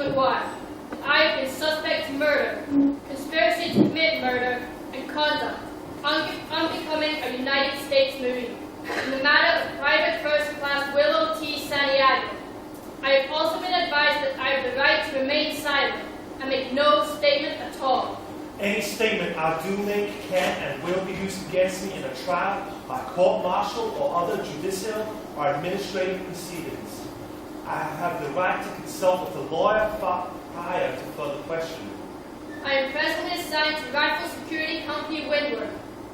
McGuire. I have been suspect to murder, conspiracy to commit murder, and conduct unbecoming a United States Marine in the matter of Private First Class Willow T. Santiago. I have also been advised that I have the right to remain silent and make no statement at all. Any statement I do make can and will be used against me in a trial by court-martial or other judicial or administrative proceedings. I have the right to consult with a lawyer prior to further questioning. I am presently assigned to Rifle Security Company Windward,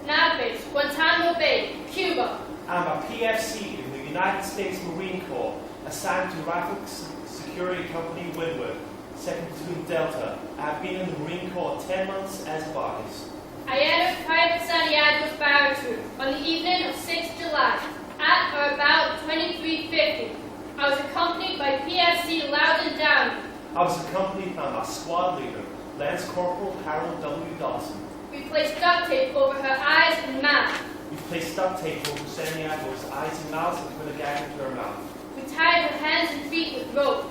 now based Guantanamo Bay, Cuba. I'm a PFC in the United States Marine Corps, assigned to Rifle Security Company Windward, 2nd Platoon Delta. I've been in the Marine Corps 10 months as advised. I entered Private Santiago's barracks room on the evening of 6 July at or about 23:50. I was accompanied by PFC Loudon Downey. I was accompanied by my squad leader, Lance Corporal Harold W. Dawson. We placed duct tape over her eyes and mouth. We placed duct tape over Santiago's eyes and mouth and put a gag into her mouth. We tied her hands and feet with rope.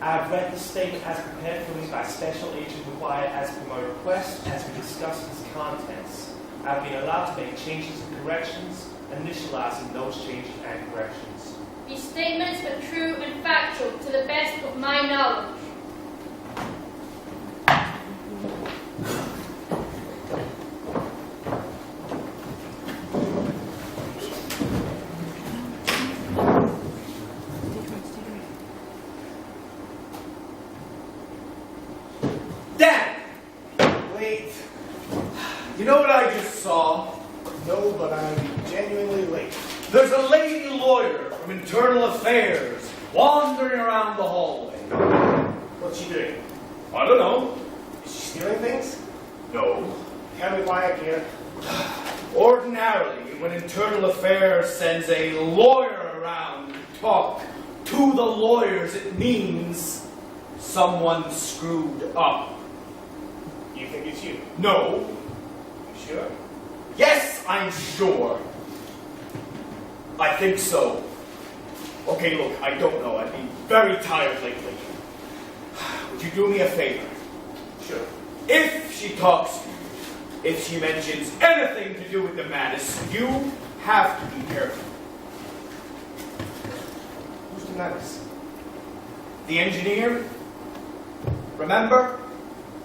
I have read the statement as prepared for me by Special Agent McGuire as per my request as we discussed its contents. I have been allowed to make changes and corrections, initializing those changes and corrections. These statements are true and factual to the best of my knowledge. Dad! Wait. You know what I just saw? No, but I'm genuinely late. There's a lady lawyer from Internal Affairs wandering around the hallway. What's she doing? I don't know. Is she stealing things? No. Tell me why I care. Ordinarily, when Internal Affairs sends a lawyer around to talk to the lawyers, it means someone screwed up. You think it's you? No. You sure? Yes, I'm sure. I think so. Okay, look, I don't know. I've been very tired lately. Would you do me a favor? Sure. If she talks to you, if she mentions anything to do with the Mattis, you have to be careful. Who's the Mattis? The engineer? Remember?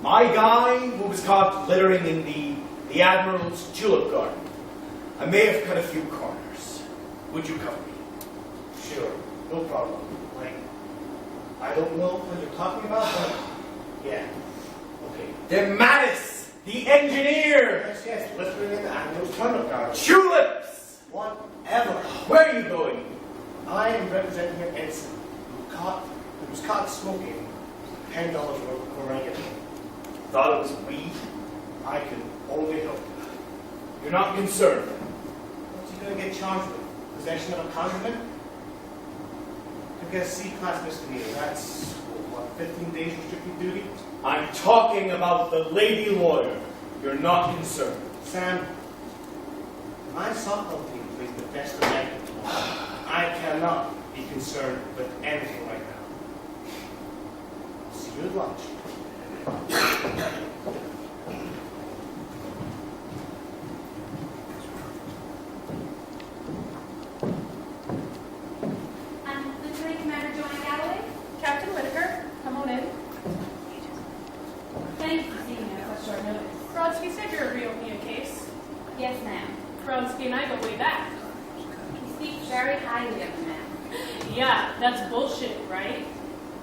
My guy who was caught littering in the Admiral's tulip garden. I may have cut a few corners. Would you cover me? Sure. No problem. I don't know what you're talking about, but yeah. Okay. The Mattis! The engineer! Yes, littering in the Admiral's tulip garden. Tulips! Whatever. Where are you going? I am representing an ensign who was caught smoking $10 worth of oregano. Thought it was weed? I can only hope. You're not concerned. What's he going to get charged with? Possession of a condiment? Could get a C-class misdemeanor. That's, 15 days restricted duty? I'm talking about the lady lawyer. You're not concerned. Sam, my softball team plays the best of American. I cannot be concerned with anything right now. See you at lunch. Lieutenant Commander Joanna Galloway? Captain Whitaker, come on in. Thank you for seeing me at such short notice. Kronsky said you're reopening a case. Yes, ma'am. Kronsky and I go way back. You speak very highly of the man. Yeah, that's bullshit, right?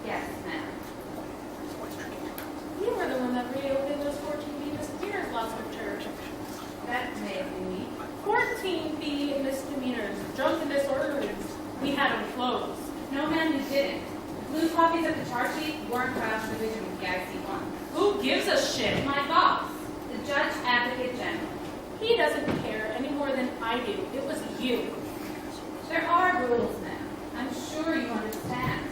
Yes, ma'am. You were the one that reopened those 14B misdemeanors last winter. That may have been me. 14B misdemeanors, drunken disorders. We had them closed. No, ma'am, you didn't. Blue copies of the charge sheet weren't filed for division with the IC1. Who gives a shit? My boss, the Judge Advocate General. He doesn't care any more than I do. It was you. There are rules, ma'am. I'm sure you understand.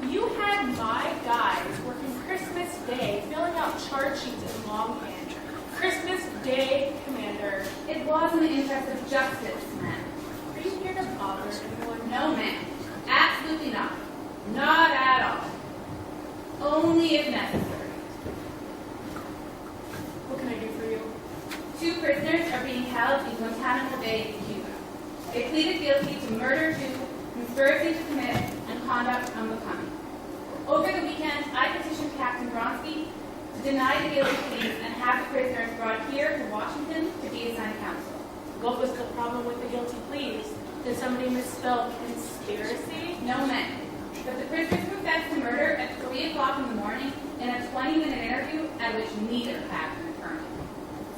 You had my guys working Christmas Day, filling out charge sheets in longhand. Christmas Day, Commander. It was in the interest of justice, ma'am. Are you here to bother anyone? No, ma'am. Absolutely not. Not at all. if necessary. What can I do for you? 2 prisoners are being held in Guantanamo Bay, Cuba. They pleaded guilty to murder 2, conspiracy to commit, and conduct unbecoming. Over the weekend, I petitioned Captain Bronski to deny the guilty pleas and have the prisoners brought here to Washington to be assigned counsel. What was the problem with the guilty pleas? Did somebody misspell conspiracy? No men. But the prisoners confessed to murder at 3 o'clock in the morning in a 20-minute interview at which neither had an attorney.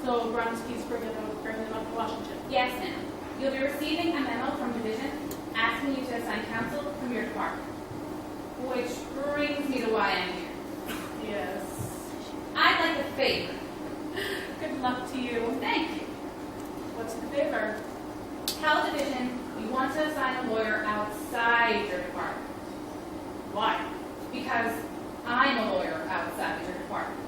So Bronski's bringing them up to Washington. Yes, ma'am. You'll be receiving a memo from Division asking you to assign counsel from your department. Which brings me to why I'm here. Yes. I'd like a favor. Good luck to you. Thank you. What's the favor? Tell Division you want to assign a lawyer outside your department. Why? Because I'm a lawyer outside your department.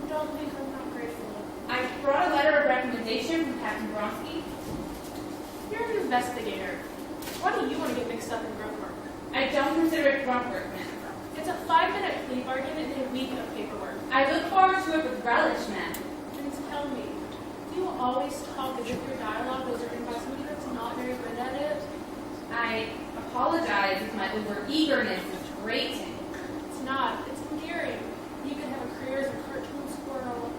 I don't think I'm not grateful. I brought a letter of recommendation from Captain Bronski. You're an investigator. Why do you want to get mixed up in grunt work? I don't consider it grunt work, ma'am. It's a 5-minute plea bargain and a week of paperwork. I look forward to it with relish, ma'am. And tell me, do you always talk as if your dialogue was written by somebody that's not very good at it? I apologize if my over-eagerness is grating. It's not. It's endearing. You can have a career as a cartoon squirrel.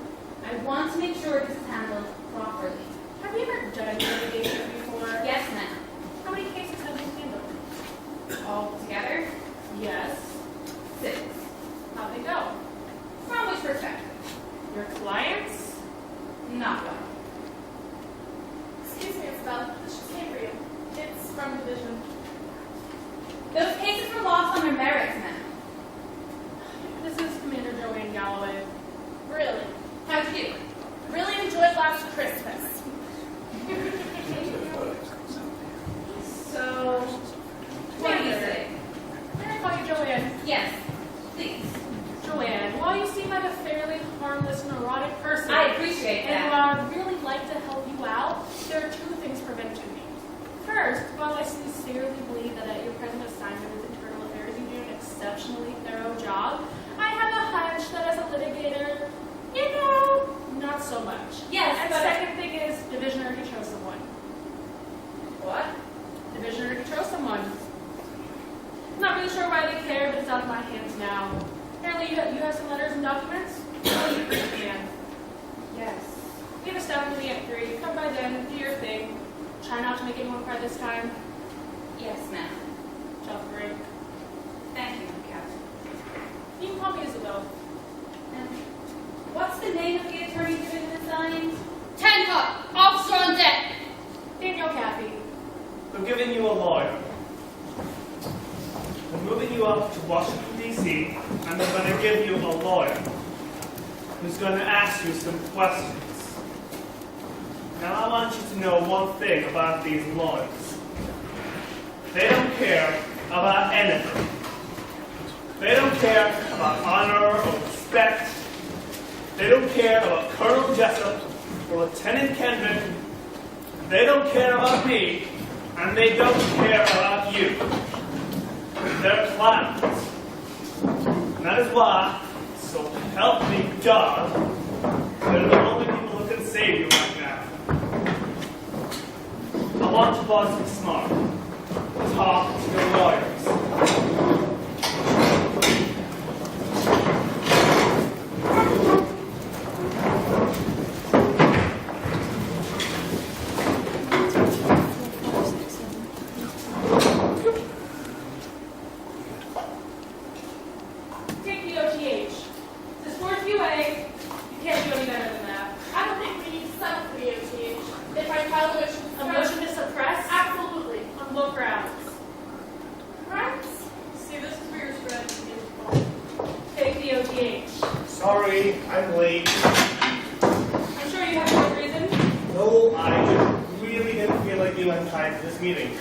I want to make sure this is handled properly. Have you ever done litigation before? Yes, ma'am. How many cases have you handled? All together? Yes. 6. How'd they go? From which perspective? Your clients? Not well. Excuse me, Isabel. This just came for you. It's from Division. Those cases were lost on their merits, ma'am. This is Commander Joanne Galloway. Really? How'd you do? Really enjoyed last Christmas. So, what do you say? Can I call you Joanne? Yes, please. Joanne, while you seem like a fairly harmless, neurotic person, I appreciate and that. while I'd really like to help you out, there are 2 things preventing me. First, while I sincerely believe that at your present assignment with Internal Affairs you do an exceptionally thorough job, I have a hunch that as a litigator, not so much. Yes, And but- second thing is, Division already chose someone. What? Division already chose someone. Not really sure why they care, but it's out of my hands now. Apparently you have some letters and documents? Oh, you great man. Yes. We have a staff meeting at 3. Come by then, do your thing. Try not to make anyone cry this time. Yes, ma'am. Job great. Thank you, Captain. You can call me Isabel. And what's the name of the attorney division assigned? Hancock, officer on deck. Daniel Caffey. We're giving you a lawyer. We're moving you up to Washington, D.C., and we're going to give you a lawyer who's going to ask you some questions. Now, I want you to know one thing about these lawyers. They don't care about anything. They don't care about honor or respect. They don't care about Colonel Jessup or Lieutenant Kendrick. They don't care about me, and they don't care about you. They're clowns. And that is why, so help me God, they're the only people who can save you right now. I want you boys to be smart. Talk to your lawyers. Take the OTH. The sports UA, you can't do any better than that. I don't think we need to settle for the OTH. If I file a motion to suppress, absolutely, on what grounds? Grounds? See, this is where your strategy is. Take the OTH. Sorry, I'm late. I'm sure you have a good reason. No, I really didn't feel like being on time for this meeting.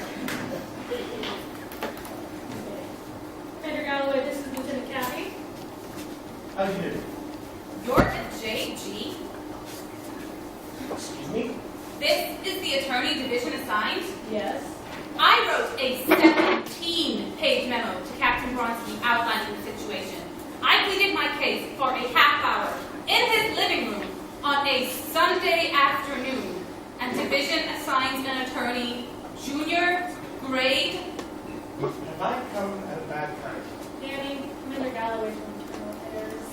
Commander Galloway, this is Lieutenant Caffey. How'd you do? You're a JG? Excuse me? This is the attorney division assigned? Yes. I wrote a 17-page memo to Captain Bronski outlining the situation. I pleaded my case for a half hour in his living room on a Sunday afternoon, and division assigns an attorney junior grade. Have I come at a bad time? Danny, Commander Galloway from Internal Affairs.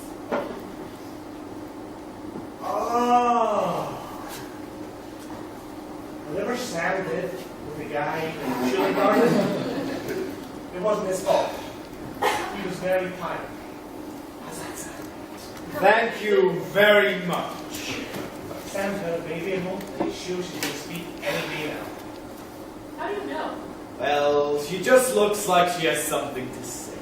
Oh. Whatever Sam did with the guy in the chili garden, it wasn't his fault. He was very tired. How's that sound? Thank you very much. Sam's got a baby at home, and he's sure she can speak any day now. How do you know? Well, she just looks like she has something to say.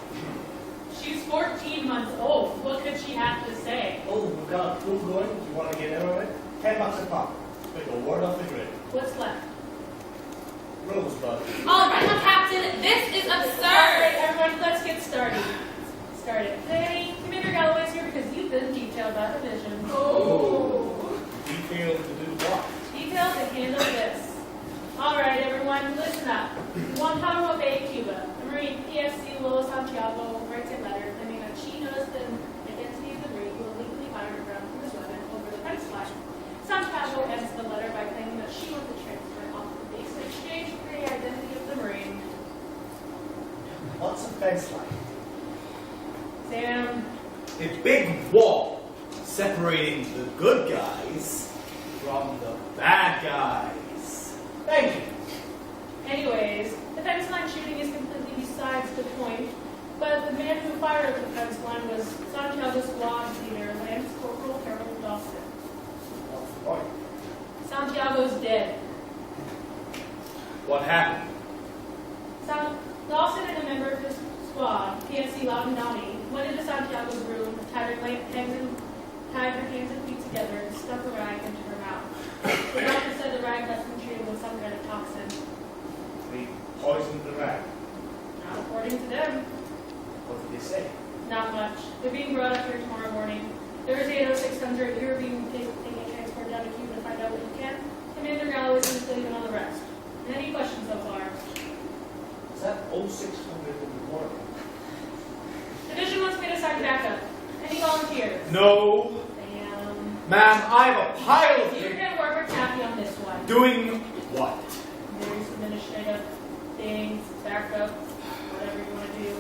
She's 14 months old. What could she have to say? Oh, we've got a pool going. Do you want to get in on it? $10 a pop. Make a word off the grid. What's left? Rosebud. All right, Captain, this is All absurd. right, everyone, let's get started. Danny, Commander Galloway's here because you've been detailed by division. Oh. Detailed to do what? Detailed to handle this. All right, everyone, listen up. Guantanamo Bay, Cuba. The Marine PFC Lola Santiago writes a letter claiming that she knows the identity of the Marine who illegally fired a round from his weapon over the fence line. Santiago ends the letter by claiming that she wants to transfer off the base in exchange for the identity of the Marine. What's a fence line? Sam, A big wall separating the good guys from the bad guys. Thank you. anyways, the fence line shooting is completely besides the point, but the man who fired at the fence line was Santiago's squad leader, Lance Corporal Harold Dawson. What's the point? Santiago's dead. What happened? Dawson and a member of his squad, PFC Laudandani, went into Santiago's room, tied her hands and feet together, and stuck a rag into her mouth. The doctor said the rag must been treated with some kind of toxin. They poisoned the rat. Not according to them. What did they say? Not much. They're being brought up here tomorrow morning. Thursday at 0600, you're being taken transferred down to Cuba to find out what you can. Commander Galloway's going to fill you in on the rest. Any questions so far? Is that 0600 in the morning? Division wants me to sign backup. Any volunteers? No. Ma'am, I have a pile of You're things. going to work with Kathy on this one. Doing what? Various administrative things, backup, whatever you want to do.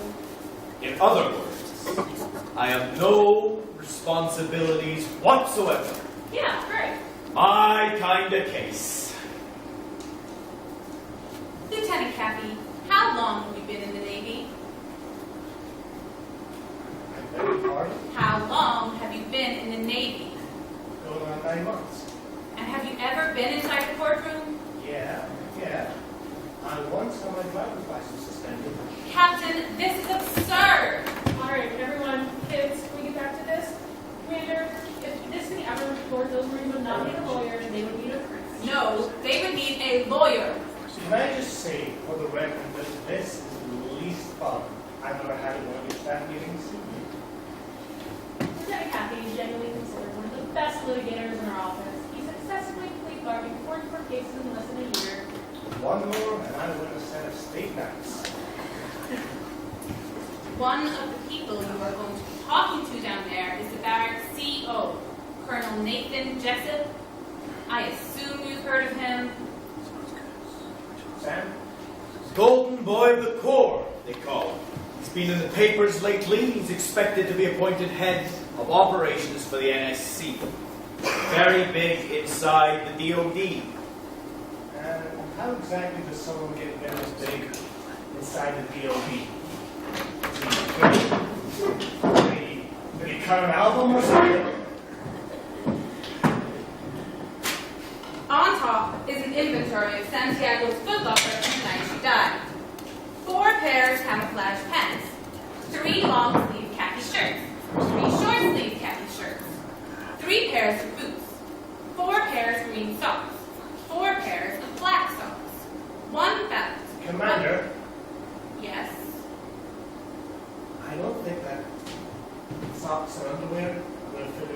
In other words, I have no responsibilities whatsoever. Yeah, great. My kind of case. Lieutenant Kathy, how long have you been in the Navy? I beg your pardon? How long have you been in the Navy? Going on 9 months. And have you ever been inside the courtroom? Yeah. I once got my driver's license suspended. Captain, this is absurd. All right, everyone, kids, can we get back to this? Commander, if this thing ever went to court, those Marines would not need a lawyer, and they would need a priest. No, they would need a lawyer. Can I just say, for the record, that this is the least fun I've ever had at one of your staff meetings? Lieutenant Kathy is genuinely considered one of the best litigators in our office. He successfully plead bargained 44 cases in less than a year. One more, and I win a set of state maps. One of the people you are going to be talking to down there is the barracks CO, Colonel Nathan Jessup. I assume you've heard of him. Sam? Golden Boy of the Corps, they call him. He's been in the papers lately. He's expected to be appointed head of operations for the NSC. Very big inside the DOD. And how exactly does someone get very big inside the DOD? Did he cut an album or something? On top is an inventory of Santiago's footlocker from the night she died. 4 pairs camouflage pants, 3 long-sleeve khaki shirts, 3 short-sleeve khaki shirts, 3 pairs of boots, 4 pairs of green socks, 4 pairs of black socks, 1 belt. Commander, Yes. I don't think that socks and underwear are going to fit her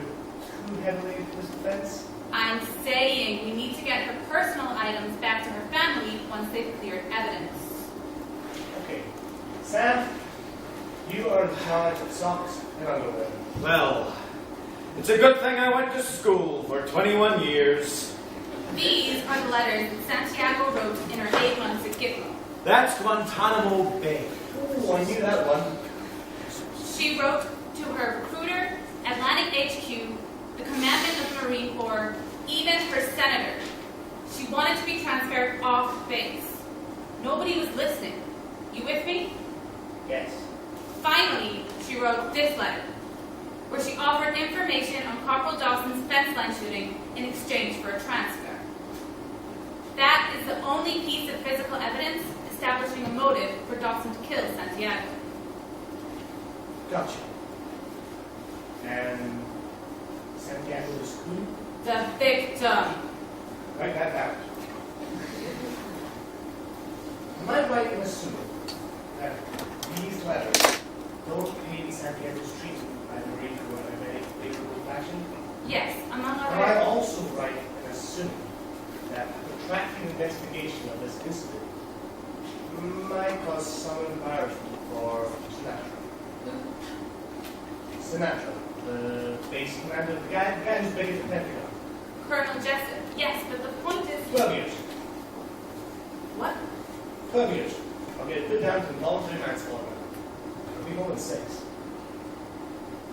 too heavily into this defense. I'm saying we need to get her personal items back to her family once they've cleared evidence. Okay. Sam, you are in charge of socks and underwear. Well, it's a good thing I went to school for 21 years. These are the letters that Santiago wrote in her 8 months at Gitmo. That's Guantanamo Bay. Oh, I knew that one. She wrote to her recruiter, Atlantic HQ, the commandant of the Marine Corps, even her senator. She wanted to be transferred off base. Nobody was listening. You with me? Yes. Finally, she wrote this letter, where she offered information on Corporal Dawson's fence line shooting in exchange for a transfer. That is the only piece of physical evidence establishing a motive for Dawson to kill Santiago. Gotcha. And Santiago was who? The victim. Write that down. Am I right in assuming that these letters don't paint Santiago's treatment by the Marine Corps in a very favorable fashion? Yes, among Am I other. also right in assuming that the protracted investigation of this incident might cause some embarrassment for Sinatra, the base commander, the guy who's big at the Pentagon? Colonel Jessup. Yes, but the point is. 12 years. What? 12 years. I'll get put down to involuntary manslaughter. It'll be more than 6.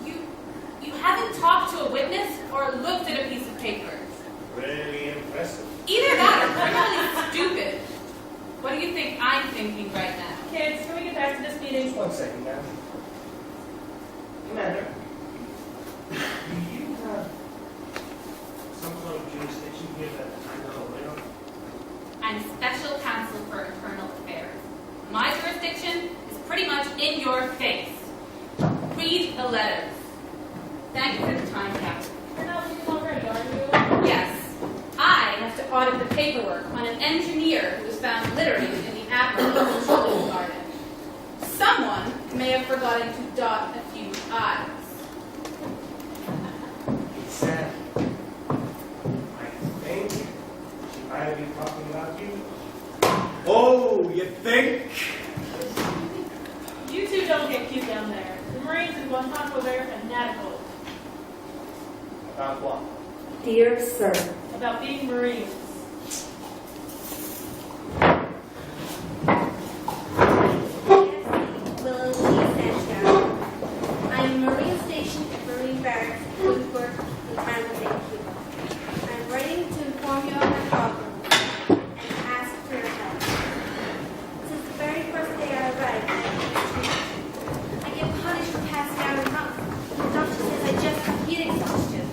You haven't talked to a witness or looked at a piece of paper. Really impressive. Either that or criminally stupid. What do you think I'm thinking right now? Kids, can we get back to this meeting? Just 1 second now. Commander, do you have some sort of jurisdiction here that I'm not aware of? I'm special counsel for internal affairs. My jurisdiction is pretty much in your face. Read the letters. Thank you for the time, Captain. You're not leaving already, are you? Yes, I have to audit the paperwork on an engineer who was found littering in the Admiral's children's garden. Someone may have forgotten to dot a few I's. It's sad. I think she might have been talking about you. Oh, you think? You two don't get cute down there. The Marines in Guantanamo Bay are fanatical About what? Dear Sir, about being Marines. Willow Lee Santiago. I am Marine stationed at Marine Barracks, Williamsburg, Guantanamo Bay, Cuba. I am writing to inform you of my problems and ask for your help. Since the very first day I arrived, I get punished for passing out in months. The doctor says I just have heat exhaustion.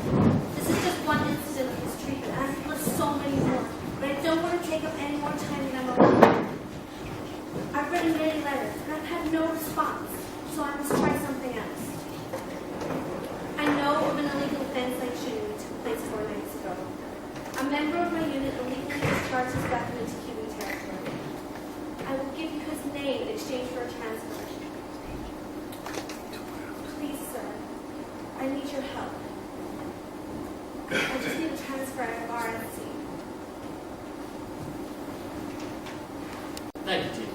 This is just one incident of his treatment. I've list so many more, but I don't want to take up any more time than I'm allowed. I've written many letters, and I've had no response, so I must try something else. I know of an illegal fence line shooting that took place 4 nights ago. A member of my unit illegally discharged his weapon into Cuban territory. I will give you his name in exchange for a transfer. Please, sir, I need your help. I just need a transfer out of RNC. Thank you, Chief.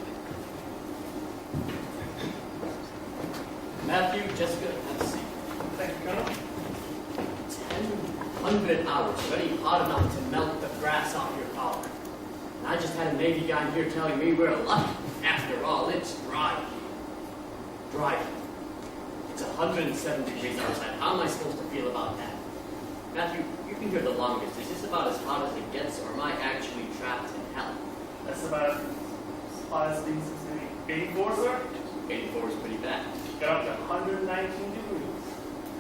Matthew, Jessica, have a seat. Thank you, Colonel. 1,000 hours, already hot enough to melt the grass off your collar. And I just had a Navy guy here telling me we're lucky. After all, it's dry. Dry. It's 107 degrees outside. How am I supposed to feel about that? Matthew, you've been here the longest. Is this about as hot as it gets, or am I actually trapped in hell? That's about as hot as things since maybe 84, sir. 84 is pretty bad. Got up to 119 degrees.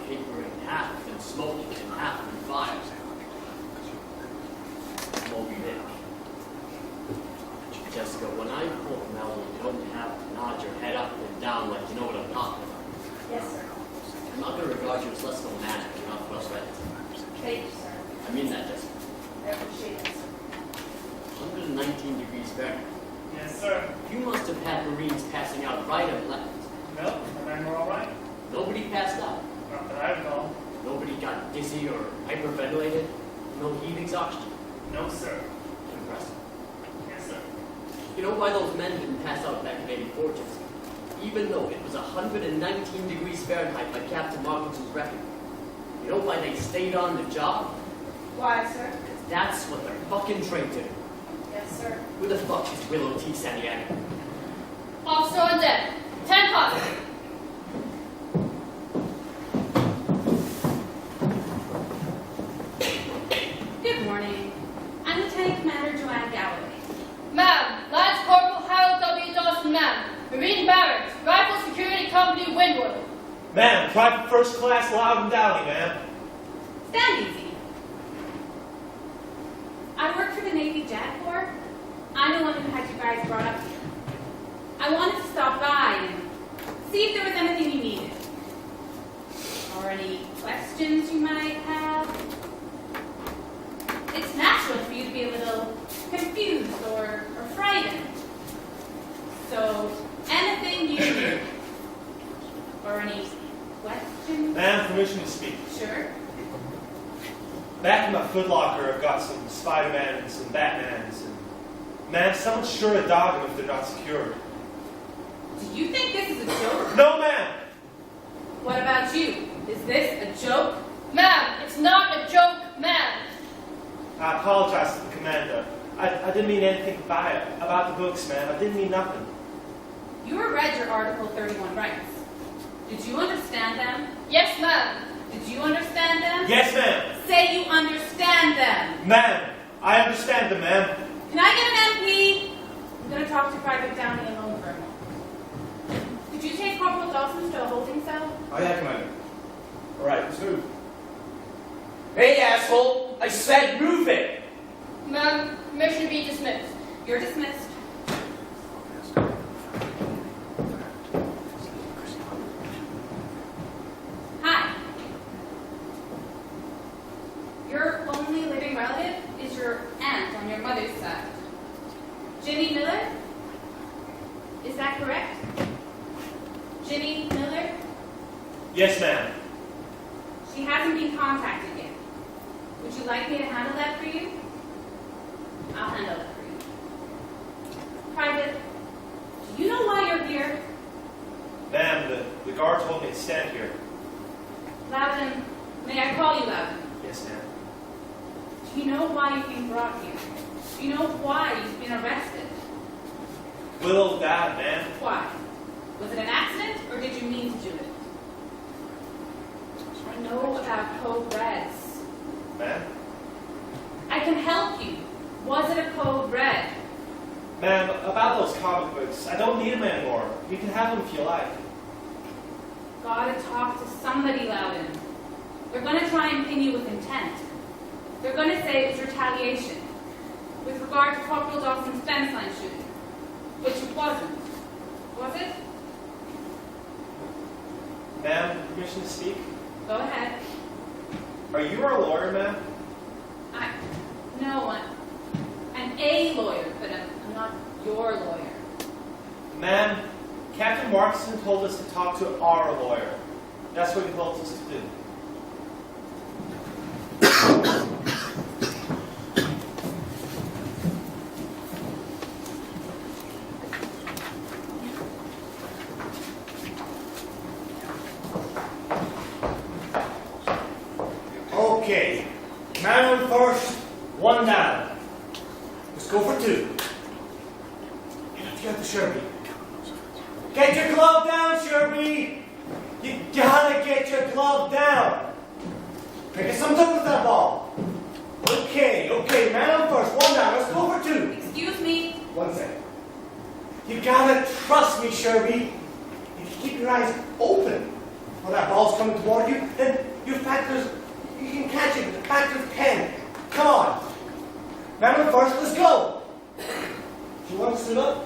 Paper in half and smoking in half and fires. Moby Dick. Jessica, when I quote Melanie, you don't have to nod your head up and down like you know what I'm talking about. Yes, sir. I'm not going to regard you as less romantic. You're not well read. Thank you, sir. I mean that, Jessica. I appreciate it, sir. 119 degrees Fahrenheit. Yes, sir. You must have had Marines passing out right and left. No, the men were all right. Nobody passed out. Not that I recall. Nobody got dizzy or hyperventilated. No heat exhaustion. No, sir. Impressive. Yes, sir. You know why those men didn't pass out back in '84, Jessica? even though it was 119 degrees Fahrenheit by Captain Markinson's record. You know why they stayed on the job? Why, sir? Because that's what they're fucking trained to do. Yes, sir. Who the fuck is Willow T. Santiago? Officer on deck. 10 pots. Good morning. I'm Lieutenant Commander Joanne Galloway. Ma'am, Lance Corporal Harold W. Dawson, ma'am. Marine Barracks, Rifle Security Company, Windward. Ma'am, Private First Class Loudon Downey, ma'am. Stand easy. I work for the Navy Jet Corps. I'm the one who had you guys brought up here. I wanted to stop by and see if there was anything you needed. Or any questions you might have. It's natural for you to be a little confused or frightened. So, anything you need. Or any questions? Ma'am, permission to speak. Sure. Back in my footlocker, I've got some Spider-Mans and Batmans. And, ma'am, someone's sure to dog them if they're not secured. Do you think this is a joke? No, ma'am! What about you? Is this a joke? Ma'am, it's not a joke, ma'am. I apologize to the commander. I didn't mean anything by it, about the books, ma'am. I didn't mean nothing. You read your Article 31 rights. Did you understand them? Yes, ma'am. Did you understand them? Yes, ma'am. Say you understand them. Ma'am, I understand them, ma'am. Can I get an MP? I'm going to talk to Private Downey alone for a moment. Could you take Corporal Dawson to a holding cell? Oh yeah, Commander. All right, let's move. Hey, asshole! I said move it! Ma'am, permission to be dismissed. You're dismissed. Hi. Your only living relative is your aunt on your mother's side. Ginny Miller? Is that correct? Ginny Miller? Yes, ma'am. She hasn't been contacted yet. Would you like me to handle that for you? I'll handle that for you. Private, do you know why you're here? Ma'am, the guard told me to stand here. Loudon, may I call you Loudon? Yes, ma'am. Do you know why you've been brought here? Do you know why you've been arrested? Willow died, ma'am. Why? Was it an accident, or did you mean to do it? I know about code reds. Ma'am? I can help you. Was it a code red? Ma'am, about those comic books, I don't need them anymore. You can have them if you like. Gotta talk to somebody, Loudon. They're gonna try and pin you with intent. They're gonna say it was retaliation with regard to Corporal Dawson's fence line shooting, which it wasn't. Was it? Ma'am, permission to speak? Go ahead. Are you our lawyer, ma'am? No, I'm a lawyer, but I'm not your lawyer. Ma'am, Captain Markson told us to talk to our lawyer. That's what he told us to do. Okay. Man on first, one down. Let's go for two. Get the Sherby. Get your glove down, Sherby. You gotta get your glove down. Get some dope with that ball. Okay, man on first, one down. Let's go for two. Excuse me. 1 second. You gotta trust me, Sherby. If you keep your eyes open while that ball's coming toward you, then your factors, you can catch it with a factor of 10. Come on. Man on first, let's go. Do you want to suit up?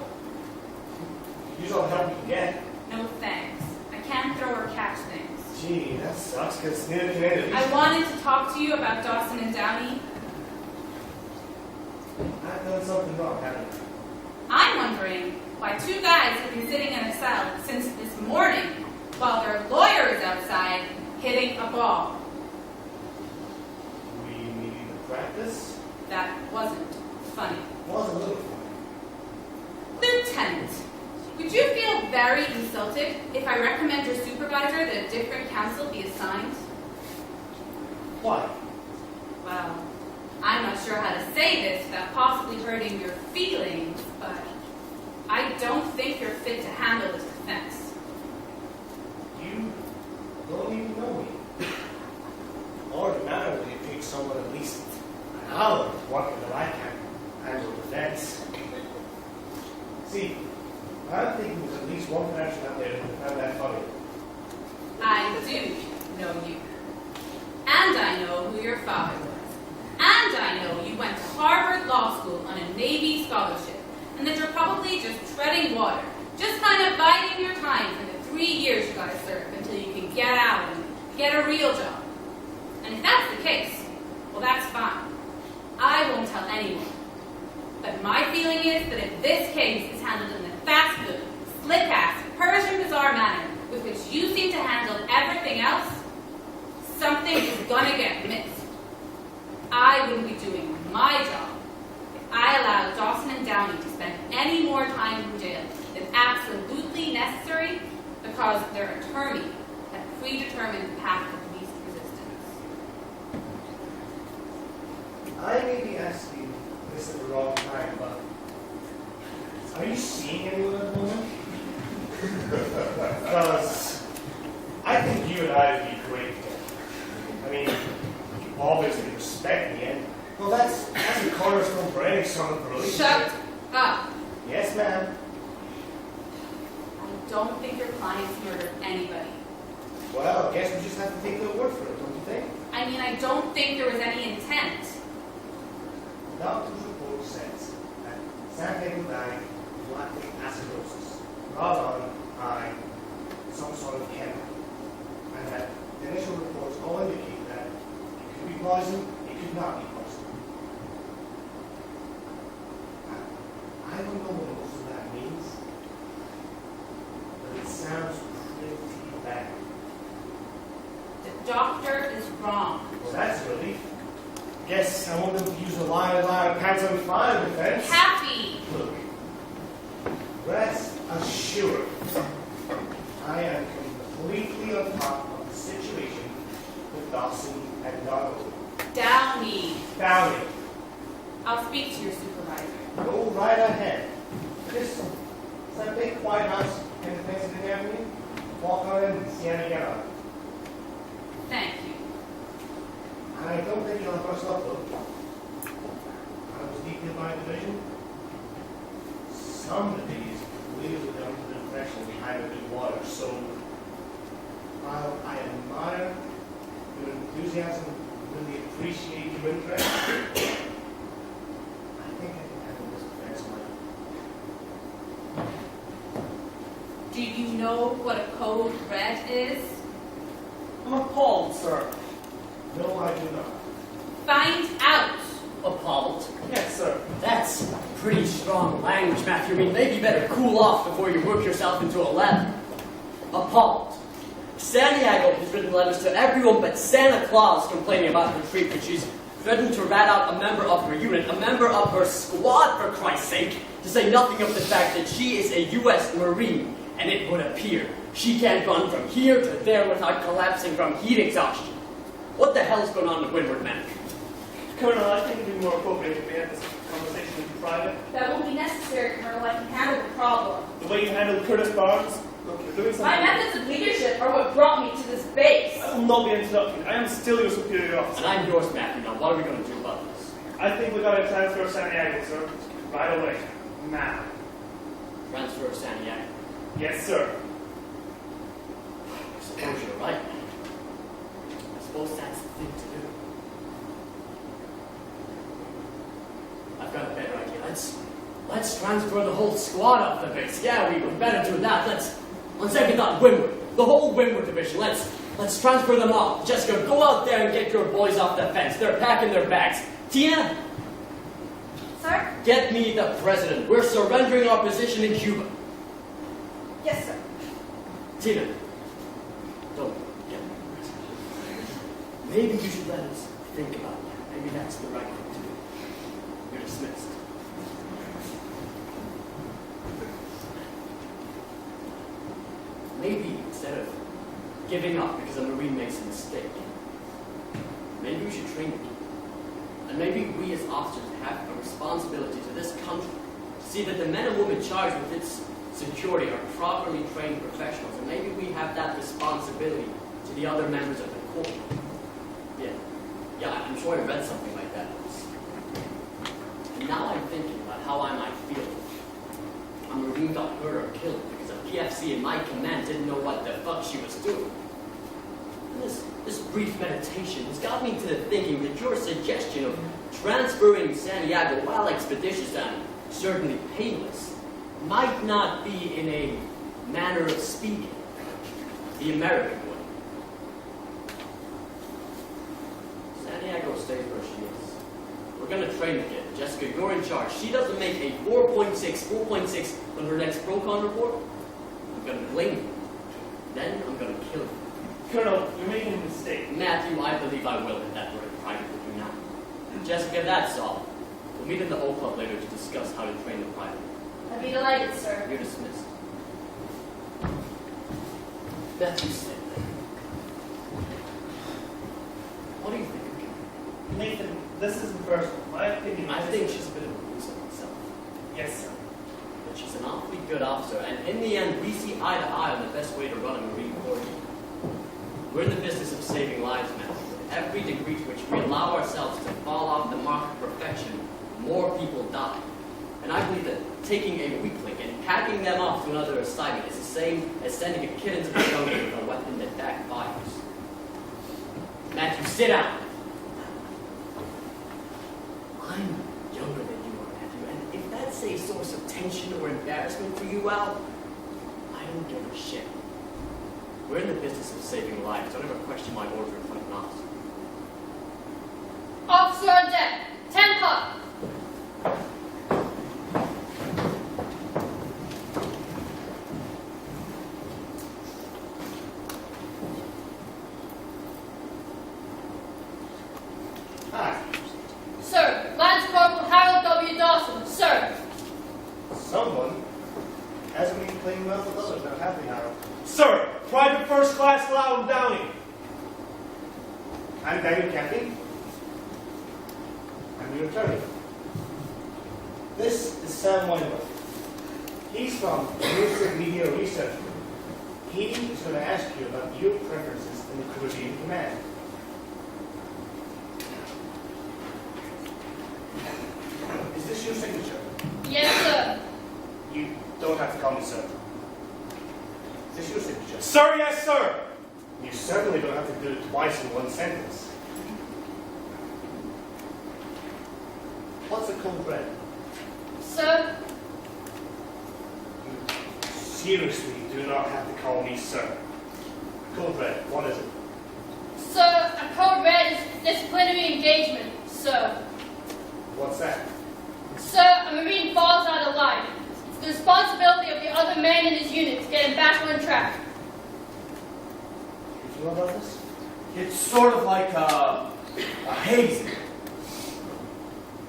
Use all the help you can get. No thanks. I can't throw or catch things. Gee, that sucks, because neither can any of I these. wanted to talk to you about Dawson and Downey. I've done something wrong, haven't I'm wondering why two guys have been sitting in a cell since this morning while their lawyer is outside hitting a ball. I? We need to practice. That wasn't funny. Was a little funny. Lieutenant, would you feel very insulted if I recommend your supervisor that a different counsel be assigned? Why? Well, I'm not sure how to say this without possibly hurting your feelings, but I don't think you're fit to handle this defense. You don't even know me. Ordinarily, it takes someone at least an hour working that I can handle defense. See, I'm thinking there's at least one person out there who found that funny. I do know you. And I know who your father was. And I know you went to Harvard Law School on a Navy scholarship, and that you're probably just treading water, just kind of biding your time for the 3 years you gotta serve until you can get out and get a real job. And if that's the case, well, that's fine. I won't tell anyone. But my feeling is that if this case is handled in the fast-food, slick-ass, Persian bazaar manner with which you seem to handle everything else, something is gonna get missed. I wouldn't be doing my job if I allowed Dawson and Downey to spend any more time in jail than absolutely necessary because their attorney had predetermined the path of least resistance. I may be asking this at the wrong time, but are you seeing anyone at the moment? Because I think you and I would be great together. I mean, you've always been respect me, and Well, that's a cornerstone for any sort of relationship. Shut up. Yes, ma'am. I don't think your clients murdered anybody. Well, I guess we just have to take their word for it, don't you think? I mean, I don't think there was any intent. The doctor's report says that Santiago died of lactic acidosis, brought on by some sort of chemical, and that the initial reports all indicate that it could be poison, it could not be poison. I don't know what most of that means, but it sounds pretty bad. The doctor is wrong. Well, that's a relief. Guess I want them to use a liar, pants on fire defense. Happy. Look, rest assured, I am completely on top of the situation with Dawson and Donald. Downey. Downey, I'll speak to your supervisor. go right ahead. Just some big White House and the Pennsylvania Avenue. Walk on in and see how you get on. Thank you. I don't think you'll have much luck, though. I was deep in my division. Some of these clearly under the impression we had a good water, so while I admire your enthusiasm, really appreciate your interest, I think I can handle this defense myself. Do you know what a code red is? I'm appalled, sir. No, I do not. Find out. Appalled? yes, sir. That's pretty strong language, Matthew. I mean, maybe you better cool off before you work yourself into a lab. Appalled. Santiago has written letters to everyone but Santa Claus complaining about her treatment. She's threatened to rat out a member of her unit, a member of her squad, for Christ's sake, to say nothing of the fact that she is a U.S. Marine, and it would appear she can't run from here to there without collapsing from heat exhaustion. What the hell's going on with Windward, man? Colonel, I think it would be more appropriate if we had this conversation in private. That won't be necessary, Colonel. I can handle the problem. The way you handled Curtis Barnes, look, you're doing something. My methods of leadership are what brought me to this base. I will not be interrupted. I am still your superior officer. And I'm yours, Matthew. Now, what are we going to do about this? I think we got to transfer Santiago, sir. Right away. Now. Transfer Santiago. Yes, sir. I suppose you're right. I suppose that's the thing to do. I've got a better idea. Let's transfer the whole squad off the base. Yeah, we would better do that. Let's take it on Windward. The whole Windward division. Let's transfer them all. Jessica, go out there and get your boys off the fence. They're packing their bags. Tina, Sir? get me the president. We're surrendering our position in Cuba. Yes, sir. Tina, don't get me the president. Maybe you should let us think about that. Maybe that's the right thing to do. You're dismissed. giving up because a Marine makes a mistake. Maybe we should train again. And maybe we as officers have a responsibility to this country to see that the men and women charged with its security are properly trained professionals. And maybe we have that responsibility to the other members of the Corps. Yeah, I'm sure I read something like that once. And now I'm thinking about how I might feel if a Marine got hurt or killed because a PFC in my command didn't know what the fuck she was doing. And this brief meditation has got me to the thinking that your suggestion of transferring Santiago, while expeditious and certainly painless, might not be, in a manner of speaking, the American way. Santiago stays where she is. We're going to train the kid. Jessica, you're in charge. She doesn't make a 4.6 on her next Procon report, I'm going to blame you. Then I'm going to kill you. Colonel, you're making a mistake. Matthew, I believe I will hit that word in private with you now. Jessica, that's all. We'll meet in the whole club later to discuss how to train the private. I'd be delighted, sir. You're dismissed. Matthew said that. What do you think of Karen? Nathan, this isn't personal. My opinion I is... think she's a bit of a loser myself. Yes, sir. But she's an awfully good officer, and in the end, we see eye to eye on the best way to run a Marine Corps. We're in the business of saving lives, Matthew. With every degree to which we allow ourselves to fall off the mark of perfection, more people die. And I believe that taking a weakling and packing them off to another assignment is the same as sending a kid into the jungle with a weapon that backfires. Matthew, sit down. I'm younger than you are, Matthew, and if that's a source of tension or embarrassment for you, Al, I don't give a shit. We're in the business of saving lives. Don't ever question my order in front of an officer. Officer on deck. 10 pop. Hi. Sir, Lance Corporal Harold W. Dawson. Sir. Someone hasn't been playing well with others now, have they, Harold? Sir, Private First Class Loudon Downey. I'm Daniel Caffey. I'm your attorney. This is Sam Weinberg. He's from the Ministry of Media Research. He is going to ask you about your preferences in the Caribbean Command. Is this your signature? Yes, sir. You don't have to call me sir. Is this your signature? Sir, yes, sir. You certainly don't have to do it twice in one sentence. What's a cold red? Sir. You seriously do not have to call me sir. Code red, what is it? Sir, a code red is disciplinary engagement. Sir. What's that? Sir, a Marine falls out of line. It's the responsibility of the other man in his unit to get him back on track. Did you know about this? It's sort of like a hazy.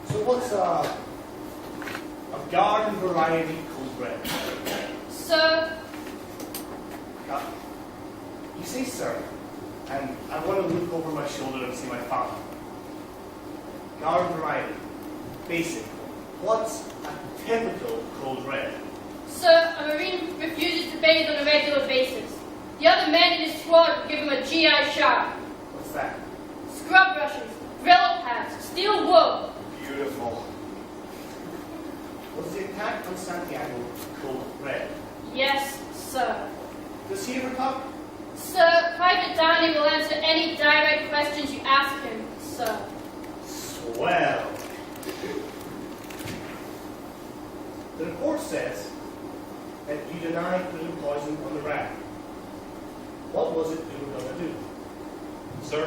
So what's a garden variety cold red? Sir. You say sir, and I want to look over my shoulder and see my father. Garden variety, basic. What's a typical cold red? Sir, a Marine refuses to bathe on a regular basis. The other men in his squad will give him a GI shower. What's that? Scrub brushes, Brillo pads, steel wool. Beautiful. Was the attack on Santiago cold red? Yes, sir. Does he ever talk? Sir, Private Downey will answer any direct questions you ask him, sir. Swell. The report says that you denied putting poison on the rat. What was it you were going to do? Sir?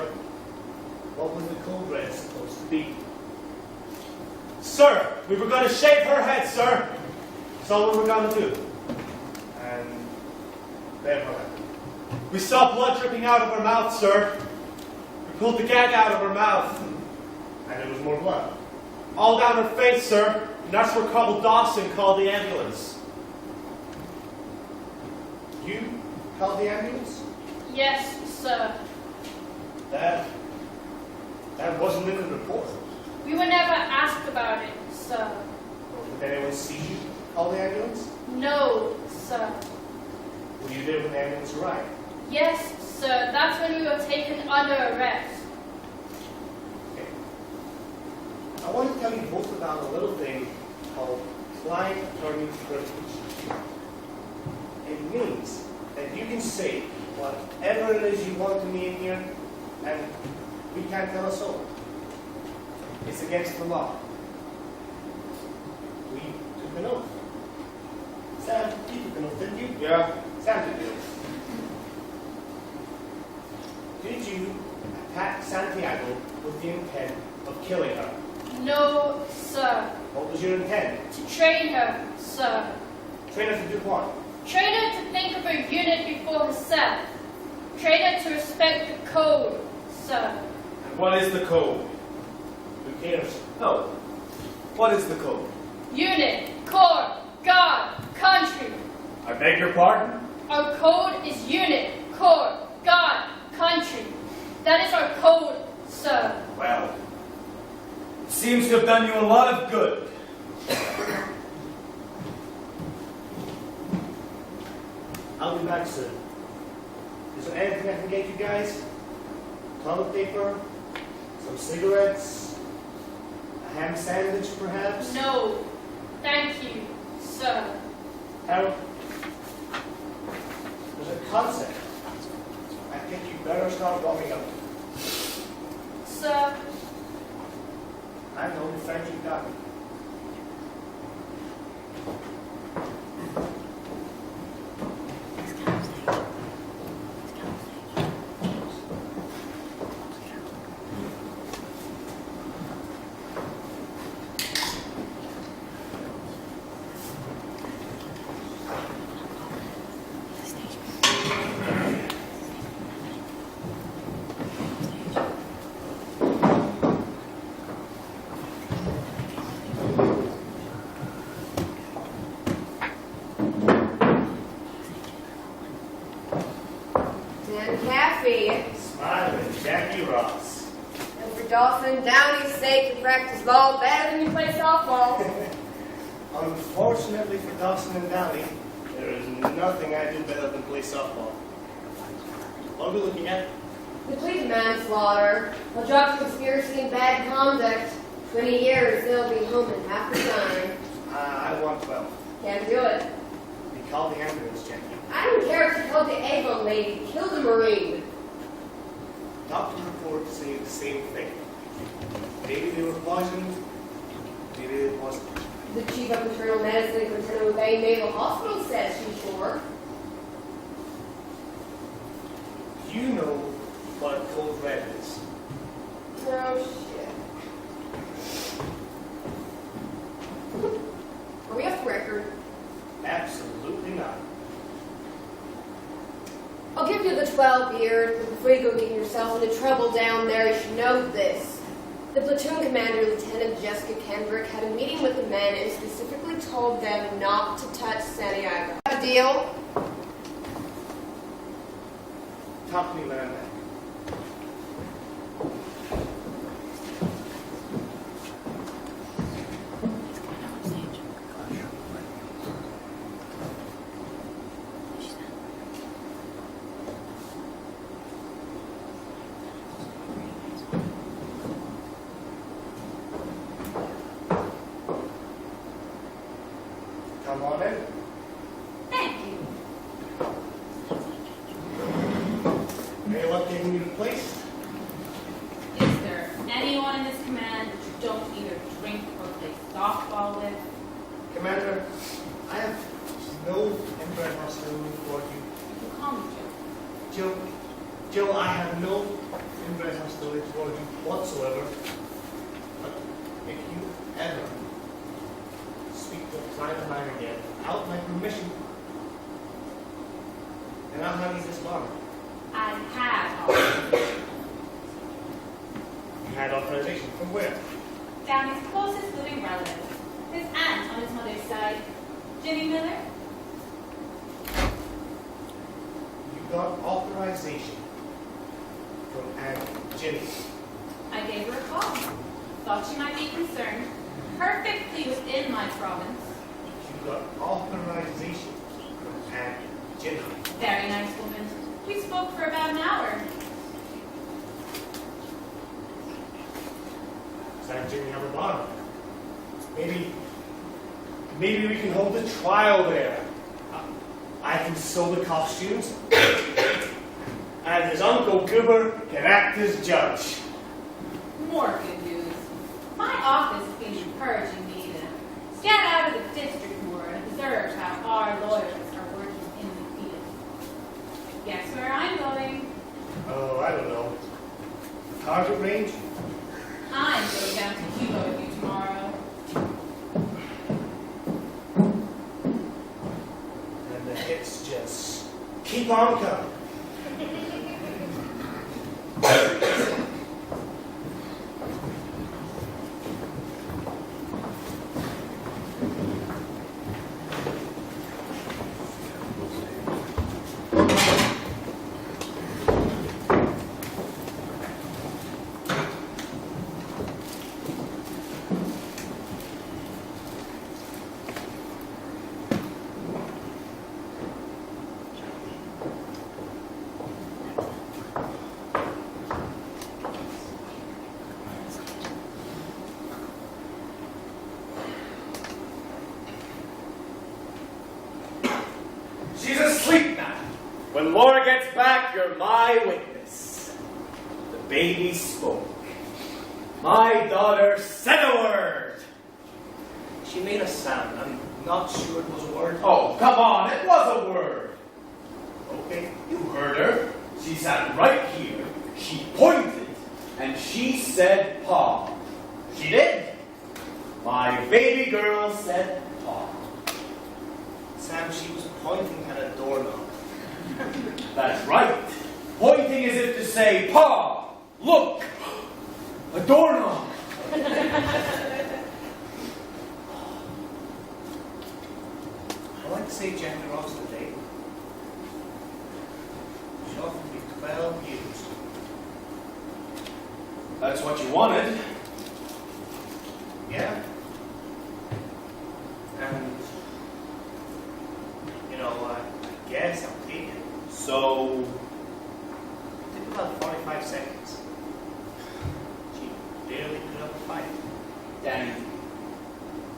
What was the code red supposed to be? Sir, we were going to shave her head, sir. That's all we were going to do. And then what happened? We saw blood dripping out of her mouth, sir. We pulled the gag out of her mouth. And there was more blood. All down her face, sir. And that's where Corporal Dawson called the ambulance. You called the ambulance? Yes, sir. That wasn't in the report. We were never asked about it, sir. Did anyone see you call the ambulance? No, sir. Were you there when the ambulance arrived? Yes, sir. That's when we were taken under arrest. Okay. I want to tell you both about a little thing called client attorney privilege. It means that you can say whatever it is you want to me in here, and we can't tell a soul. It's against the law. We took an oath. Sam, you took an oath, didn't you? Yeah. Sam took the oath. Did you attack Santiago with the intent of killing her? No, sir. What was your intent? To train her, sir. Train her to do what? Train her to think of her unit before herself. Train her to respect the code, sir. And what is the code? Who cares? No. What is the code? Unit, corps, guard, country. I beg your pardon? Our code is unit, corps, guard, country. That is our code, sir. Well, it seems to have done you a lot of good. I'll be back soon. Is there anything I can get you guys? Toilet paper? Some cigarettes? A ham sandwich, perhaps? No, thank you, sir. Harold? There's a concept. I think you better start warming up. Sir, I'm the only friend you've got. Smiling, Jackie Ross. And for Dawson Downey's sake, you practice ball better than you play softball. Unfortunately for Dawson and Downey, there is nothing I do better than play softball. What are we looking at? The plea to manslaughter, a drug conspiracy and bad conduct. 20 years, they'll be home in half the time. I want 12. Can't do it. We called the ambulance, Jackie. I don't care if you killed the Avon lady, killed a Marine. Doctor reports say the same thing. Maybe they were poisoned, maybe it wasn't. The chief of maternal medicine at Guantanamo Bay Naval Hospital says she's sure. Do you know what code red is? Oh, shit. Are we off the record? Absolutely not. I'll give you the 12 years, but before you go get yourself into trouble down there, you should know this. The platoon commander, Lieutenant Jessica Kendrick, had a meeting with the men and specifically told them not to touch Santiago. Have a deal? Talk to me when I'm back. Come on in. Thank you. Any luck getting you to place? Is there anyone in this command that you don't either drink or play softball with? Commander, I have no inbred hostility toward you. You can call me Joe. Jill, I have no inbred hostility toward you whatsoever. But if you ever speak to a client of mine again, without my permission, then I'll have you disbarred. I had authorization. You had authorization from where? Downey's closest living relative, his aunt on his mother's side, Jenny Miller. You got authorization And Ginny. I gave her a call. Thought she might be concerned. Perfectly within my province. You got authorization from Aunt Ginny. Very nice woman. We spoke for about an hour. Does Aunt Ginny have a bond? Maybe we can hold the trial there. I can sew the costumes. And his Uncle Goober can act as judge. More good news. My office has been encouraging me to get out of the district more and observe how our lawyers are working in the field. Guess where I'm going? Oh, I don't know. Target range? I'm going down to Cuba with you tomorrow. And the hits just keep on coming. She's asleep now. When Laura gets back, you're my witness. The baby spoke. My daughter said a word. She made a sound. I'm not sure it was a word. Oh, come on, it was a word. Okay. You heard her. She sat right here. She pointed, and she said, "Pa." She did. My baby girl said, "Pa." Sam, she was pointing at a doorknob. That's right. Pointing as if to say, "Pa, look, a doorknob." I'd like to say Jackie Ross today. She offered me 12 years. That's what you wanted. Yeah. And, I guess I'll take it. So, It took about 45 seconds. She barely put up a fight. then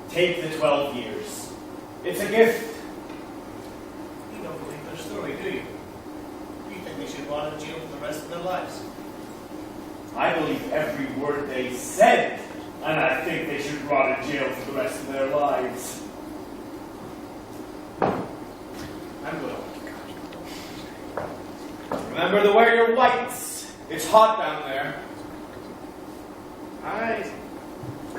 take the 12 years. It's a gift. You don't believe their story, do you? You think they should rot in jail for the rest of their lives? I believe every word they said, and I think they should rot in jail for the rest of their lives. I'm going. Remember to wear your whites. It's hot down there.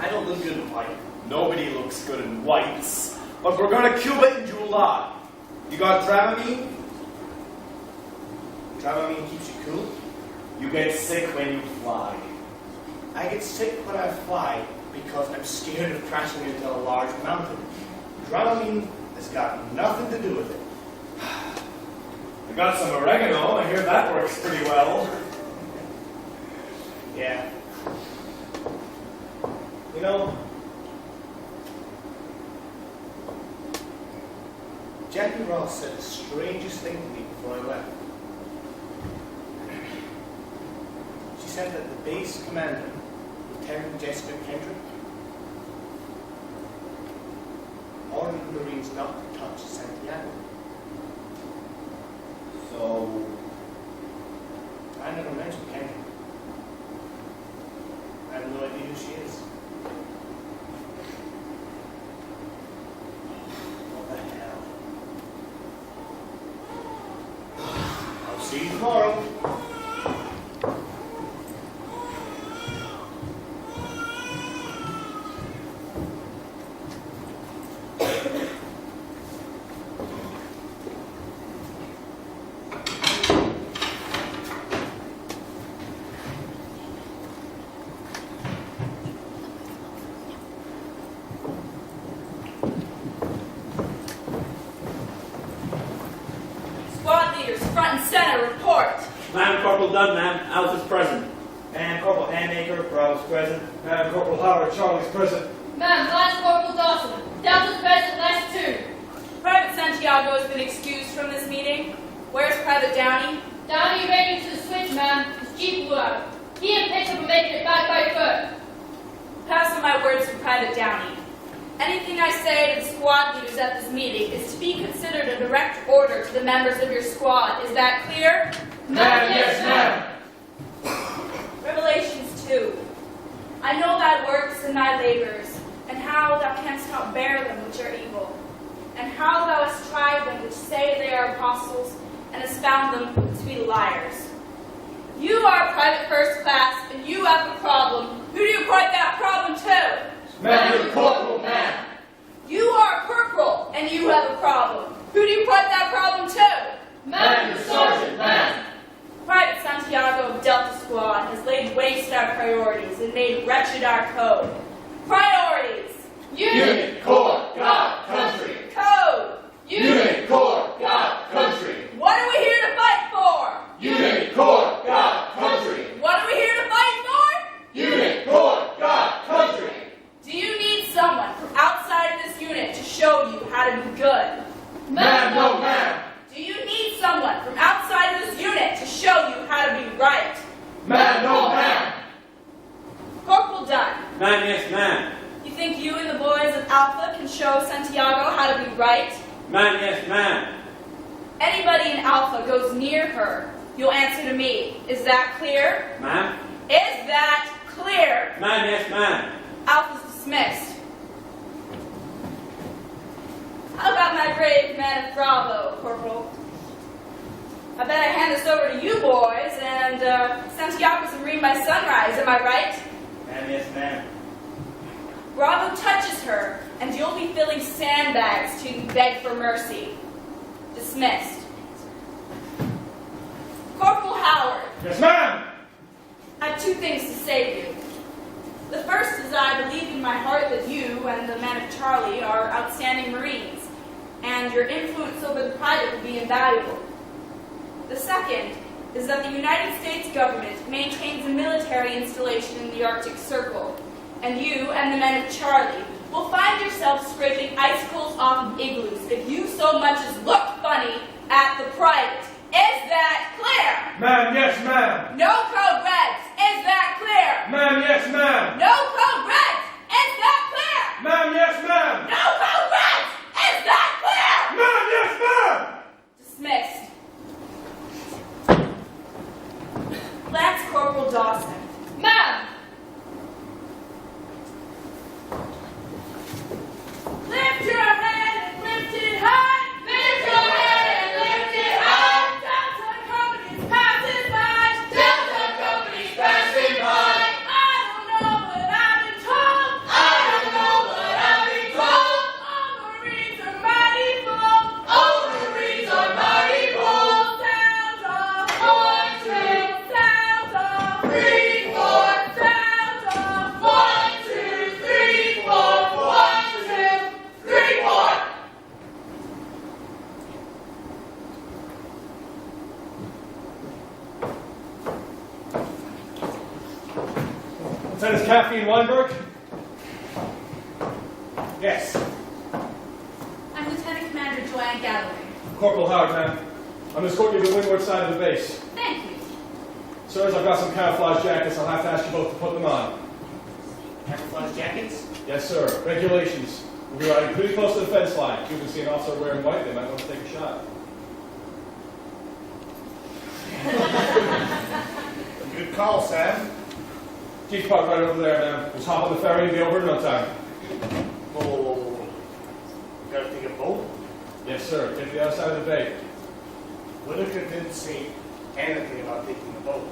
I don't look good in white. Nobody looks good in whites. But we're going to Cuba in July. You got Dramamine? Dramamine keeps you cool. You get sick when you fly. I get sick when I fly because I'm scared of crashing into a large mountain. Dramamine has got nothing to do with it. I got some oregano. I hear that works pretty well. Yeah. Jackie Ross said the strangest thing to me before I left. She said that the base commander, Lieutenant Jessica Kendrick, ordered the Marines not to touch Santiago. So, I never mentioned Kendrick. I have no idea who she is. What the hell? I'll see you tomorrow. Madam Corporal Dunn, ma'am. Alpha's present. And Corporal Handmaker, Bravo's present. And Corporal Howard, Charlie's present. Ma'am, Lance Corporal Dawson. Delta's present, last 2. Private Santiago has been excused from this meeting. Where's Private Downey? Downey ran into the switch, ma'am. His jeep blew out. He and Pickup are making it back by foot. Pass on my words for Private Downey. Anything I say to the squad leaders at this meeting is to be considered a direct order to the members of your squad. Is that clear? Ma'am, yes, ma'am. Revelations 2. I know thy works and thy labors, and how thou canst not bear them which are evil, and how thou hast tried them which say they are apostles, and hast found them to be liars. You are private first class, and you have a problem. Who do you point that problem to? Madam Corporal, ma'am. You are corporal, and you have a problem. Who do you point that problem to? Madam Sergeant, ma'am. Private Santiago of Delta Squad has laid waste our priorities and made wretched our code. Priorities. Unit, Corps, God, Country. Code. Corps, God, Country. What are we here to fight for? Unit, Corps, God, Country. What are we here to fight for? Unit, Corps, God, Country. Do you need someone from outside of this unit to show you how to be good? Ma'am, no, ma'am. Do you need someone from outside of this unit to show you how to be right? Ma'am, no, ma'am. Corporal Dunn, Ma'am, yes, ma'am. you think you and the boys of Alpha can show Santiago how to be right? Ma'am, yes, ma'am. Anybody in Alpha goes near her, you'll answer to me. Is that clear? Ma'am? Is that clear? Ma'am, yes, ma'am. Alpha's dismissed. How about my brave men of Bravo, Corporal? I bet I hand this over to you boys, and Santiago's a Marine by sunrise, am I right? Ma'am, yes, ma'am. Bravo touches her, and you'll be filling sandbags to beg for mercy. Dismissed. Corporal Howard, Yes, ma'am. I have 2 things to say to you. The first is I believe in my heart that you and the men of Charlie are outstanding Marines, and your influence over the private will be invaluable. The second is that the United States government maintains a military installation in the Arctic Circle, and you and the men of Charlie will find yourselves scraping icicles off of igloos if you so much as look funny at the private. Is that clear? Ma'am, yes, ma'am. No code reds. Is that clear? Ma'am, yes, ma'am. No code reds. Is that clear? Ma'am, yes, ma'am. No code reds. Is that clear? Ma'am, yes, ma'am. Dismissed. Lance Corporal Dawson. Ma'am. Lift your head and lift it high. Lift your head and lift it high. Delta Company's passing by. Delta Company's passing by. I don't know what I've been told. I don't know what I've been told. All Marines are mighty full. All Marines are mighty full. Sounds off. 1, 2, Sounds off. 3, 4. Sounds off. 1, 2, 3, 4. 1, 2, 3, 4. Lieutenant Caffey and Weinberg? Yes. I'm Lieutenant Commander Joanne Galloway. Corporal Howard, ma'am. I'm escorting you to the windward side of the base. Thank you. Sirs, I've got some camouflage jackets. I'll have to ask you both to put them on. Camouflage jackets? Yes, sir. Regulations. We'll be riding pretty close to the fence line. If you can see an officer wearing white, they might want to take a shot. Good call, Sam. Chief park right over there, ma'am. Just hop on the ferry and be over in no time. Oh, gotta take a boat? Yes, sir. Get to the other side of the bay. Whitaker didn't say anything about taking a boat.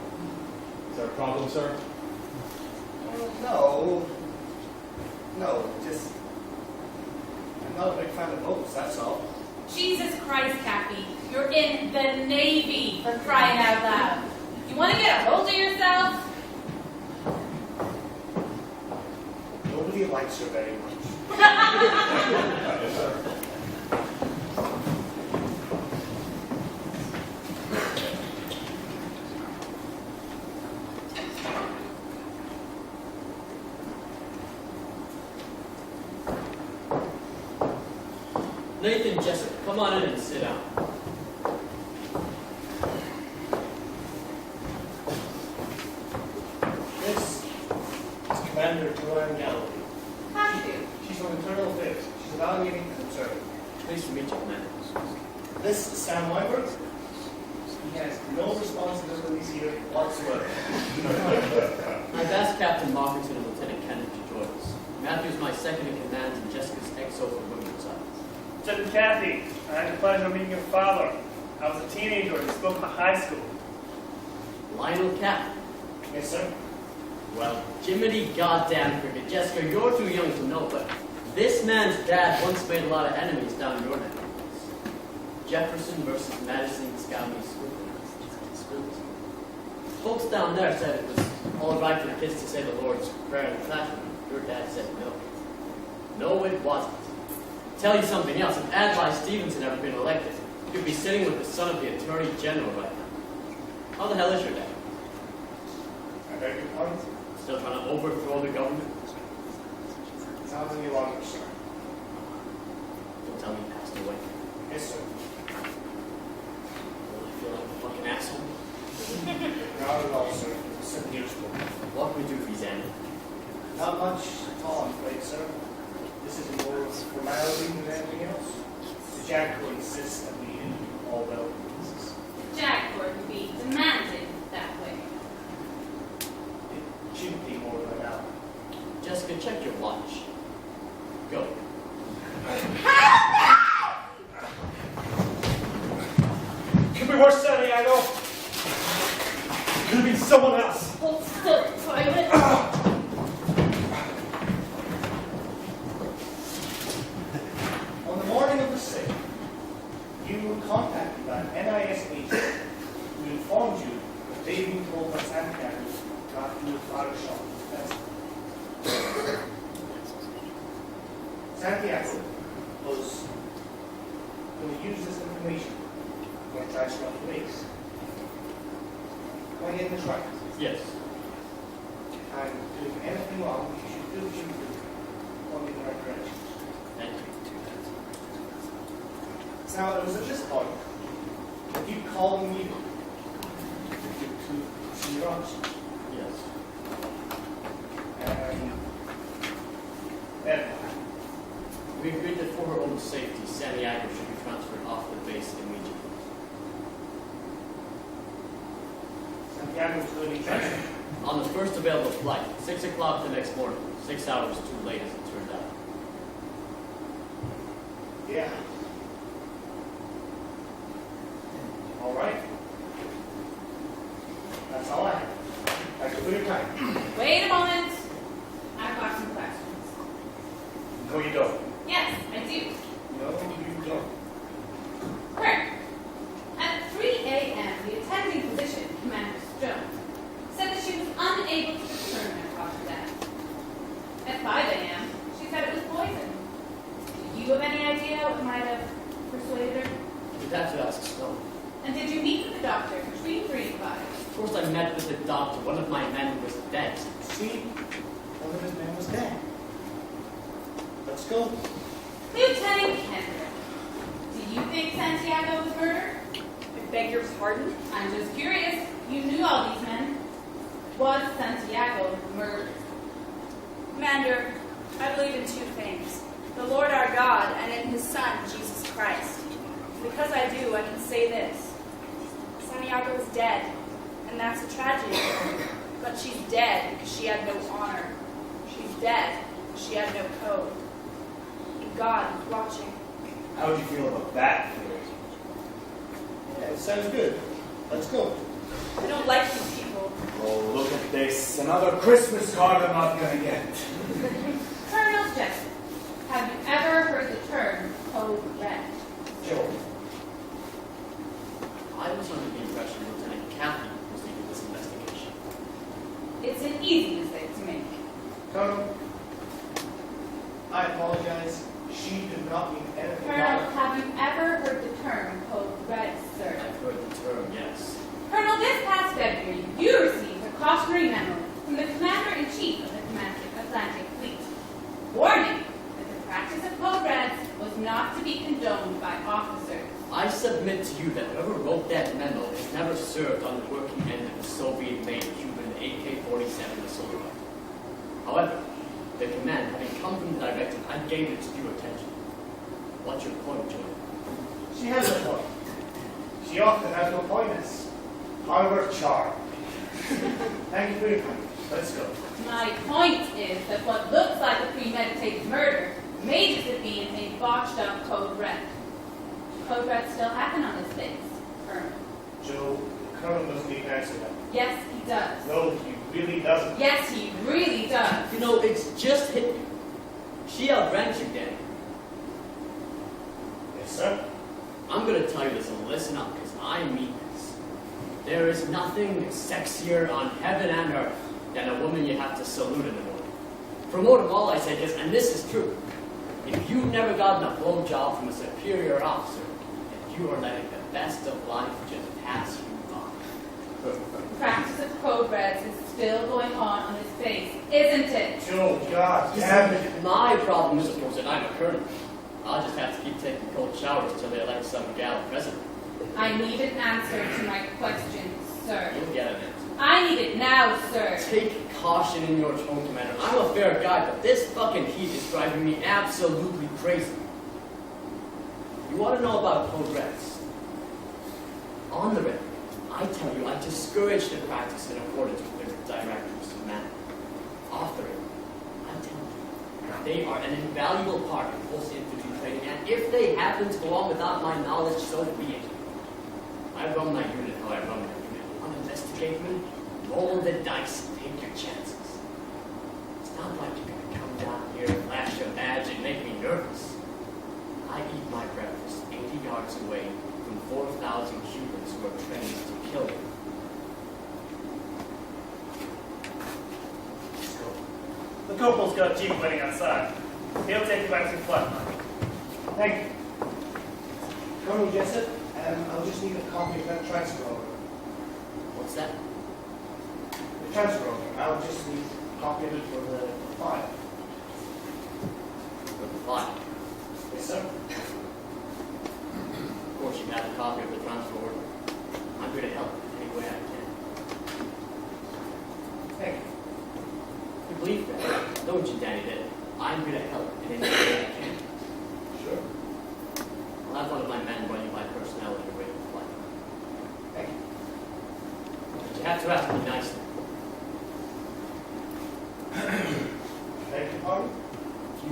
Is there a problem, sir? No, just I'm not a big fan of boats, that's all. Jesus Christ, Cappy. You're in the Navy, for crying out loud. You want to get a hold of yourself? Nobody likes her very much. Yes, sir. Nathan, Jessica, come on in and sit down. This is Commander Joanne Galloway. How do you do? She's from Internal Affairs. She's evaluating the observer. Pleased to meet you, Commander. This is Sam Weinberg. He has no responsibilities here whatsoever. I've asked Captain Mockerton and Lieutenant Kennedy to join us. Matthew's my second in command and Jessica's XO for women's side. Lieutenant Kathy, I had the pleasure of meeting your father. I was a teenager and spoke at high school. Lionel Cap. Yes, sir. Well, Jiminy goddamn cricket. Jessica, you're too young to know, but this man's dad once made a lot of enemies down your neck of the woods. Jefferson versus Madison Scouty Schools. Folks down there said it was all right for the kids to say the Lord's Prayer in the classroom. Your dad said no. No, it wasn't. Tell you something else. If Adlai Stevenson had ever been elected, you'd be sitting with the son of the Attorney General right now. How the hell is your dad? I beg your pardon? Still trying to overthrow the government? Sounds any longer, sir. Don't tell me he passed away. Yes, sir. Will I feel like a fucking asshole? Not at all, sir. 7 years ago. What can we do for these animals? Not much at all, I'm afraid, sir. This is more of a formality than anything else. The Jack will insist that we all know. Jack would be demanded that way. It shouldn't be more than an hour. Jessica, check your watch. Go. Could be worse, Santiago. Could have been someone else. Hold still, Private. On the morning of the 6th, you were contacted by an NIS agent who informed you that they'd been told by Santiago not to do a flower shop festival. Santiago was going to use this information when tries to run the base. Am I getting this right? Yes. I'm doing anything wrong, you should do what you do. Point me in the right direction. Thank you. Now, it was at this point that you called me to see your officer. Yes. And then, We agreed that for her own safety, Santiago should be transferred off the base immediately. Santiago was going to be transferred. On the first available flight, 6 o'clock the next morning. 6 hours too late as it turned out. Yeah. All right. That's all I have. Thank you for your time. Wait a moment. I've got some questions. No, you don't. Yes, I do. No, you don't. Correct. At 3 a.m., the attending physician, Commander Stone, said that she was unable to determine her cause of death. At 5 a.m., she said it was poison. Do you have any idea what might have persuaded her? You'd have to ask Stone. And did you meet with the doctor between 3 and 5? First I met with the doctor. One of my men was dead. See? One of his men was dead. Let's go. Lieutenant Kendrick, do you think Santiago was murdered? I beg your pardon? I'm just curious. You knew all these men. Was Santiago murdered? Commander, I believe in two things. The Lord our God and in his Son, Jesus Christ. Because I do, I can say this. Santiago is dead, and that's a tragedy. But she's dead because she had no honor. She's dead because she had no code. And God is watching. How would you feel about that? Yeah, it sounds good. Let's go. I don't like these people. Oh, look at this. Another Christmas card I'm not going to get. Colonel Jessup, have you ever heard the term code red? Joe. I was under the impression Lieutenant Kathy was leading this investigation. It's an easy mistake to make. Colonel, I apologize. She did not mean anything Colonel, by it. have you ever heard the term code red, sir? I've heard the term, yes. Colonel, this past February, you received a cautionary memo from the Commander-in-Chief of the Atlantic Fleet, warning that the practice of code reds was not to be be condoned by officers. I submit to you that whoever wrote that memo has never served on the working end of the Soviet-made Cuban AK-47 assault rifle. However, the command, having come from the directive, I gave it due attention. What's your point, Joe? She has no point. She often has no pointness. However, charm. Thank you for your time. Let's go. My point is that what looks like a premeditated murder may just have been a botched up code red. Code red still happen on this base, Colonel. Joe, the Colonel doesn't even answer that. Yes, he does. No, he really doesn't. Yes, he really does. You know, it's just hit me. She outranked you, Danny. Yes, sir. I'm going to tell you this, and listen up, because I mean this. There is nothing sexier on heaven and earth than a woman you have to salute in the morning. For more than all, I say this, and this is true. If you've never gotten a blowjob from a superior officer, then you are letting the best of life just pass you by. Practice of code reds is still going on this base, isn't it? Joe, God damn it. My problem is, of course, that I'm a colonel. I'll just have to keep taking cold showers until they elect some gal president. I need an answer to my question, sir. You'll get an answer. I need it now, sir. Take caution in your tone, Commander. I'm a fair guy, but this fucking heat is driving me absolutely crazy. You want to know about code reds? On the record, I tell you, I discourage the practice in accordance with their directives, man. Off the record, I tell you, they are an invaluable part of post-infantry training, and if they happen to go on without my knowledge, so be it. I run my unit how I run my unit. Want to investigate me? Roll the dice and take your chances. It's not like you're going to come down here, flash your badge, and make me nervous. I eat my breakfast 80 yards away from 4,000 Cubans who are trained to kill me. Let's go. The corporal's got a jeep waiting outside. He'll take you back to your flat. Thank you. Colonel Jessup, I'll just need a copy of that transfer order. What's that? The transfer order. I'll just need a copy of it for the file. For the file. Yes, sir. Of course, you have a copy of the transfer order. I'm here to help any way I can. Thank you. You believe that, don't you, Danny, that I'm here to help in any way I can? Sure. I'll have one of my men run you my personnel on your way to the flight. Thank you. But you have to ask me nicely. Thank you, pardon? You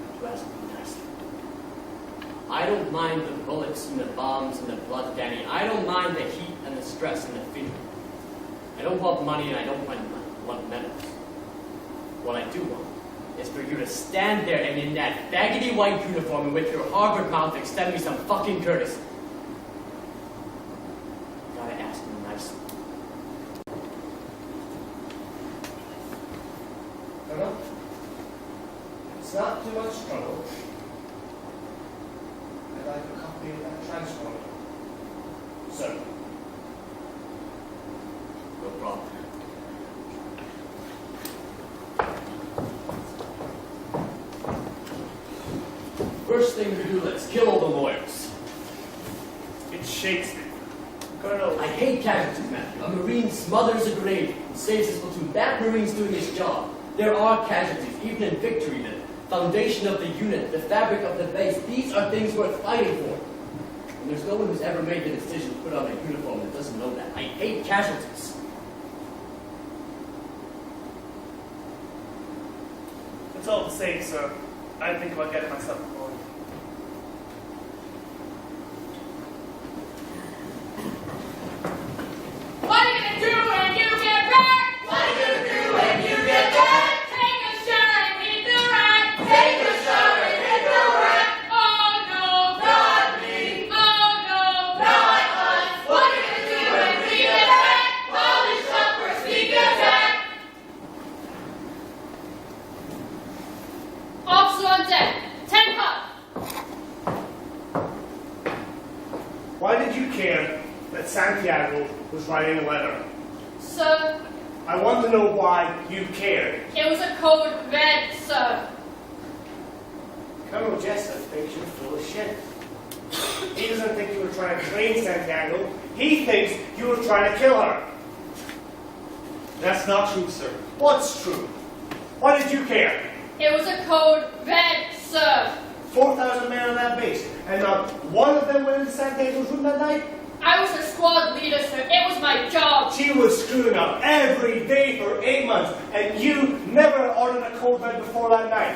have to ask me nicely. I don't mind the bullets and the bombs and the blood, Danny. I don't mind the heat and the stress and the fear. I don't want money and I don't want medals. What I do want is for you to stand there and in that faggoty white uniform and with your Harvard mouth extend me some fucking courtesy. You gotta ask me nicely. Colonel? It's not too much trouble. I'd like a copy of that transfer order. Sir. No problem. First thing to do, let's kill all the lawyers. It's Shakespeare. Colonel, I hate casualties, Matthew. A Marine smothers a grenade and saves his platoon. That Marine's doing his job. There are casualties, even in victory, the foundation of the unit, the fabric of the base. These are things worth fighting for. And there's no one who's ever made the decision to put on a uniform that doesn't know that. I hate casualties. it's all the same, sir. I think about getting myself employed. What are you gonna do when you get back? What are you gonna do when you get back? Take a shower and hit the rack. Take a shower and hit the rack. Oh no, not me. Oh no, not us. What are you gonna do when we get back? Polish up for a sneak attack. Officer on deck. 10 hot. Why did you care that Santiago was writing a letter? Sir, I want to know why you cared. it was a code red, sir. Colonel Jessup thinks you're full of shit. He doesn't think you were trying to train Santiago. He thinks you were trying to kill her. That's not true, sir. What's true? Why did you care? It was a code red, sir. 4,000 men on that base, and not one of them went into Santiago's room that night? I was a squad leader, sir. It was my job. She was screwing up every day for 8 months, and you never ordered a cold red before that night.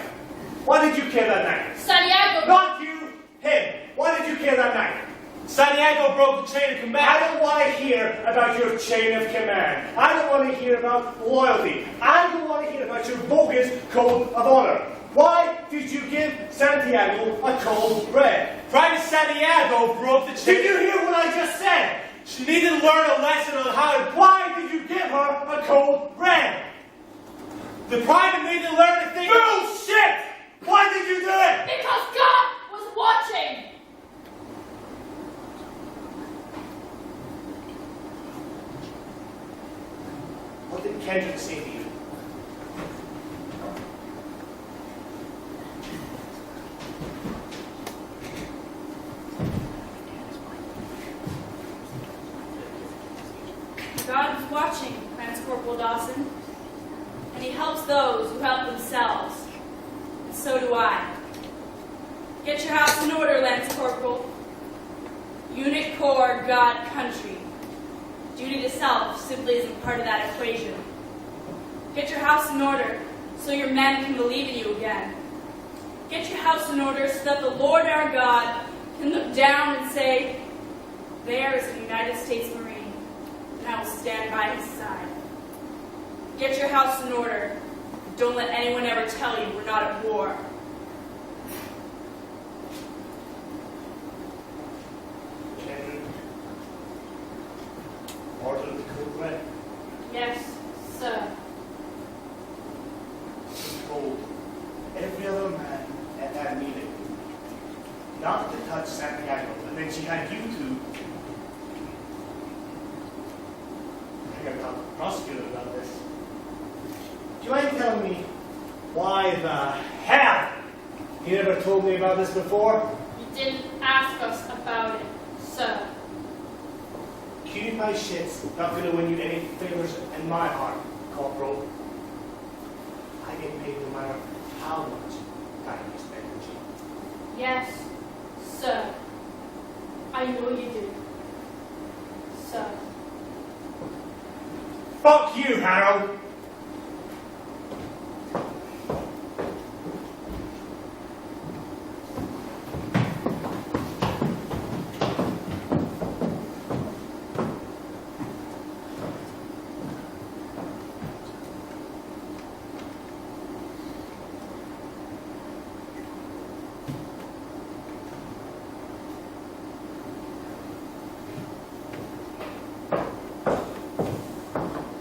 Why did you care that night? Santiago. Not you, him. Why did you care that night? Santiago broke the chain of command. I don't want to hear about your chain of command. I don't want to hear about loyalty. I don't want to hear about your bogus code of honor. Why did you give Santiago a cold red? Private Santiago broke the chain. Did you hear what I just said? She needed to learn a lesson on how to... Why did you give her a cold red? The private needed to learn a thing... Bullshit! Why did you do it? Because God was watching. What did Kendrick say to you? God is watching, Lance Corporal Dawson, and he helps those who help themselves. And so do I. Get your house in order, Lance Corporal. Unit Corps, God, Country. Duty to self simply isn't part of that equation. Get your house in order so your men can believe in you again. Get your house in order so that the Lord our God can look down and say, there is a United States Marine, and I will stand by his side. Get your house in order. Don't let anyone ever tell you we're not at war. Kendrick, order the code red. Yes, sir. She told every other man at that meeting not to touch Santiago, and then she had you two. I gotta talk to the prosecutor about this. Do you mind telling me why the hell you never told me about this before? You didn't ask us about it, sir. Cutie pie shit's not gonna win you any favors in my heart, Corporal. I get paid no matter how much time you spend in jail. Yes, sir. I know you do, sir. Fuck you, Harold!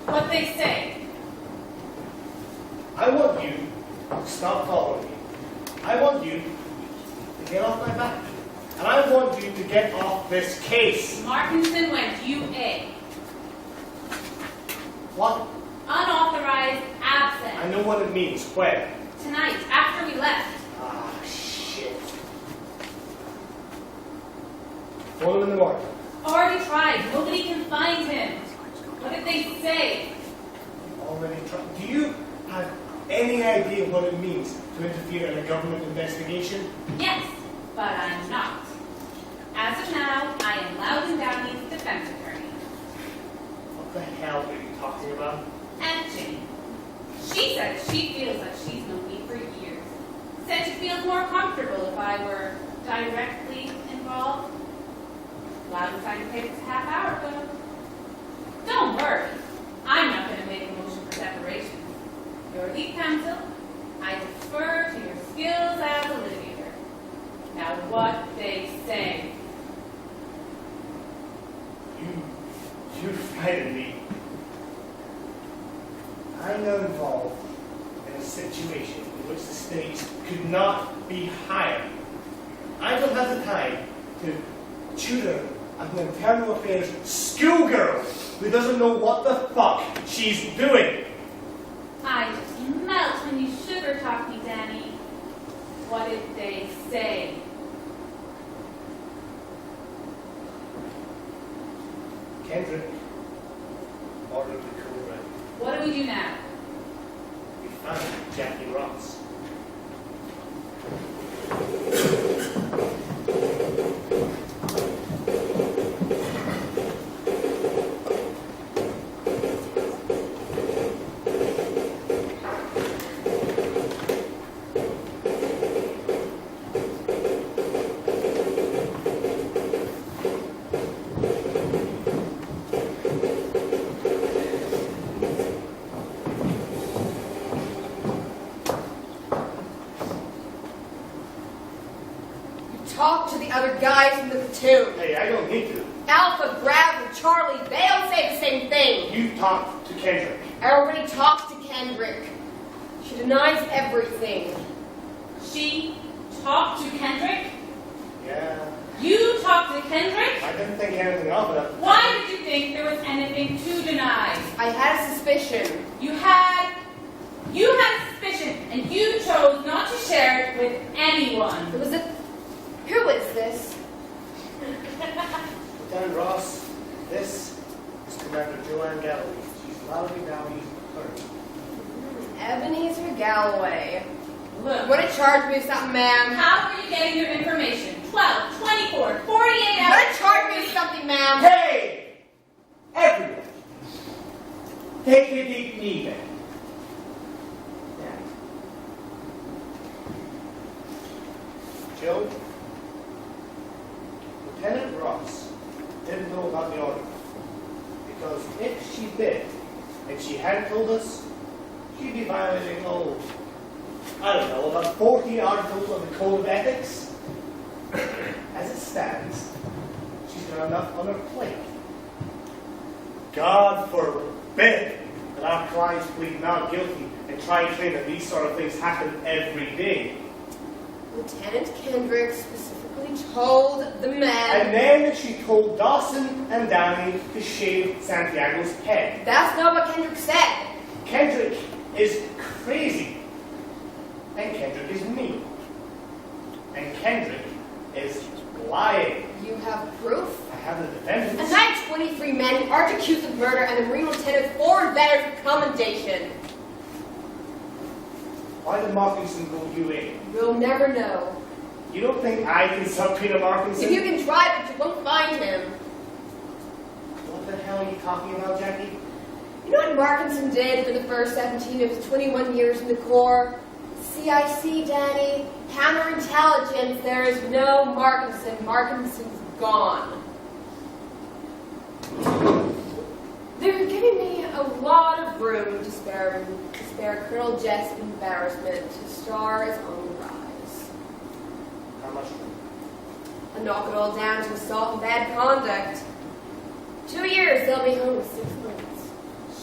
What they say. I want you to stop following me. I want you to get off my back. And I want you to get off this case. Markinson went UA. What? Unauthorized absent. I know what it means. When? Tonight, after we left. Ah, shit. Phone him in the morning. Already tried. Nobody can find him. What did they say? Already tried. Do you have any idea what it means to interfere in a government investigation? Yes, but I'm not. As of now, I am Loudon Downey's defense attorney. What the hell are you talking about? And Jenny. She said she feels like she's known me for years. Said she feels more comfortable if I were directly involved. Loudon signed the papers a half hour ago. Don't worry. I'm not going to make a motion for separation. Your lead counsel, I defer to your skills as a litigator. Now what they say. You frightened me. I'm now involved in a situation in which the stakes could not be higher. I don't have the time to tutor an internal affairs schoolgirl who doesn't know what the fuck she's doing. I just melt when you sugar talk me, Danny. What did they say? Kendrick ordered the coup ready. What do we do now? We found Jackie Ross. Talk to the other guys in the platoon. Hey, I don't need to. Alpha, Brad, and Charlie, they all say the same thing. You talked to Kendrick. I already talked to Kendrick. She denies everything. She talked to Kendrick? Yeah, You talked to Kendrick? I didn't think anything of it. Why did you think there was anything to deny? I had a suspicion. You had a suspicion, and you chose not to share it with anyone. It was a... Who is this? Lieutenant Ross, this is Commander Joanne Galloway. She's loudly Downey's clerk. Ebenezer Galloway. Look, Want to charge me with something, ma'am? how are you getting your information? 12, 24, 48 hours. Want to charge me with something, ma'am? Hey! Everyone! Take a deep knee then. Joe, Lieutenant Ross didn't know about the order. Because if she did, and she hadn't told us, she'd be violating, I don't know, about 40 articles of the Code of Ethics. As it stands, she's got enough on her plate. God forbid that our clients plead not guilty and try and claim that these sort of things happen every day. Lieutenant Kendrick specifically told the And men... then she told Dawson and Downey to shave Santiago's head. That's not what Kendrick said. Kendrick is crazy. And Kendrick is mean. And Kendrick is lying. You have proof? I have the defendants. A night 23 men who aren't accused of murder and the Marine Lieutenant's 4 letters of commendation. Why did Markinson go UA? We'll never know. You don't think I can subpoena Markinson? If you can try, but you won't find him. What the hell are you talking about, Jackie? You know what Markinson did for the first 17 of his 21 years in the Corps? CIC, Danny. Counterintelligence. There is no Markinson. Markinson's gone. They're giving me a lot of room to spare Colonel Jeff's embarrassment. His star is on the rise. How much? I knock it all down to assault and bad conduct. 2 years, they'll be home with 6 months.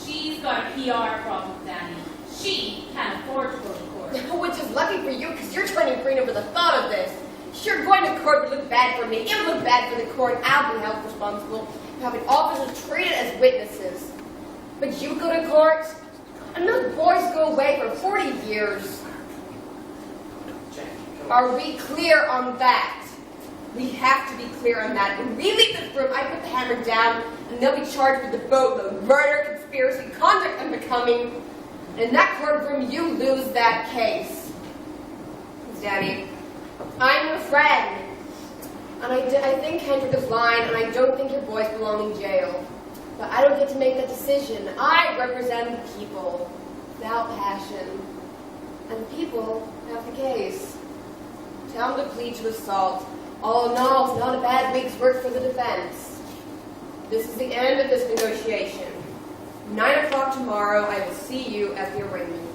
She's got a PR problem, Danny. She can't afford to go to court. Which is lucky for you, because you're turning green over the thought of this. Sure, going to court would look bad for me. It would look bad for the court. I'll be held responsible for having officers treated as witnesses. But you go to court, and those boys go away for 40 years. Jackie, come on. Are we clear on that? We have to be clear on that. When we leave this room, I put the hammer down, and they'll be charged with the boatload, murder, conspiracy, conduct unbecoming. And in that courtroom, you lose that case. Danny, I'm your friend. And I think Kendrick is lying, and I don't think your boys belong in jail. But I don't get to make that decision. I represent the people, without passion. And the people have the case. Tell them to plead to assault. All in all, it's not a bad week's work for the defense. This is the end of this negotiation. 9 o'clock tomorrow, I will see you at the arraignment.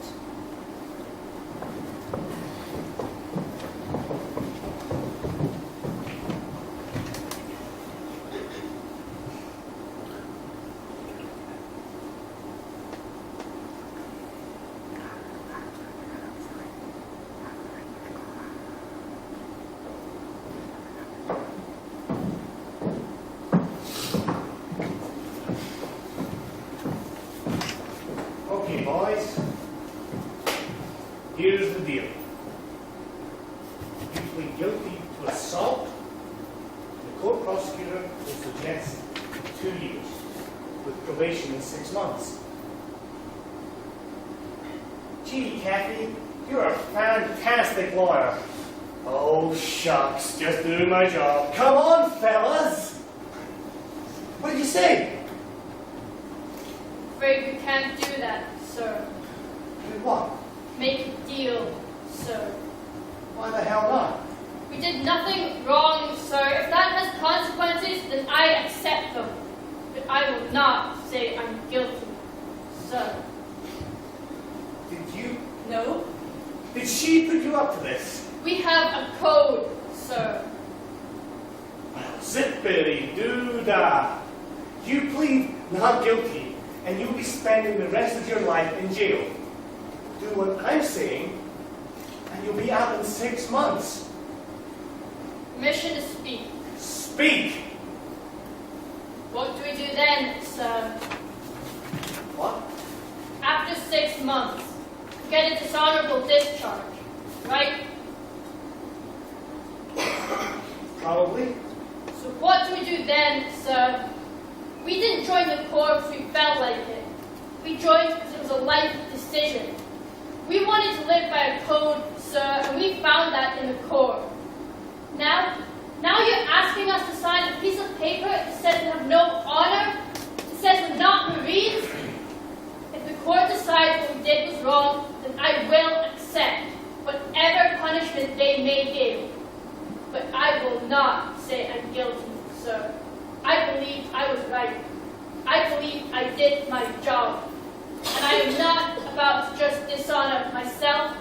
Okay, boys. Here's the deal. You plead guilty to assault. The court prosecutor will suggest 2 years. with probation in 6 months. Gee, Kathy, you're a fantastic lawyer. Oh, shucks, just doing my job. Come on, fellas! What did you say? Afraid we can't do that, sir. Do what? Make a deal, sir. Why the hell not? We did nothing wrong, sir. If that has consequences, then I accept them. But I will not say I'm guilty, sir. Did you? No. Did she put you up to this? We have a code, sir. Well, zippity-doo-dah. You plead not guilty, and you'll be spending the rest of your life in jail. Do what I'm saying, and you'll be out in 6 months. Permission to speak. Speak! What do we do then, sir? What? After 6 months, we get a dishonorable discharge, right? Probably. So what do we do then, sir? We didn't join the Corps because we felt like it. We joined because it was a life decision. We wanted to live by a code, sir, and we found that in the Corps. Now you're asking us to sign a piece of paper that says we have no honor, that says we're not Marines? If the court decides what we did was wrong, then I will accept whatever punishment they may give. But I will not say I'm guilty, sir. I believe I was right. I believe I did my job. And I am not about to just dishonor myself,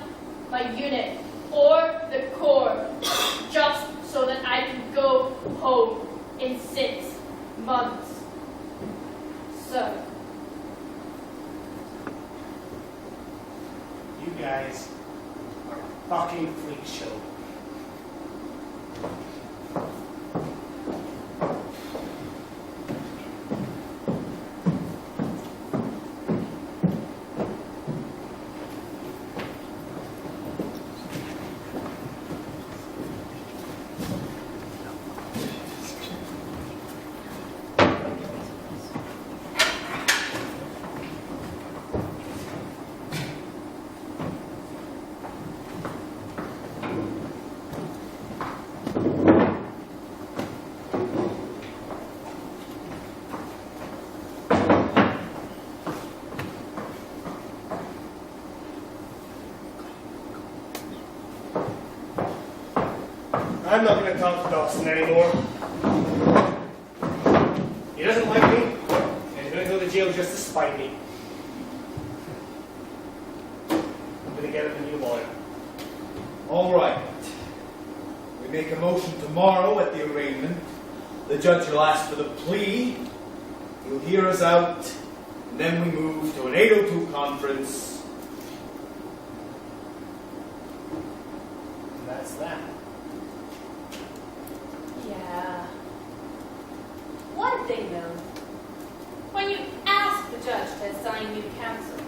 my unit, or the Corps, just so that I can go home in 6 months. Sir. You guys are a fucking freak show. I'm not going to talk to Dawson anymore. He doesn't like me, and he's going to go to jail just to spite me. I'm going to get him a new lawyer. All right. We make a motion tomorrow at the arraignment. The judge will ask for the plea. He'll hear us out. And then we move to an 802 conference. And that's that. Yeah. One thing though, when you ask the judge to assign you counsel,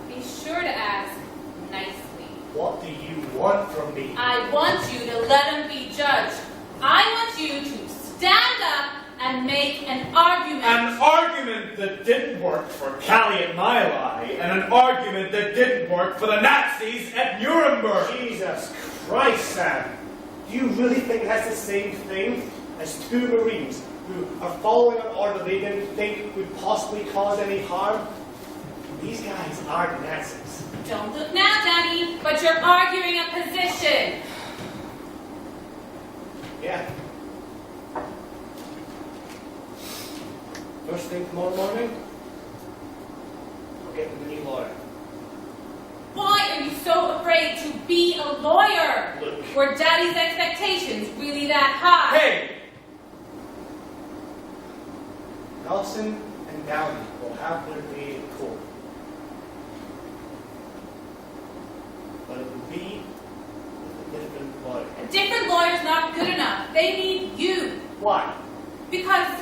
be sure to ask nicely. What do you want from me? I want you to let him be judged. I want you to stand up and make an argument. An argument that didn't work for Callie at Mili, and an argument that didn't work for the Nazis at Nuremberg. Jesus Christ, Sam. Do you really think that's the same thing as 2 Marines who are following an order they didn't think would possibly cause any harm? These guys aren't Nazis. Don't look now, Daddy, but you're arguing a position. Yeah. First thing tomorrow morning, I'll get them a new lawyer. Why are you so afraid to be a lawyer? Look. Were Daddy's expectations really that high? Hey! Dawson and Downey will have their day in court. But it will be with a different lawyer. A different lawyer's not good enough. They need you. Why? Because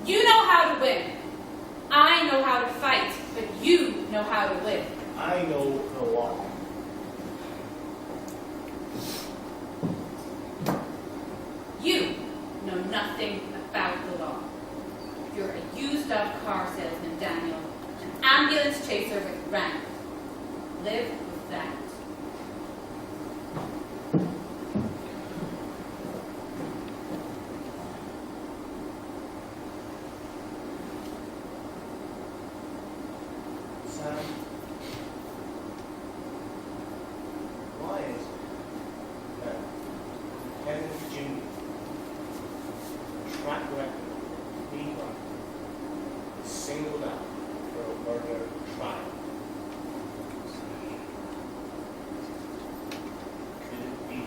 you know how to win. I know how to fight, but you know how to win. I know the law. You know nothing about the law. You're a used-up car salesman Daniel, an ambulance chaser with rank. Live with that. Sam, why is it that Kevin Jr. track record meanwhile is singled out for a murder trial? Could it be?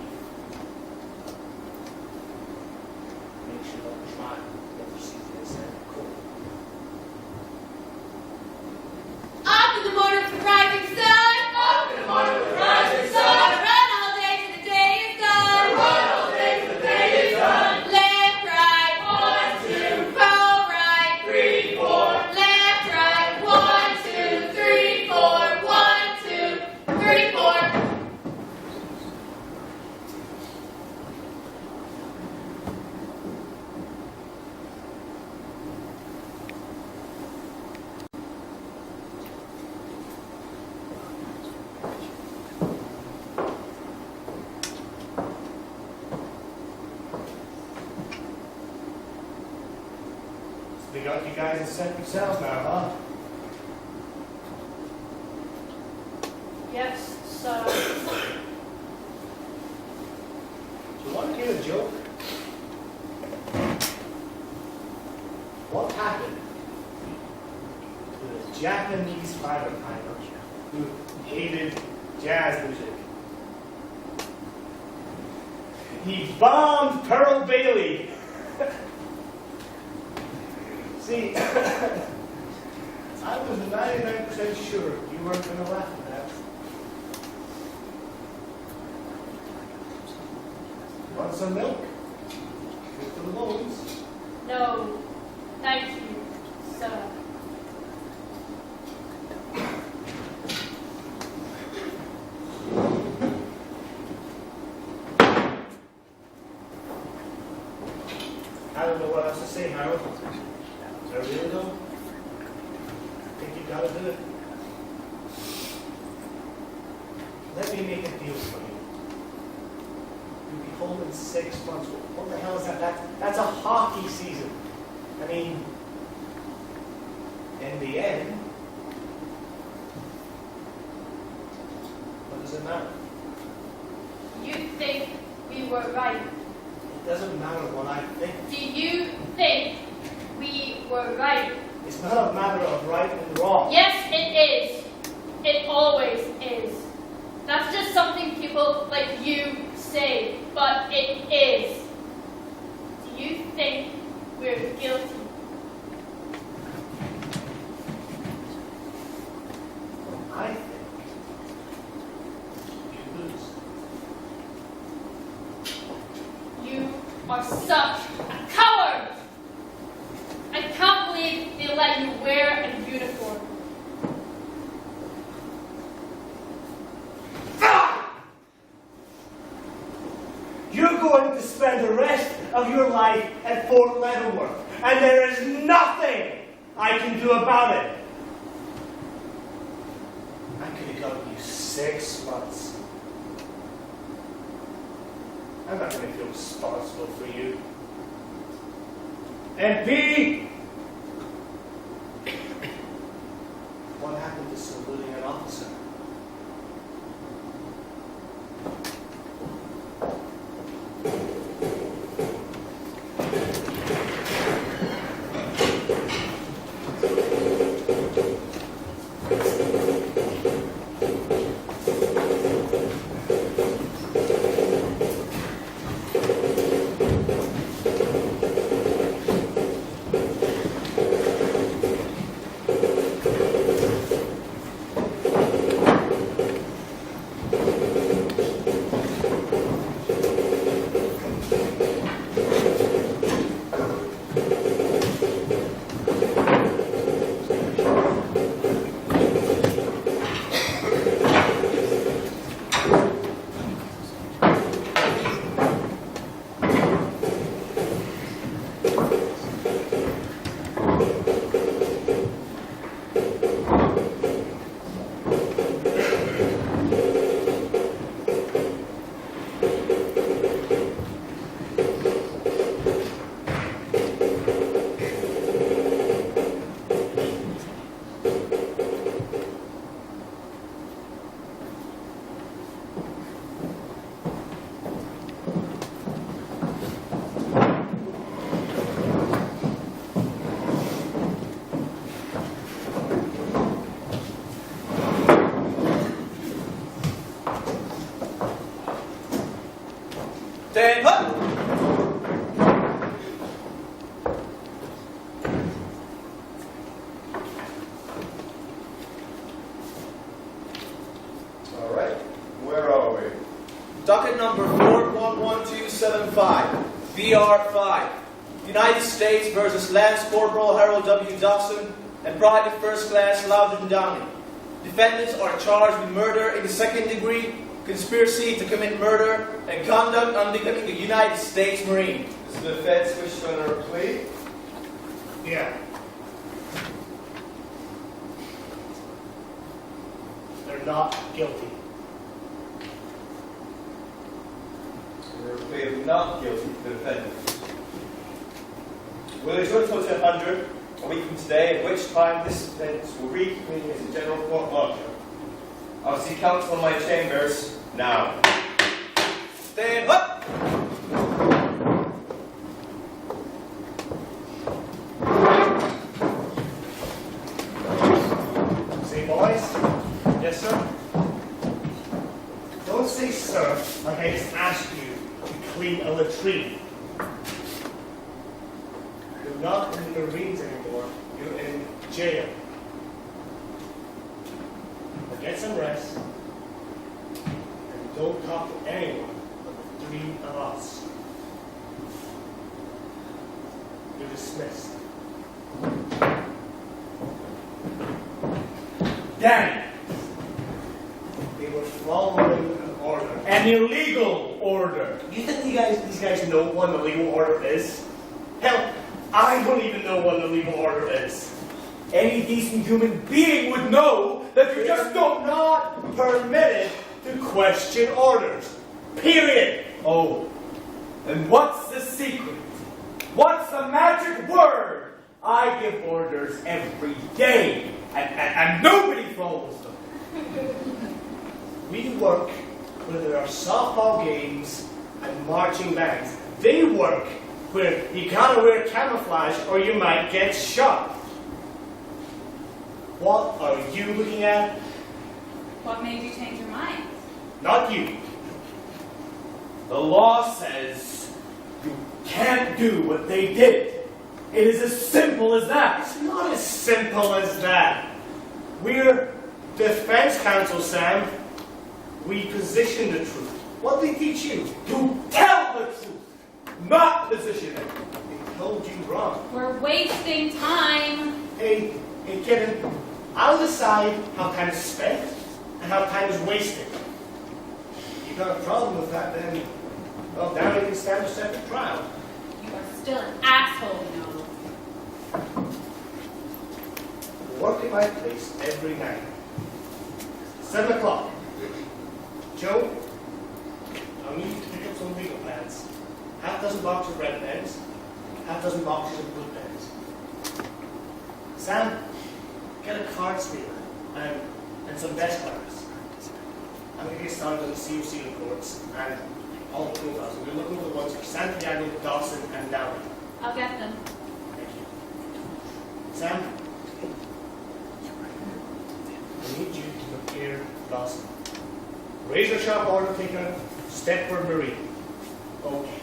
Make sure that the trial never sees this in court. Off in the morning with the rising sun. Off in the morning with the rising sun. Gotta run all day till the day is done. Run all day till the day is done. Left, right, 1, 2, 4, right, 3, 4. Left, right, 1, 2, 3, 4. 1, 2, 3, 4. So they got you guys to set yourselves now, huh? Yes, sir. Do you want to hear a joke? What happened to the Japanese fighter pilot who hated jazz music? He bombed Pearl Bailey. See, I was 99% sure you weren't going to laugh at that. Want some milk? Good for the bones. No, thank you, sir. I don't know what else to say, Harold. I really don't. I think you've got to do it. Let me make a deal for you. You'll be home in 6 months. What the hell is that? That's a hockey season. I mean, in the end, what does it matter? You think we were right? It doesn't matter what I think. Do you think we were right? It's not a matter of right and wrong. Yes, it is. It always is. That's just something people like you say, but it is. Do you think we're guilty? I think you lose. You are such a coward! I can't believe they let you wear a uniform. You're going to spend the rest of your life at Fort Leavenworth, and there is nothing I can do about it. I could have gotten you 6 months. I'm not going to feel responsible for you. MP! What happened to saluting an officer? CPR 5. United States versus Lance Corporal Harold W. Dawson and Private First Class Loudon Downey. Defendants are charged with murder in the second degree, conspiracy to commit murder, and conduct unbecoming a United States Marine. Does the defense wish for another plea? Yeah. They're not guilty. Another plea of not guilty to the defendant. Will adjourn until 1000, a week from today, at which time this defense will reconvene as a general court martial. I'll see counsel in my chambers now. Stand up! Say, boys. Yes, sir? Don't say sir like I just asked you to clean a latrine. You're not in the Marines anymore. You're in jail. But get some rest. And don't talk to anyone but the three of us. You're dismissed. Danny, They were following an order. an illegal order. You think these guys know what an illegal order is? Hell, I don't even know what an illegal order is. Any decent human being would know that you just don't. Not permitted to question orders. Period. Oh, and what's the secret? What's the magic word? I give orders every day, and nobody follows them. We work where there are softball games and marching bands. They work where you gotta wear camouflage or you might get shot. What are you looking at? What made you change your mind? Not you. The law says you can't do what they did. It is as simple as that. It's not as simple as that. We're defense counsel, Sam. We position the truth. What did they teach you? To tell the truth, not position it. They told you wrong. We're wasting time. Hey, kid, I'll decide how time is spent and how time is wasted. You got a problem with that, then, well, now we can stand a separate trial. You are still an asshole, you know. Work at my place every night. 7 o'clock. Joe, I'll need you to pick up some legal pads. Half dozen boxes of red pens, half dozen boxes of blue pens. Sam, get a card stealer and some desk clerks. I'm going to get started on the COC reports and all the profiles. We're looking for the ones for Santiago, Dawson, and Downey. I'll get them. Thank you. Sam, I need you to prepare Dawson. Razor sharp order taker, Stepford Marine. Okay.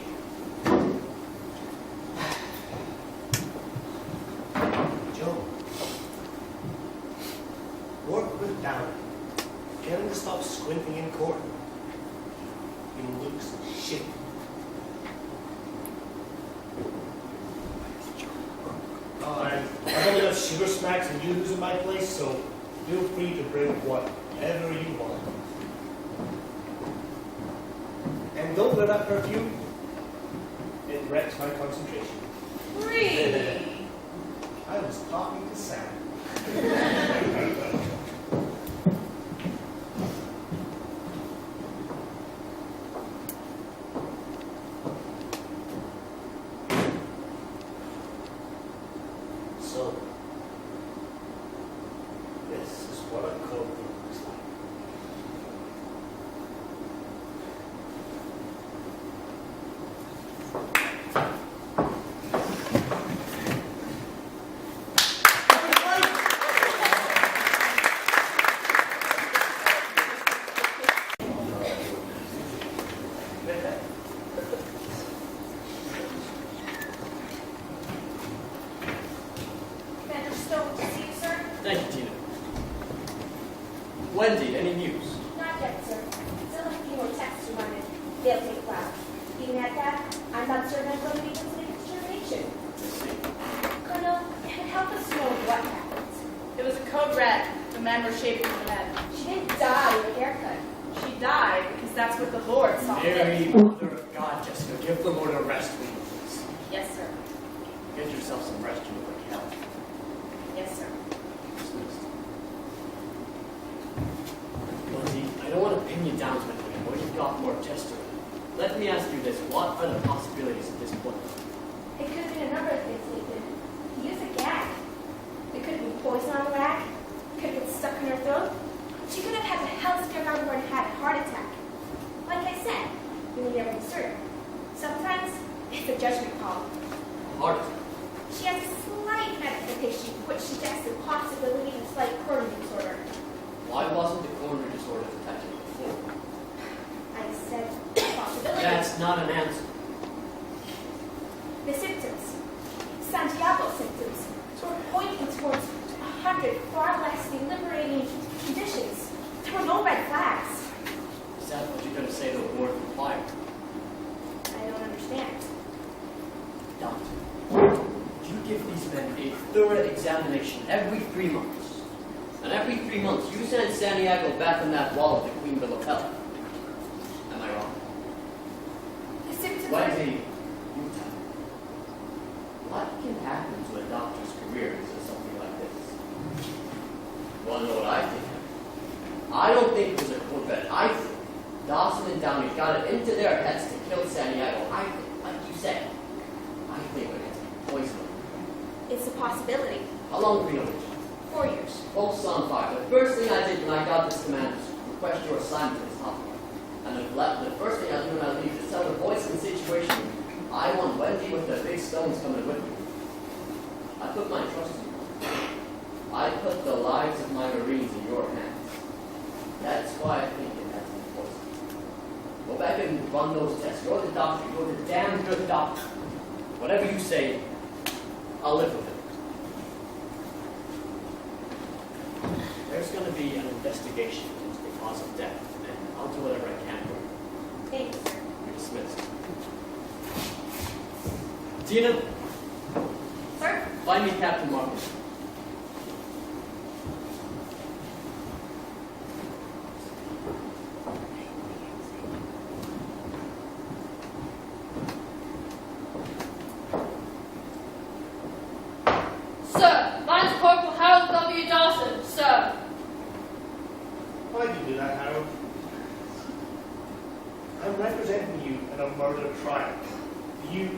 Joe, work with Downey. Get him to stop squinting in court. He looks shit. And I've only got sugar smacks and Yoo-hoos in my place, so feel free to bring whatever you want. And don't wear that perfume. It wrecks my concentration. Really? I was talking to Sam. So, this is what a courtroom looks like. Commander Stone to see you, sir? Thank you, Tina. Wendy, any news? Not yet, sir. Still a few more texts you wanted. They'll take a while. Even at that, I'm not certain I'm going to read. The men were shaving from the head. She didn't die with a haircut. She died because that's what the Lord saw Mary, fit. Mother of God, Jessica, give the Lord a rest, will you please? Yes, sir. Get yourself some rest, you look like hell. Yes, sir. Dismissed. Lindsay, I don't want to pin you down to anything. I know you've got more testimony. Let me ask you this. What are the possibilities at this point? It could have been a number of things, Nathan. He used a gag. It could have been poison on the rack. It could have been stuck in her throat. She could have had the hell scared around her and had a heart attack. Like I said, we will never be certain. Sometimes it's a judgment call. Heart attack. She has a slight medical issue, which suggests the possibility of a slight coronary disorder. Why wasn't the coronary disorder detected before? I said possibility. That's not an answer. The symptoms, Santiago symptoms, were pointing towards 100 far less liberating conditions. There were no red flags. Is that what you're going to say to a board of fire? I don't understand. Doctor, you give these men a thorough examination every 3 months. And every 3 months, you send Santiago back on that wall of the Queenville Hotel. Am I wrong? The symptoms Wendy, you tell me. What can happen to a doctor's career because of something like this? You want to know what I think? I don't think it was a Corvette. I think Dawson and Downey got it into their heads to kill Santiago. I think, like you said, I think it has been poisoned. It's a possibility. How long have we known each other? 4 years. False on fire. The first thing I did when I got this command was request your assignment to this hospital. And the first thing I do when I leave is tell the boys in the situation, I want Wendy with the big stones coming with me. I put my trust in you. I put the lives of my Marines in your hands. That's why I think it has been poisoned. Go back and run those tests. You're the doctor. You're the damn good doctor. Whatever you say, I'll live with it. There's going to be an investigation into the cause of death, and I'll do whatever I can for you. Thanks. You're dismissed. Tina, Sir? find me Captain Marcus. Sir, Lance Corporal Harold W. Dawson, sir. Why did you do that, Harold? I'm representing you in a murder trial. Do you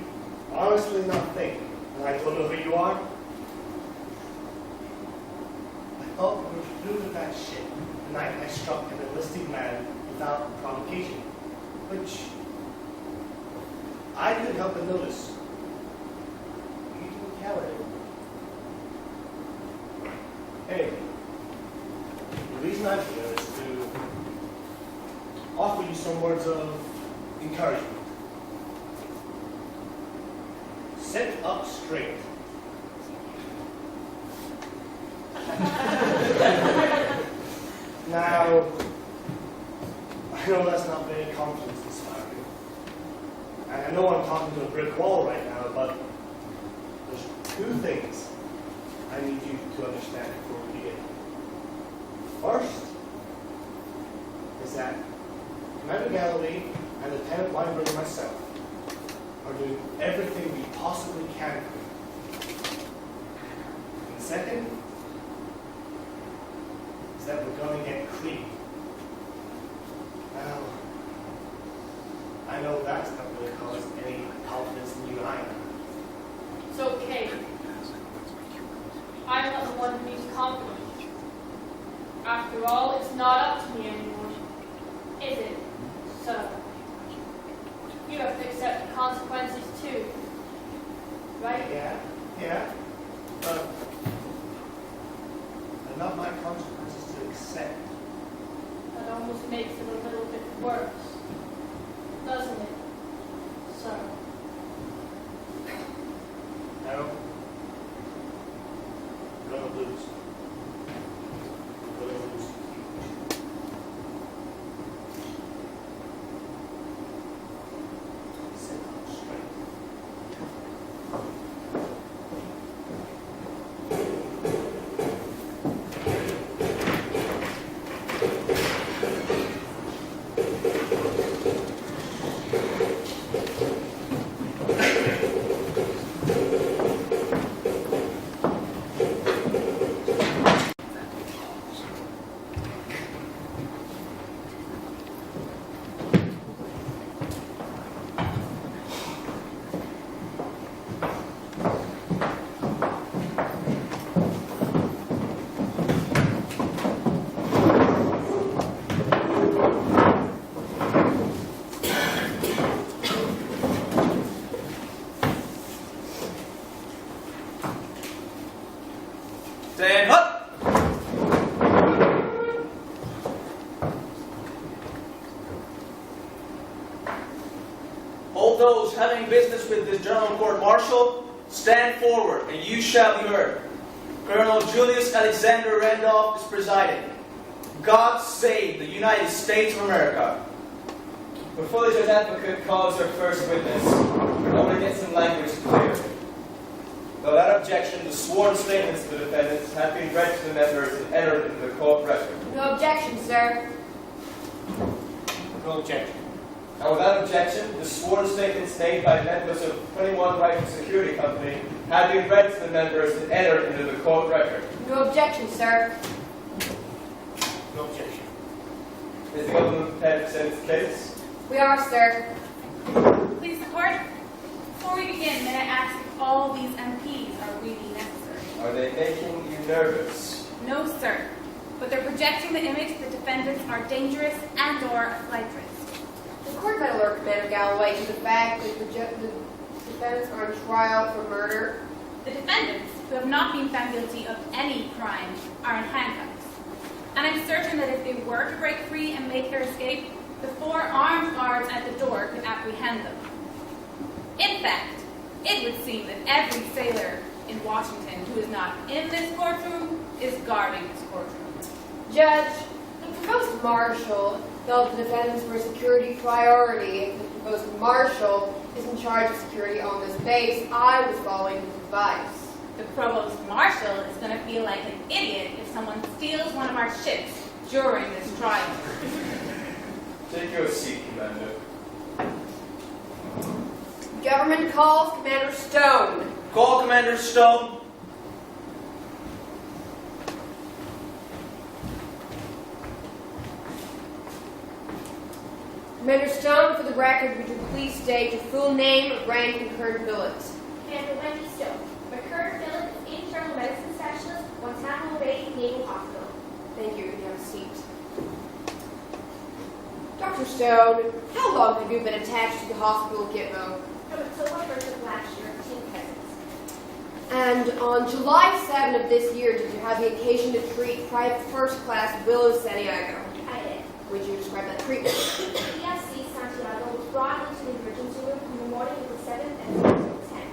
honestly not think that I don't know who you are? I thought we were through with that shit the night I struck an enlisted man without provocation, which I couldn't help but notice. You didn't tell anyone. Anyway, the reason I'm here is to offer you some words of encouragement. Sit up straight. Now, I know that's not very confidence inspiring. And I know I'm talking to a brick wall right now, but there's 2 things I need you to understand before we begin. First is that Commander Galloway and Lieutenant Weinberg and myself are doing everything we possibly can for you. And second is that we're going to get creepy. Now, I know that's not going to cause any confidence in you either. It's okay. I'm not the one who needs confidence. After all, it's not up to me anymore. Is it, sir? You have to accept the consequences too. Right? Yeah. But they're not my consequences to accept. That almost makes it a little bit worse. Doesn't it, sir? No. You're going to lose. You're going to lose. Sit up straight. Stand up. All those having business with this General Court Martial, stand forward, and you shall be heard. Colonel Julius Alexander Randolph is presiding. God save the United States of America. Before the judge advocate calls her first witness, I want to get some language clear. Without objection, the sworn statements of the defendants have been read to the members and entered into the court record. No objection, sir. No objection. And without objection, the sworn statements made by members of 21 Rifle Security Company have been read to the members and entered into the court record. No objection, sir. No objection. Is the government prepared to present its case? We are, sir. Please, the court. Before we begin, may I ask if all these MPs are really necessary? Are they making you nervous? No, sir. But they're projecting the image that defendants are dangerous and/or a flight risk. The court might alert Commander Galloway to the fact that the defendants are on trial for murder. The defendants, who have not been found guilty of any crime, are in handcuffs. And I'm certain that if they were to break free and make their escape, the 4 armed guards at the door could apprehend them. In fact, it would seem that every sailor in Washington who is not in this courtroom is guarding this courtroom. Judge, the proposed marshal felt the defendants were a security priority. If the proposed marshal is in charge of security on this base, I was following his advice. The provost marshal is going to feel like an idiot if someone steals one of our ships during this trial. Take your seat, Commander. Government calls Commander Stone. Call Commander Stone. Commander Stone, for the record, would you please state your full name, rank, and current billet? Commander Wendy Stone. My current billet is internal medicine specialist, Guantanamo Bay Naval Hospital. Thank you. You can have a seat. Dr. Stone, how long have you been attached to the hospital Gitmo? From October 1st of last year, Team Presence. And on July 7 of this year, did you have the occasion to treat Private First Class Willow Santiago? I did. Would you describe that treatment? PFC Santiago was brought into the emergency room on the morning of the 7th at 10.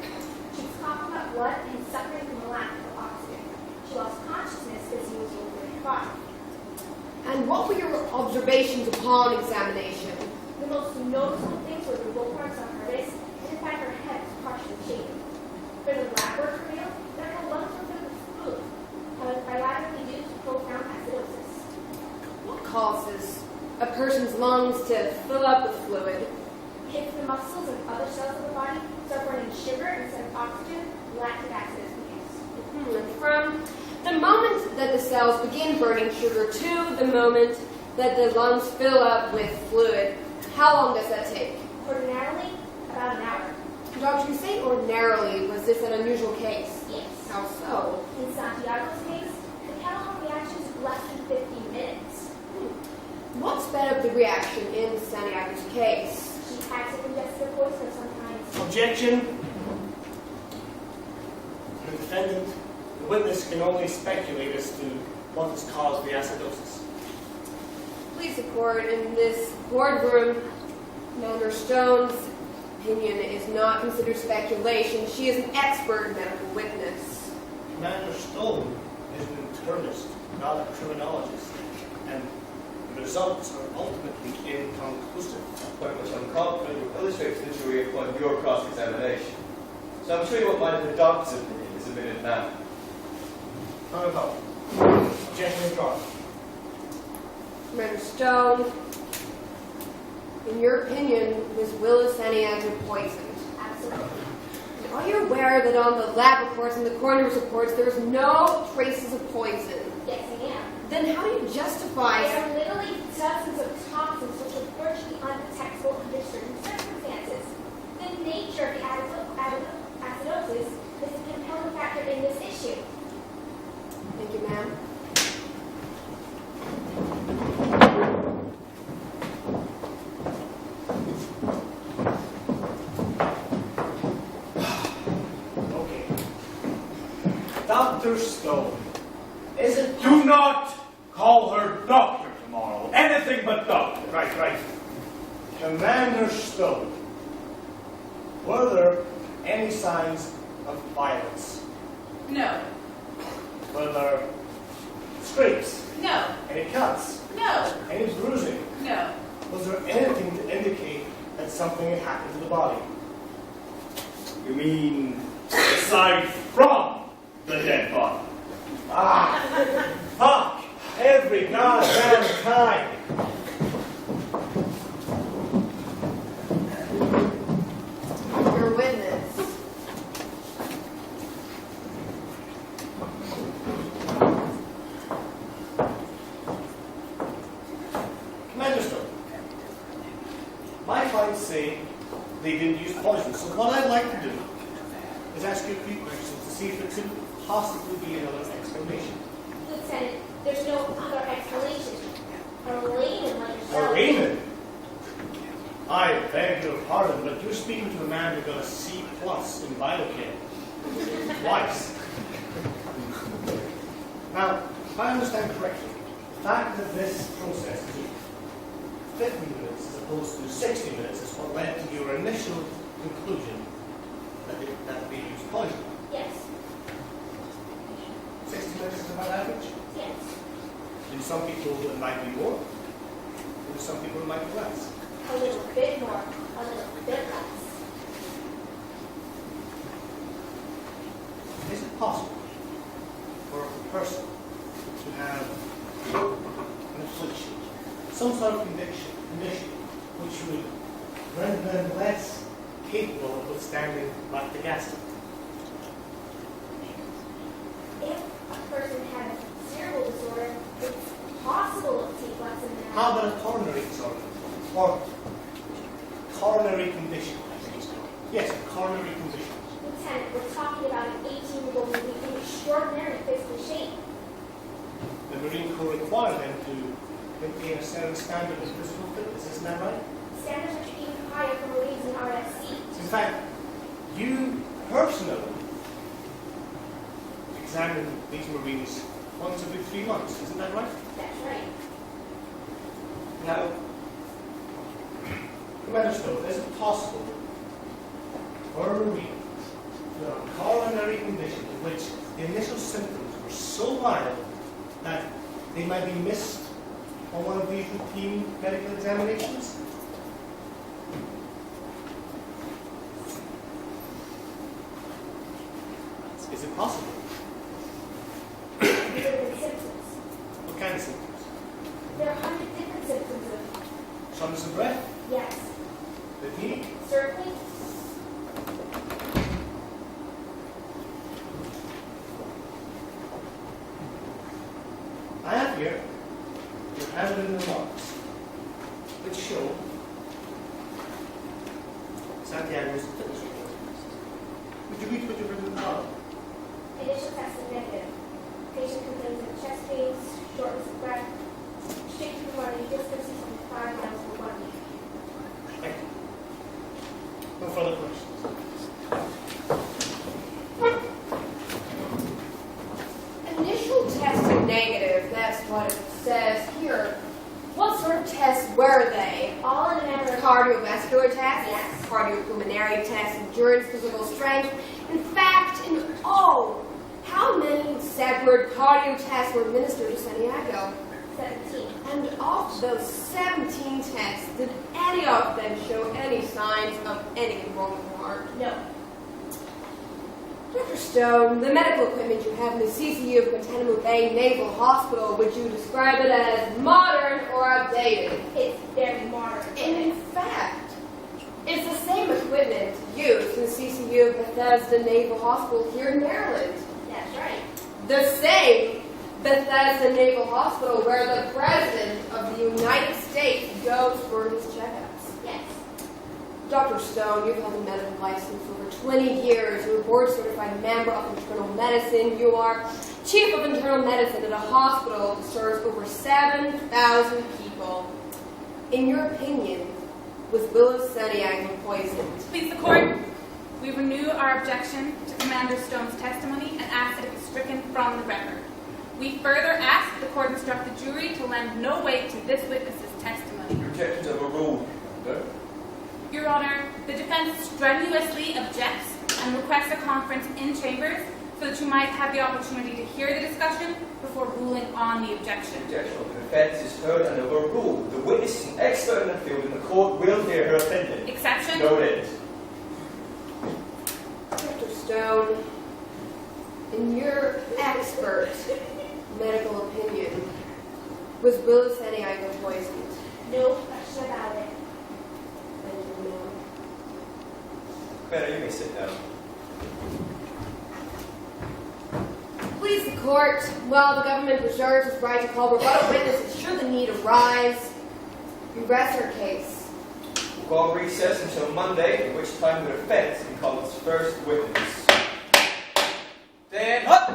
She was coughing up blood and suffering from a lack of oxygen. She lost consciousness as he was over 5. And what were your observations upon examination? The most noticeable things were the roll marks on her wrist, and in fact her head was partially shaken. For the lab work revealed that her lungs were filled with fluid, bilaterally due to profound acidosis. What causes a person's lungs to fill up with fluid? If the muscles and other cells of the body start burning sugar instead of oxygen, lactic acid is produced. And from the moment that the cells begin burning sugar to the moment that the lungs fill up with fluid, how long does that take? Ordinarily, about an hour. Doctor, you say ordinarily. Was this an unusual case? Yes. How so? In Santiago's case, the chemical reaction is less than 15 minutes. What sped up the reaction in Santiago's case? She had to ingest the poison sometimes. Objection. The defendant, the witness can only speculate as to what has caused the acidosis. Please, the court, in this boardroom, Commander Stone's opinion is not considered speculation. She is an expert medical witness. Commander Stone is an internist, not a criminologist, and the results are ultimately inconclusive. A point which I'm confident will illustrate to the jury upon your cross-examination. So I'm sure what might have the doctor's opinion is admitted now. Not at all. Objection withdrawn. Commander Stone, in your opinion, was Willis Santiago poisoned? Absolutely. Are you aware that on the lab reports and the coroner's reports there is no traces of poison? Yes, I am. Then how do you justify... There are literally dozens of toxins which are virtually undetectable under certain circumstances. The nature of the acidosis is a compelling factor in this issue. Thank you, ma'am. Okay. Dr. Stone, Is it Do not call her doctor tomorrow. Anything but doctor. Right. Commander Stone, were there any signs of violence? No. Were there scrapes? No. Any cuts? No. Any bruising? No. Was there anything to indicate that something had happened to the body? You mean aside from the dead body? Fuck! Every goddamn time! Your witness. Commander Stone, my clients say they didn't use poison, so what I'd like to do is ask you a few questions to see if there could possibly be another explanation. Lieutenant, there's no other explanation. A layman like yourself. A layman? I beg your pardon, but you're speaking to a man who got a C+ in biochem. Twice. Now, if I understand correctly, the fact that this process took 50 minutes as opposed to 60 minutes is what led to your initial conclusion that they used poison. Yes. 60 minutes is about average? Yes. In some people it might be more, in some people it might be less. A little bit more, a little bit less. Is it possible for a person to have an affliction, some sort of condition which would render them less capable of withstanding lactic acid? If a person had a cerebral disorder, it's possible to take less than that. How about a coronary disorder? Or coronary condition? Yes, a coronary condition. Lieutenant, we're talking about an 18-year-old moving in extraordinary physical shape. The Marine Corps require them to maintain a certain standard of physical fitness, isn't that right? Standards are even higher for Marines in RFC. In fact, you personally examine these Marines once every 3 months, isn't that right? That's right. Now, Commander Stone, is it possible for a Marine to have a coronary condition in which the initial symptoms were so mild that they might be missed on one of these routine medical examinations? Is it possible? These are the symptoms. What kind of symptoms? There are 100 different symptoms of, Shortness of breath? yes, Fatigue? certainly. I have here your handwritten remarks, which show Santiago's fitness report. Would you read what you've written down? Initial testing negative. Patient complains of chest pains, shortness of breath, strict to running distances of 5 miles per 1 week. Thank you. No further questions. Initial testing negative, that's what it says here. What sort of tests were they? All in a matter of Cardiovascular tests, Yes. cardiopulmonary tests, endurance, physical strength. In fact, in all, how many separate cardio tests were administered to Santiago? 17. And of those 17 tests, did any of them show any signs of anything wrong with the heart? No. Dr. Stone, the medical equipment you have in the CCU of Guantanamo Bay Naval Hospital, would you describe it as modern or outdated? It's very modern. And in fact, it's the same equipment used in the CCU of Bethesda Naval Hospital here in Maryland. That's right. The same Bethesda Naval Hospital where the President of the United States goes for his checkups. Yes. Dr. Stone, you've held a medical license for over 20 years. You're a board-certified member of internal medicine. You are chief of internal medicine at a hospital that serves over 7,000 people. In your opinion, was Willis Santiago poisoned? Please, the court. We renew our objection to Commander Stone's testimony and ask that it be stricken from the record. We further ask the court instruct the jury to lend no weight to this witness's testimony. Your objections are overruled, Commander. Your Honor, the defense strenuously objects and requests a conference in chambers so that you might have the opportunity to hear the discussion before ruling on the objection. Objection of the defense is heard and overruled. The witness is an expert in the field and the court will hear her opinion. Exception? Noted. Dr. Stone, in your expert medical opinion, was Willis Santiago poisoned? No question about it. Thank you, ma'am. Commander, you may sit down. Please the court, while the government preserves its right to call rebuttal witnesses should the need arise, we rest our case. We'll call recess until Monday, at which time the defense can call its first witness. Stand up!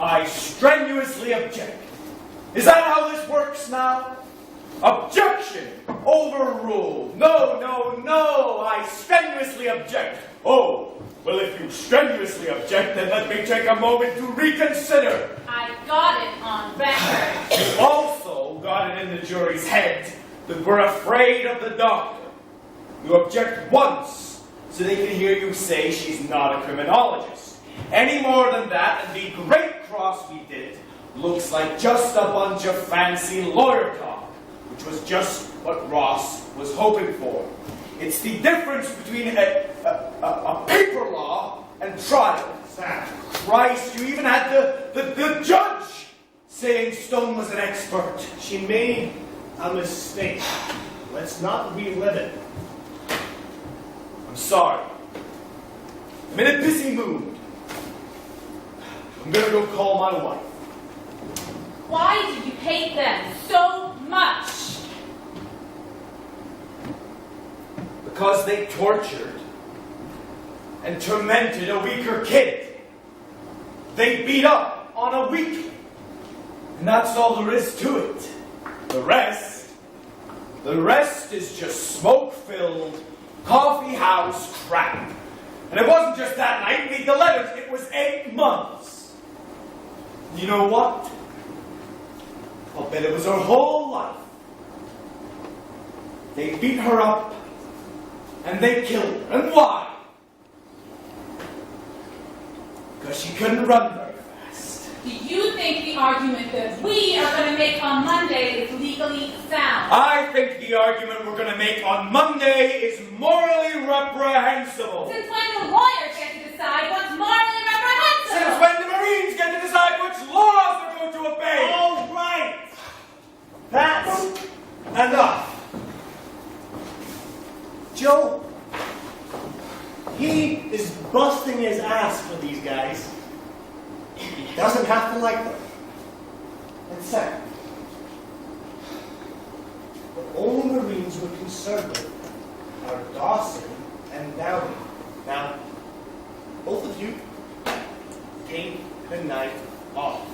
I strenuously object. Is that how this works now? Objection! Overruled. No, no, no! I strenuously object. Oh, well, if you strenuously object, then let me take a moment to reconsider. I got it on record. You also got it in the jury's head that we're afraid of the doctor. You object once, so they can hear you say she's not a criminologist. Any more than that, and the great cross we did looks like just a bunch of fancy lawyer talk, which was just what Ross was hoping for. It's the difference between a paper law and trial. Christ, you even had the judge saying Stone was an expert. She made a mistake. Let's not relive it. I'm sorry. I'm in a busy mood. I'm gonna go call my wife. Why do you hate them so much? Because they tortured and tormented a weaker kid. They beat up on a weakling. And that's all there is to it. The rest is just smoke-filled coffee house crap. And it wasn't just that night, read the letters, it was 8 months. You know what? I'll bet it was her whole life. They beat her up and they killed her. And why? Because she couldn't run very fast. Do you think the argument that we are going to make on Monday is legally sound? I think the argument we're going to make on Monday is morally reprehensible. Since when do lawyers get to decide what's morally reprehensible? Since when the Marines get to decide which laws they're going to obey? All right. That's enough. Joe, he is busting his ass for these guys. He doesn't have to like them. And second, the only Marines we're concerned with are Dawson and Downey. Now, both of you take the night off.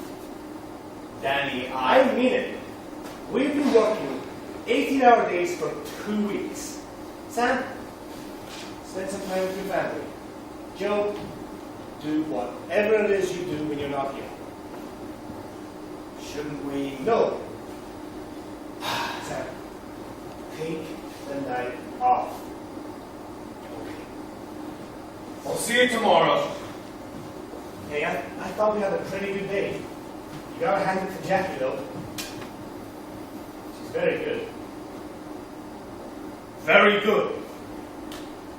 Danny, I mean it. We've been working 18-hour days for 2 weeks. Sam, spend some time with your family. Joe, do whatever it is you do when you're not here. Shouldn't we? No. Sam, take the night off. Okay. I'll see you tomorrow. Hey, I thought we had a pretty good day. You gotta hand it to Jackie, though. She's very good. Very good.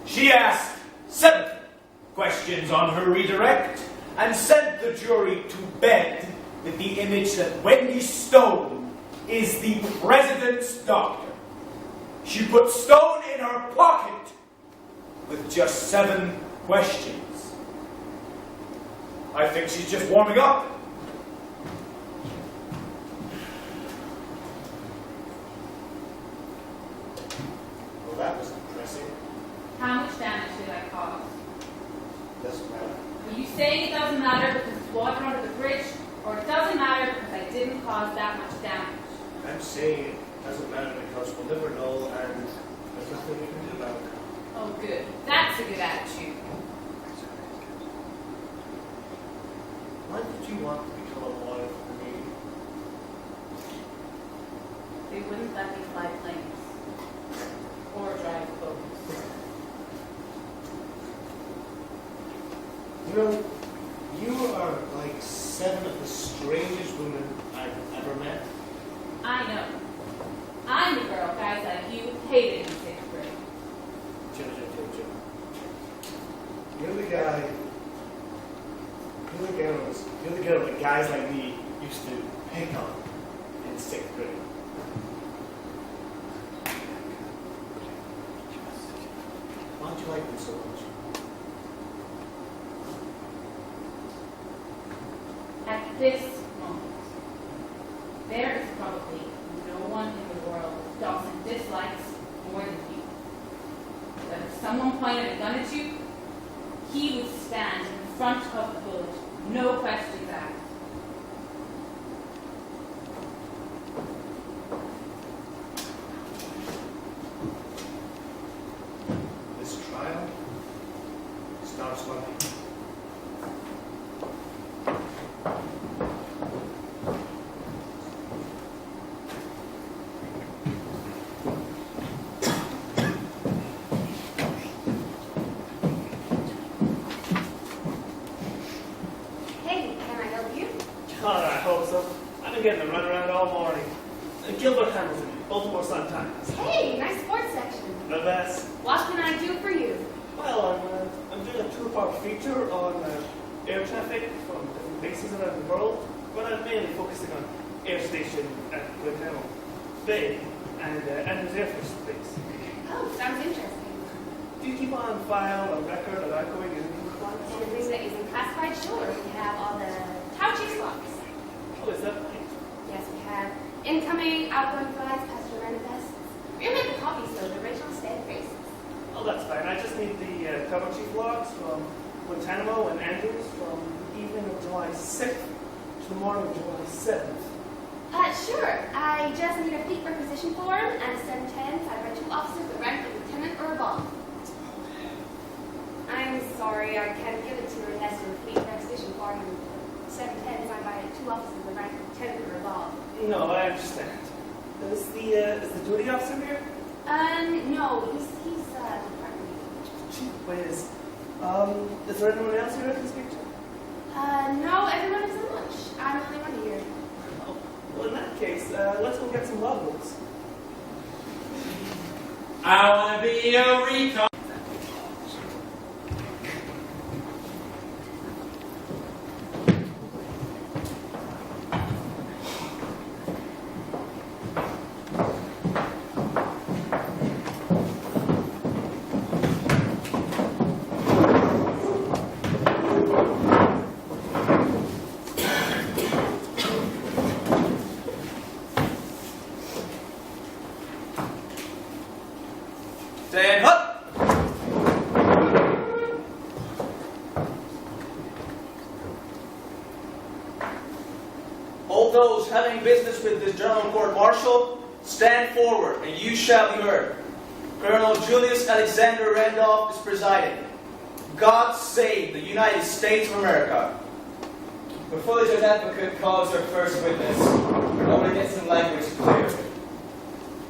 She asked 7 questions on her redirect and sent the jury to bed with the image that Wendy Stone is the president's doctor. She put Stone in her pocket with just 7 questions. I think she's just warming up. Well, that was impressive. How much damage did I cause? Doesn't matter. Are you saying it doesn't matter because it's water under the bridge, or it doesn't matter because I didn't cause that much damage? I'm saying it doesn't matter because we'll never know and there's nothing we can do about it. Oh, good. That's a good attitude. Why did you want to become a lawyer for me? They wouldn't let me fly planes or drive boats. You know, you are like 7 of the strangest women I've ever met. I know. I'm the girl guys like you hated in 6th grade. Joe. You're the guy. You're the girl that guys like me used to pick on in 6th grade. Why don't you like me so much? At this moment, there is probably no one in the world Dawson dislikes more than you. But if someone pointed a gun at you, he would stand in front of the bullet, no questions asked. This trial starts Monday. Hey, can I help you? God, I hope so. I've been getting to run around all morning. Gilbert Hamilton, Baltimore Sun-Times. Hey, nice sports section. The best. What can I do for you? Well, I'm doing a 2-part feature on air traffic from different bases around the world, but I'm mainly focusing on air station at Guantanamo Bay and Andrews Air Force Base. Oh, sounds interesting. Do you keep on file a record of outgoing and incoming flights? Anything that isn't classified? Sure. We have all the Tauchi slots. Oh, is that right? Yes, we have incoming, outgoing flights, passenger manifests. We'll make the copies though, the original stamp faces. Oh, that's fine. I just need the cover chief logs from Guantanamo and Andrews from the evening of July 6th to the morning of July 7th. Sure. I just need a fleet requisition form and a 710 signed by 2 officers with rank of lieutenant or above. I'm sorry, I can't give it to you unless you're a fleet requisition form and 710 signed by 2 officers with rank of lieutenant or above. No, I understand. Is the duty officer here? No, he's department. Gee whiz. Is there anyone else here I can speak to? No, everyone is on lunch. I'm the only one here. Oh, well, in that case, let's go get some logbooks. I want to be a recon. Stand up. All those having business with this General Court Martial, stand forward and you shall be heard. Colonel Julius Alexander Randolph is presiding. God save the United States of America. Before the judge advocate calls her first witness, I want to get some language clear.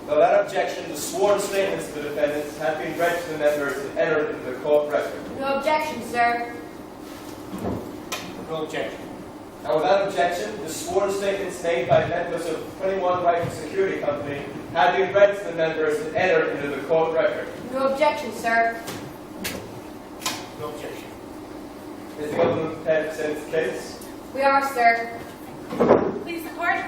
Without objection, the sworn statements of the defendants have been read to the members and entered into the court record. No objection, sir. No objection. And without objection, the sworn statements made by members of 21 Rifle Security Company have been read to the members and entered into the court record. No objection, sir. No objection. Is the government prepared to present its case? We are, sir. Please, the court.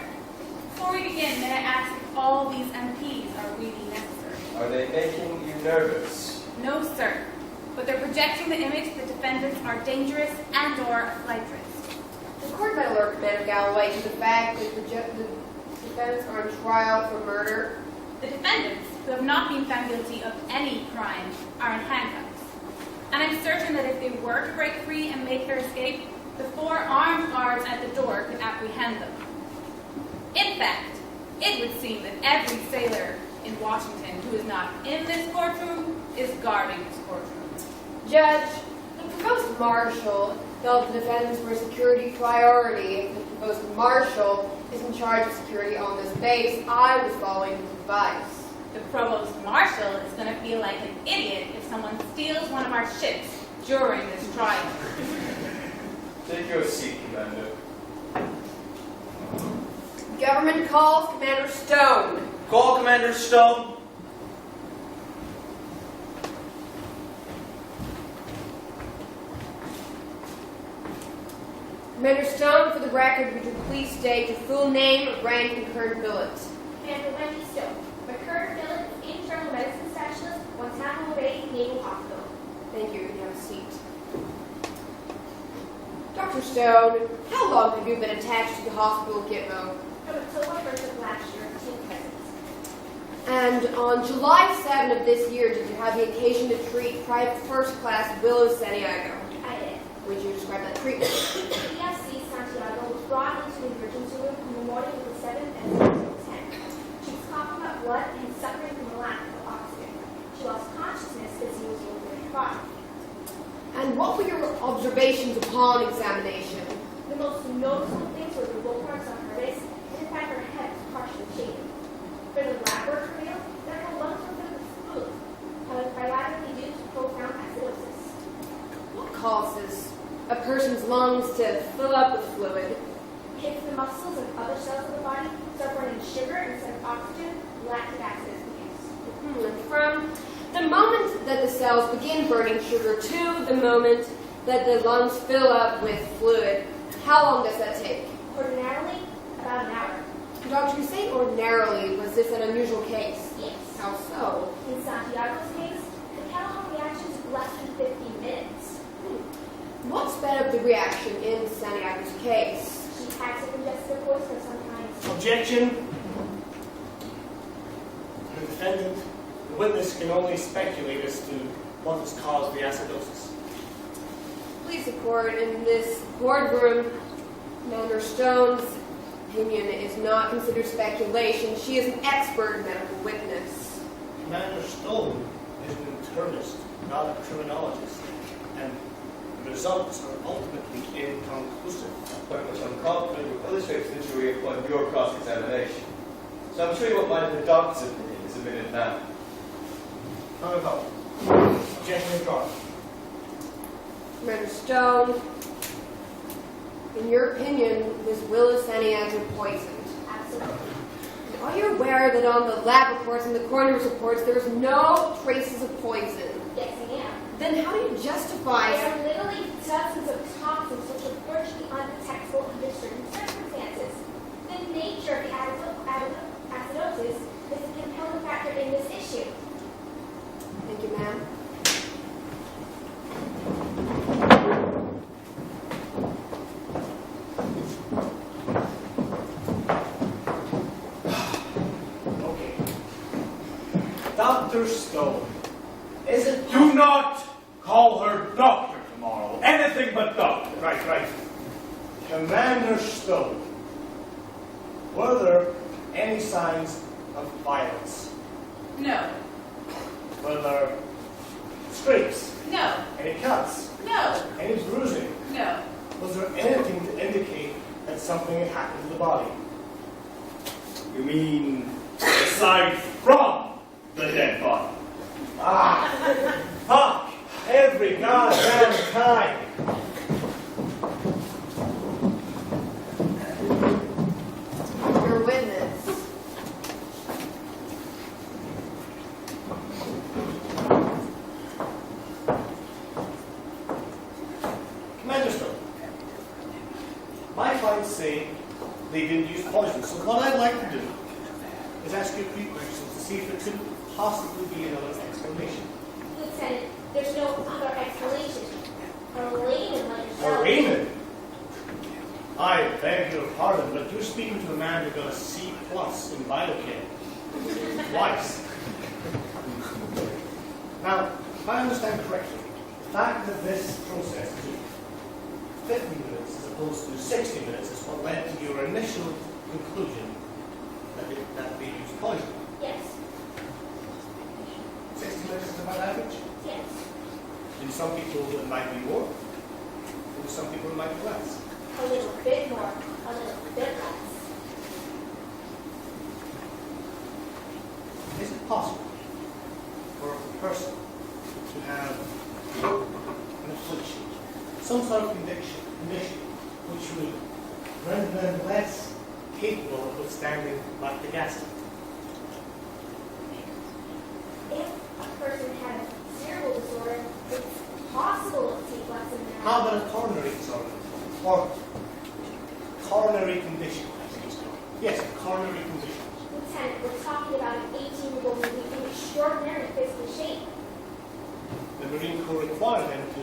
Before we begin, may I ask if all these MPs are really necessary? Are they making you nervous? No, sir. But they're projecting the image that defendants are dangerous and/or a flight risk. The court might alert Commander Galloway to the fact that the defendants are on trial for murder. The defendants, who have not been found guilty of any crime are in handcuffs. And I'm certain that if they were to break free and make their escape, the 4 armed guards at the door could apprehend them. In fact, it would seem that every sailor in Washington who is not in this courtroom is guarding this courtroom. Judge, the provost marshal felt the defendants were security priority. If the provost marshal is in charge of security on this base, I was following his advice. The provost marshal is going to feel like an idiot if someone steals one of our ships during this trial. Take your seat, Commander. Government calls Commander Stone. Call Commander Stone. Commander Stone, for the record, would you please state your full name, rank, and current billet? Commander Wendy Stone. My current billet is internal medicine specialist, Guantanamo Bay Naval Hospital. Thank you. You can have a seat. Dr. Stone, how long have you been attached to the hospital Gitmo? From October 1st of last year to present. And on July 7 of this year, did you have the occasion to treat Private First Class Willow Santiago? I did. Would you describe that treatment? PFC Santiago was brought into the emergency room on the morning of the 7th at 10. She was coughing up blood and suffering from a lack of oxygen. She lost consciousness as he was over 35. And what were your observations upon examination? The most noticeable things were the roll marks on her wrist, and in fact her head was partially shaken. For the laboratory, that her lungs were filled with fluid, bilaterally due to profound acidosis. What causes a person's lungs to fill up with fluid? If the muscles and other cells of the body start burning sugar instead of oxygen, lactic acid is produced. And from the moment that the cells begin burning sugar to the moment that the lungs fill up with fluid, how long does that take? Ordinarily, about an hour. Doctor, you say ordinarily. Was this an unusual case? Yes. How so? In Santiago's case, the chemical reaction took less than 15 minutes. What sped up the reaction in Santiago's case? She had to ingest the poison of some kind. Objection. The defendant, the witness can only speculate as to what has caused the acidosis. Please support in this boardroom, Commander Stone's opinion is not considered speculation. She is an expert medical witness. Commander Stone is an internist, not a criminologist, and the results are ultimately inconclusive. Point which I'm confident will illustrate to the jury upon your cross-examination. So I'm sure you won't mind if the doctor's opinion is admitted now. Not at all. Objection withdrawn. Commander Stone, in your opinion, was Willis Santiago poisoned? Absolutely. Are you aware that on the lab reports and the coroner's reports there is no traces of poison? Yes, I am. Then how do you justify... They are literally dozens of toxins which are virtually undetectable under certain circumstances. The nature of the acidosis is a compelling factor in this issue. Thank you, ma'am. Okay. Dr. Stone, is it... Do not call her doctor tomorrow. Anything but doctor. Right. Commander Stone, were there any signs of violence? No. Were there scrapes? No. Any cuts? No. Any bruising? No. Was there anything to indicate that something had happened to the body? You mean aside from the dead body? Ah, fuck! Every goddamn time! Your witness. Commander Stone, my clients say they didn't use poison, so what I'd like to do is ask you a few questions to see if there could possibly be another explanation. Lieutenant, there's no other explanation. A layman like yourself. A layman? I beg your pardon, but you're speaking to a man who got a C+ in biochem. Twice. Now, if I understand correctly, the fact that this process took 50 minutes as opposed to 60 minutes is what led to your initial conclusion that they used poison. Yes. 60 minutes is about average? Yes. In some people it might be more, in some people it might be less. A little bit more, a little bit less. Is it possible for a person to have an affliction, some sort of condition which would render them less capable of withstanding lactic acid? If a person had a cerebral disorder, it's possible to take less than that. How about a coronary disorder? Or coronary condition, I think it's called. Yes, a coronary condition. Lieutenant, we're talking about an 18-year-old movie in extraordinary physical shape. The Marine Corps require them to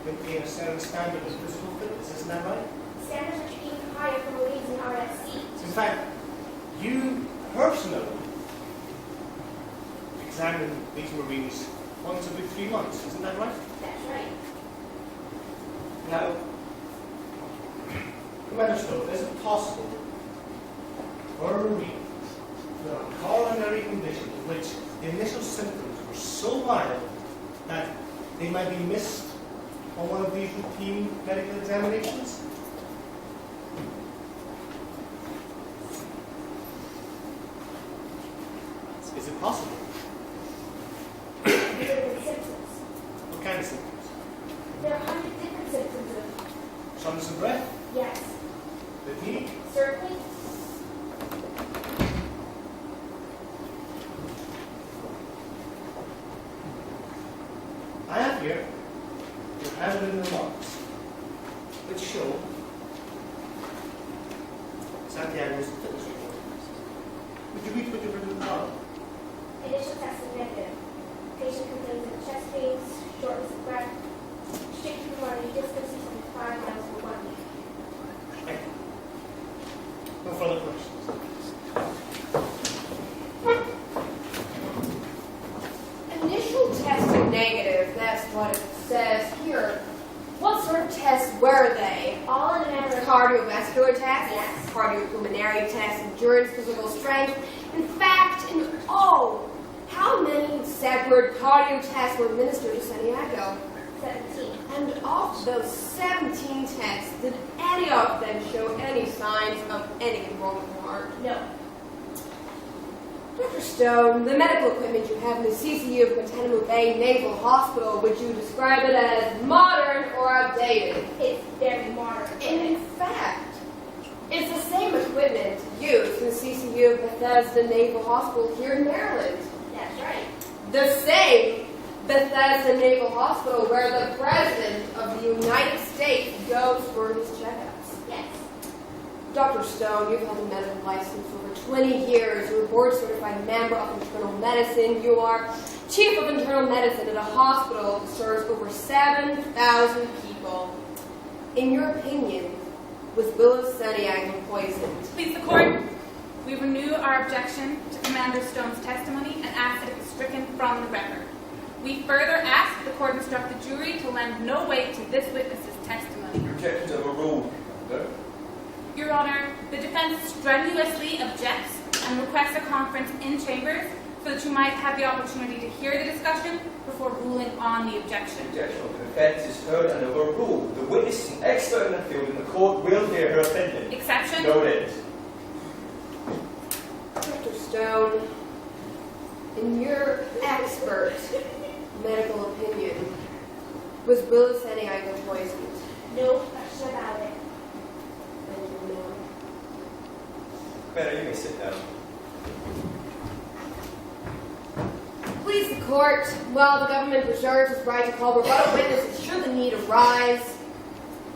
maintain a certain standard of physical fitness, isn't that right? Standards which are even higher for Marines in RFC. In fact, you personally examine these Marines once every 3 months, isn't that right? That's right. Now, Commander Stone, is it possible for a Marine with a coronary condition in which the initial symptoms were so mild that they might be missed on one of these routine medical examinations? Is it possible? These are the symptoms. What kind of symptoms? There are 100 different symptoms of, Shortness of breath? yes, Fatigue? certainly. I have here your handwritten remarks, which show Santiago's fitness report. Would you read what you've written down? Initial testing negative. Patient complains of chest pains, shortness of breath, restricted running distances from 5 miles for 1 week. Thank you. No further questions. Initial testing negative, that's what it says here. What sort of tests were they? All in a matter of Cardiovascular tests? Yes. Cardiopulmonary tests, endurance, physical strength. In fact, in all, how many separate cardio tests were administered to Santiago? 17. And of those 17 tests, did any of them show any signs of anything wrong with the heart? No. Dr. Stone, the medical equipment you have in the CCU of Guantanamo Bay Naval Hospital, would you describe it as modern or outdated? It's very modern. In fact, it's the same equipment used in the CCU of Bethesda Naval Hospital here in Maryland. That's right. The same Bethesda Naval Hospital where the President of the United States goes for his checkups. Yes. Dr. Stone, you've held a medical license for over 20 years. You're a board-certified member of internal medicine. You are chief of internal medicine at a hospital that serves over 7,000 people. In your opinion, was Willis Santiago poisoned? Please, the court. We renew our objection to Commander Stone's testimony and ask that it be stricken from the record. We further ask the court instruct the jury to lend no weight to this witness's testimony. Objections overruled, Commander. Your Honor, the defense strenuously objects and requests a conference in chambers so that you might have the opportunity to hear the discussion before ruling on the objection. Objection of the defense is heard and overruled. The witness is an expert in the field and the court will hear her opinion. Exception? Noted. Dr. Stone, in your expert medical opinion, was Willis Santiago poisoned? No question about it. Thank you, ma'am. Commander, you may sit down. Please, the court, while the government reserves its right to call rebuttal witnesses should the need arise,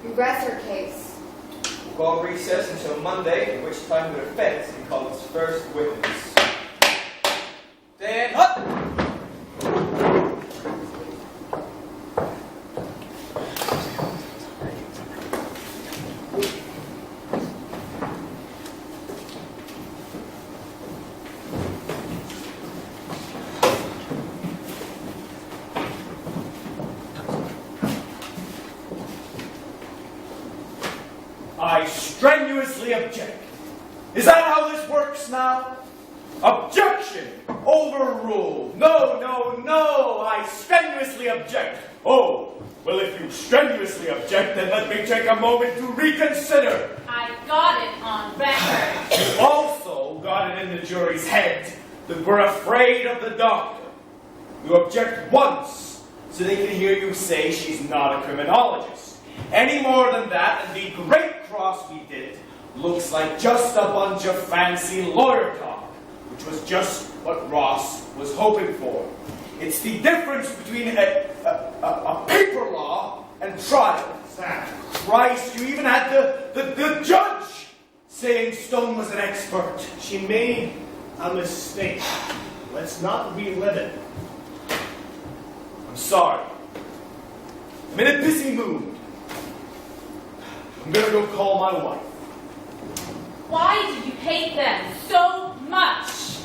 we rest our case. We'll call recess until Monday, at which time the defense can call its first witness. Dan Hutt! strenuously object. Is that how this works now? Objection! Overruled. No, no, no! I strenuously object. Oh, well, if you strenuously object, then let me take a moment to reconsider. I got it on record. You also got it in the jury's head that we're afraid of the doctor. You object once, so they can hear you say she's not a criminologist. Any more than that, and the great cross we did looks like just a bunch of fancy lawyer talk, which was just what Ross was hoping for. It's the difference between a paper law and trial. Christ, you even had the judge saying Stone was an expert. She made a mistake. Let's not relive it. I'm sorry. I'm in a busy mood. I'm gonna go call my wife. Why do you hate them so much?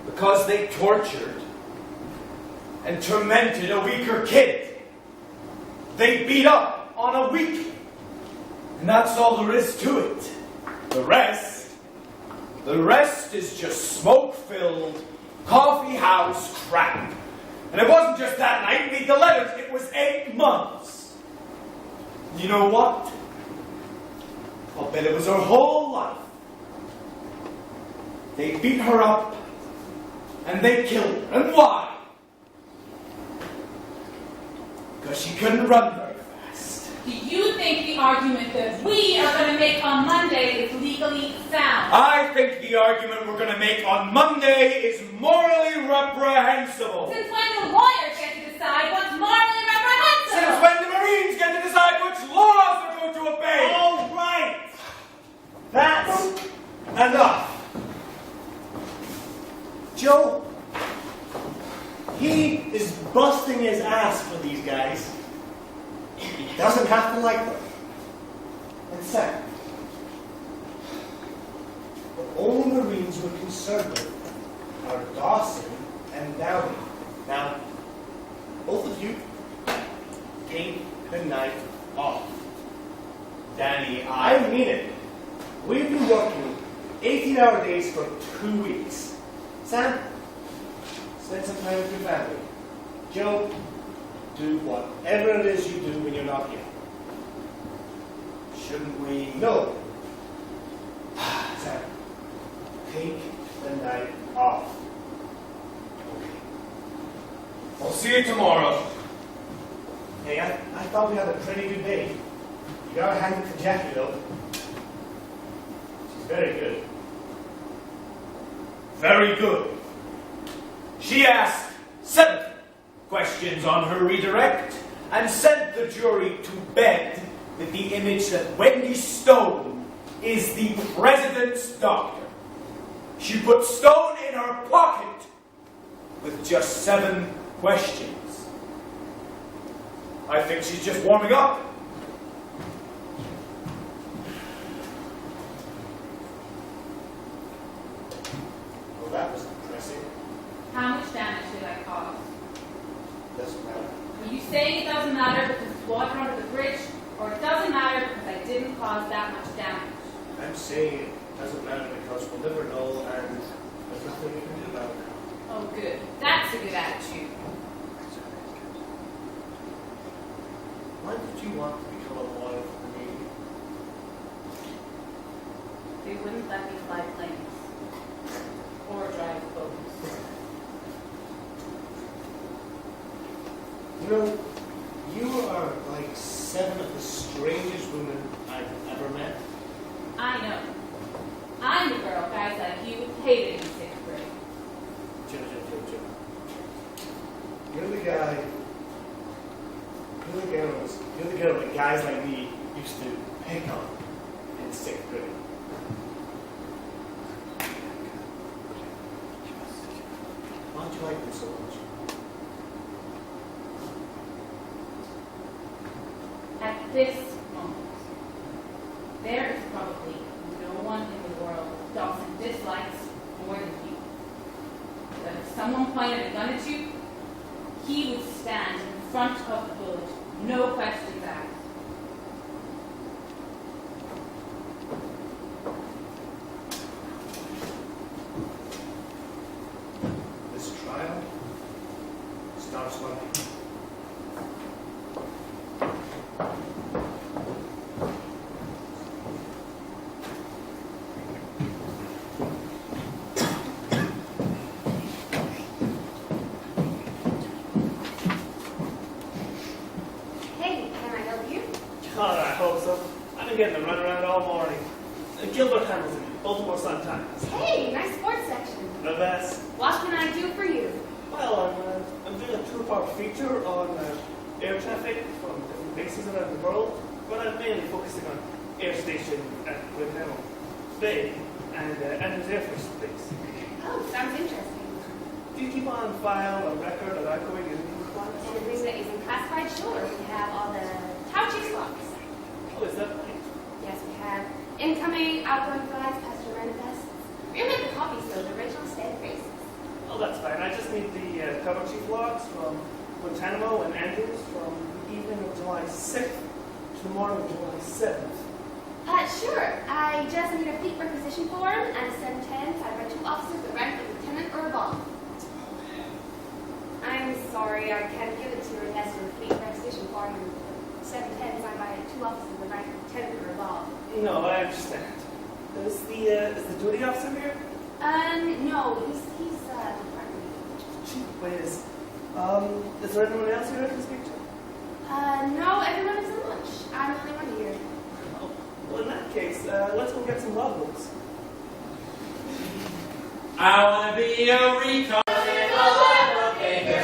Because they tortured and tormented a weaker kid. They beat up on a weakling. And that's all there is to it. The rest is just smoke-filled coffee house crap. And it wasn't just that night, read the letters, it was 8 months. You know what? I'll bet it was her whole life. They beat her up, and they killed her. And why? Because she couldn't run very fast. Do you think the argument that we are going to make on Monday is legally sound? I think the argument we're going to make on Monday is morally reprehensible. Since when do lawyers get to decide what's morally reprehensible? Since when do Marines get to decide which laws they're going to obey? All right. That's enough. Joe, he is busting his ass for these guys. He doesn't have to like them. And second, the only Marines we're concerned with are Dawson and Downey. Now, both of you take the night off. Danny, I mean it. We've been working 18-hour days for 2 weeks. Sam, spend some time with your family. Joe, do whatever it is you do when you're not here. Shouldn't we? No. Sam, take the night off. Okay. I'll see you tomorrow. Hey, I thought we had a pretty good day. You gotta hand it to Jackie, though. She's very good. Very good. She asked 7 questions on her redirect and sent the jury to bed with the image that Wendy Stone is the president's doctor. She put Stone in her pocket with just 7 questions. I think she's just warming up. Well, that was impressive. How much damage did I cause? Doesn't matter. Are you saying it doesn't matter because it's water under the bridge, or it doesn't matter because I didn't cause that much damage? I'm saying it doesn't matter because we'll never know and there's nothing we can do about it. Oh, good. That's a good attitude. Why did you want to become a lawyer for me? They wouldn't let me fly planes or drive boats. You know, you are like 7 of the strangest women I've ever met. I know. I'm the girl guys like you hated in 6th grade. Joe. You're the guy. You're the girl that guys like me used to pick on in 6th grade. Why don't you like me so much? At this moment, there is probably no one in the world Dawson dislikes more than you. But if someone pointed a gun at you, he would stand in front of the bullet, no questions asked. getting the runaround all morning. Gilbert Hamilton, Baltimore Sun Times. Hey, nice sports section. The best. What can I do for you? Well, I'm doing a two-part feature on air traffic from different bases around the world, but I'm mainly focusing on air station at Guantanamo Bay and Andrews Air Force Base. Oh, sounds interesting. Do you keep on file a record of outgoing and incoming flights? Anything that isn't classified, sure. We have all the Tauchi slots. Oh, is that right? Yes, we have incoming, outgoing flights, passenger manifests. We only have the copies, though, the original standard basis. Oh, that's fine. I just need the cover chief logs from Guantanamo and Andrews from the evening of July 6th to the morning of July 7th. Sure. I just need a fleet requisition form and a 710 signed by 2 officers that rank of lieutenant or above. I'm sorry, I can't give it to you unless you're a fleet requisition form and 710 signed by 2 officers that rank of lieutenant or above. No, I understand. Is the duty officer here? No, he's department. Gee whiz. Is there anyone else here I can speak to? No, everyone is on lunch. I'm the only one here. Oh, well, in that case, let's go get some logbooks. I want to be a recon.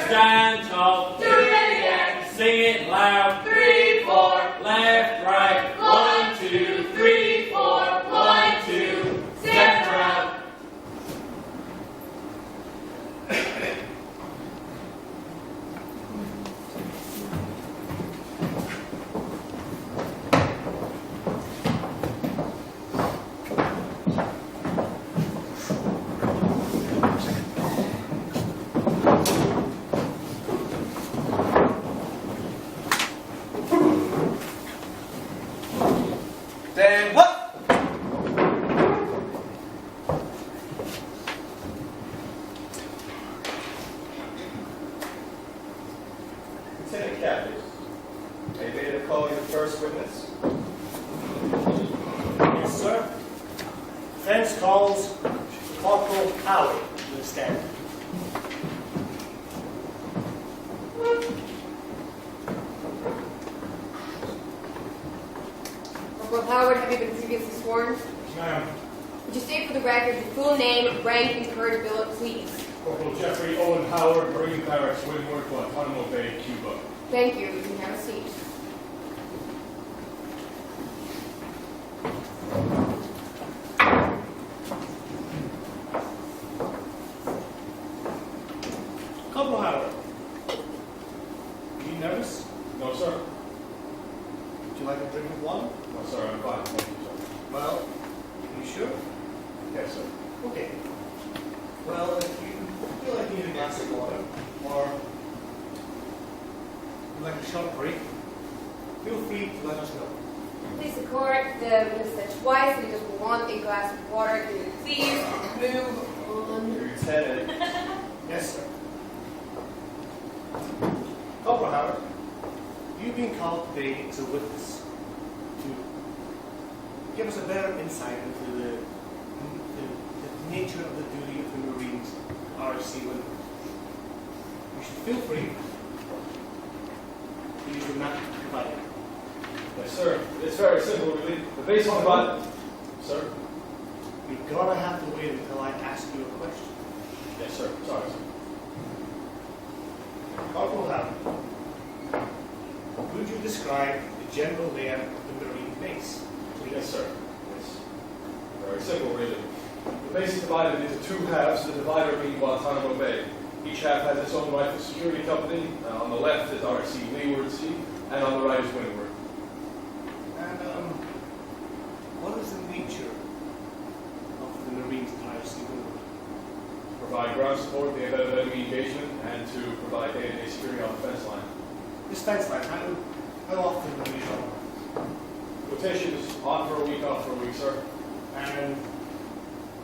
Stand tall. Do it again. Sing it loud. 3, 4. Left, right. 1, 2, 3, 4. 1, 2. Step around. Then what? Lieutenant Captain, are you ready to call your first witness? Yes, sir. Defense calls Corporal Howard to the stand. Corporal Howard, have you been previously sworn? Ma'am, Would you state for the record your full name, rank, and current ability, please? Corporal Jeffrey Owen Howard, Marine Barracks, Windward, Guantanamo Bay, Cuba. Thank you. You can have a seat. Corporal Howard, are you nervous? No, sir. Would you like a drink of water? No, sir, I'm fine. Thank you, sir. Well, are you sure? Yes, sir. Okay. Well, if you feel like you need a glass of water, or you'd like a short break, feel free to let us know. Please, the court, the witness said twice that he doesn't want a glass of water. Can you please move on? Lieutenant. Yes, sir. Corporal Howard, you've been called today as a witness to give us a better insight into the nature of the duty of the Marines, RFC Windward. You should feel free to use the map provided. Yes, sir. It's very simple, really. The basic provided. Sir? You're gonna have to wait until I ask you a question. Yes, sir. Sorry, sir. Corporal Howard, could you describe the general layout of the Marine base? Yes, sir. It's very simple, really. The base is divided into 2 halves, the divider being Guantanamo Bay. Each half has its own rifle security company. On the left is RC Leeward Sea, and on the right is Windward. And what is the nature of the Marines at RC Windward? Provide ground support in the event of enemy engagement, and to provide day-to-day security on the fence line. This fence line, how often do we show? Rotations on for a week, off for a week, sir. And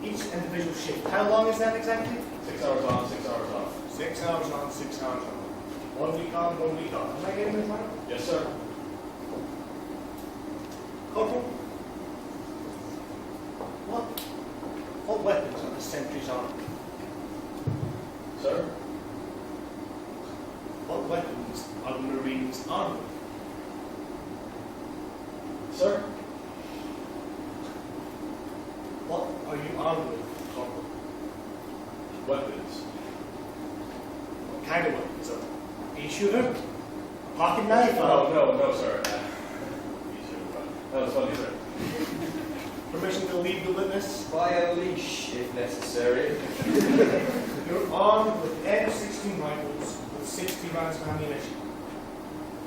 each individual shift, how long is that exactly? 6 hours on, 6 hours off. 6 hours on, 6 hours off. 1 week on, 1 week off. Am I getting this right? Yes, sir. Corporal, what weapons are the sentries armed? Sir? What weapons are the Marines armed with? Sir? are you armed with, Corporal? Weapons. What kind of weapons? A pea shooter? A pocket knife? No, sir. That was funny, sir. Permission to leave the witness? By a leash, if necessary. You're armed with M16 rifles with 60 rounds of ammunition.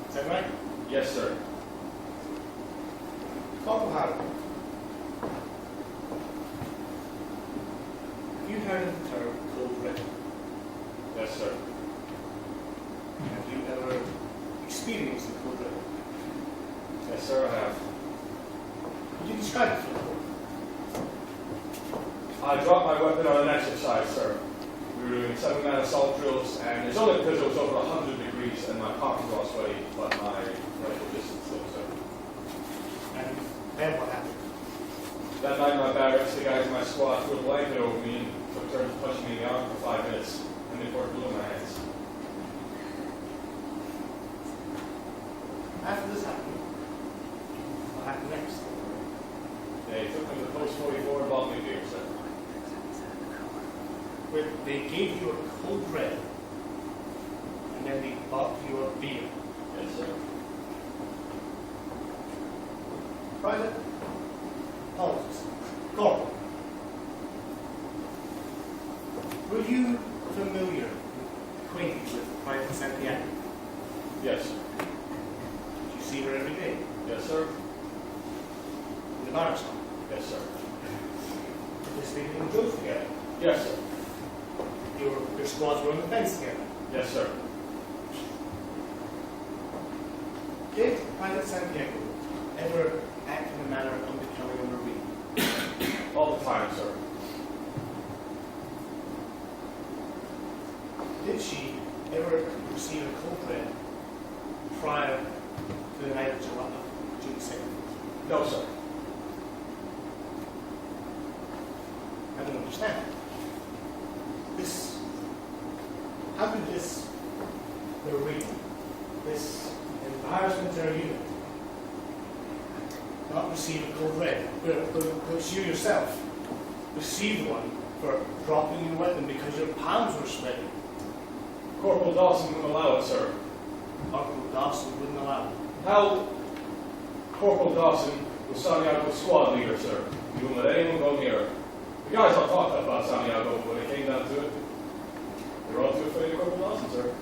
Is that right? Yes, sir. Corporal Howard, have you heard of the term code red? Yes, sir. Have you ever experienced the code red? Yes, sir, I have. Could you describe it for me? I dropped my weapon on an exercise, sir. We were doing 7-man assault drills, and it's only because it was over 100 degrees and my pockets were all sweaty, but my rifle distance still, sir. And then what happened? That night in my barracks, the guys in my squad threw a blanket over me and took turns punching me in the arm for 5 minutes, and they poured glue in my hands. After this happened, what happened next? They took me to the post 44 and bought me beer, sir. Where they gave you a code red, and then they bought you a beer. Yes, sir. Private? Apologies. Corporal. Were you familiar, acquainted with Private Santiago? Yes. Did you see her every day? Yes, sir. In the barracks hall? Yes, sir. Participated in drills together? Yes, sir. Your squads were on the fence together? Yes, sir. Did Private Santiago ever act in a manner unbecoming a Marine? All the time, sir. Did she ever receive a code red prior to the night of June 2nd? No, sir. I don't understand. How could this Marine, this embarrassmentary unit, not receive a code red, but you yourself received one for dropping your weapon because your palms were sweaty? Corporal Dawson wouldn't allow it, sir. Corporal Dawson wouldn't allow it. How? Corporal Dawson was Santiago's squad leader, sir. He wouldn't let anyone go near her. The guys all talked about Santiago, but when it came down to it, they were all too afraid of Corporal Dawson, sir.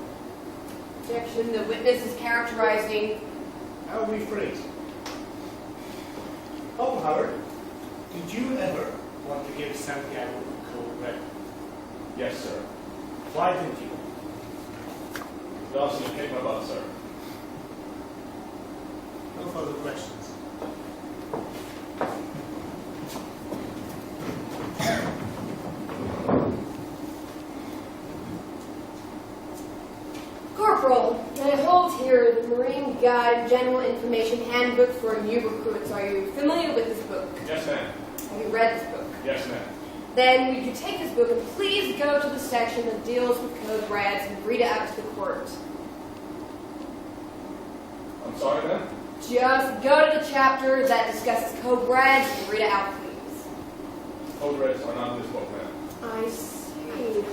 Objection. The witness is characterizing. I'll rephrase. Corporal Howard, did you ever want to give Santiago a code red? Yes, sir. Why didn't you? Dawson had kicked my butt, sir. No further questions. Corporal, I hold here the Marine Guide General Information Handbook for new recruits. Are you familiar with this book? Yes, ma'am. Have you read this book? Yes, ma'am. Then would you take this book and please go to the section that deals with code reds and read it out to the court? I'm sorry, ma'am? Just go to the chapter that discusses code reds and read it out, please. Code reds are not in this book, ma'am. I see.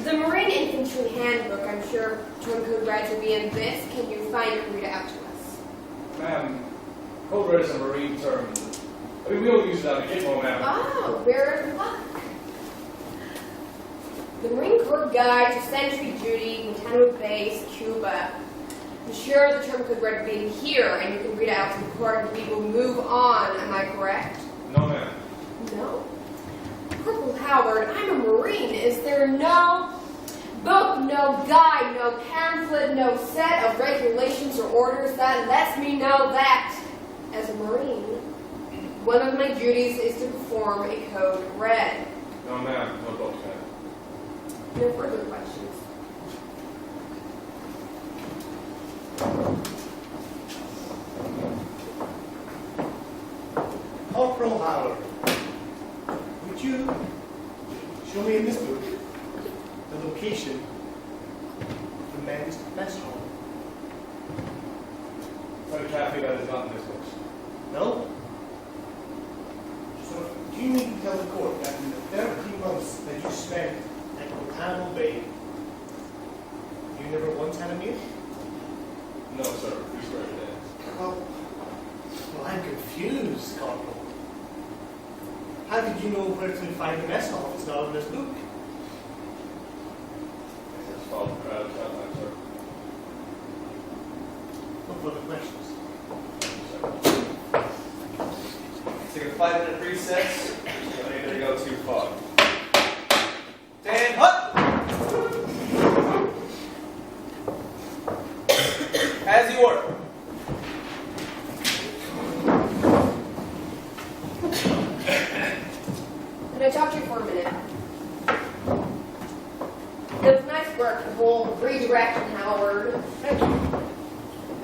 The Marine Infantry Handbook, I'm sure term code reds will be in this. Can you find it and read it out to us? Ma'am, code red is a Marine term. I mean, we don't use it on the gitmo, ma'am. Oh, bear of luck. The Marine Corps Guide to Sentry Duty, Guantanamo Base, Cuba. I'm sure the term code red will be in here, and you can read it out to the court and we will move on. Am I correct? No, ma'am. No? Corporal Howard, I'm a Marine. Is there no book, no guide, no pamphlet, no set of regulations or orders that lets me know that, as a Marine, one of my duties is to perform a code red? No, ma'am. No book, ma'am. No further questions. Corporal Howard, would you show me in this book the location of the men's mess hall? Sorry, Kathy, that is not in this book. No? you need to tell the court that in the 13 months that you spent at Guantanamo Bay, you never once had a meal? No, sir. We swear to that. Well, I'm confused, Corporal. How did you know where to find the mess hall if it's not in this book? Just follow the crowd outline, sir. No further questions. Take a 5-minute recess. Don't need to go too far. Stand up! As you order. Can I talk to you for a minute? It was nice work, the whole redirect and Howard. Thank you.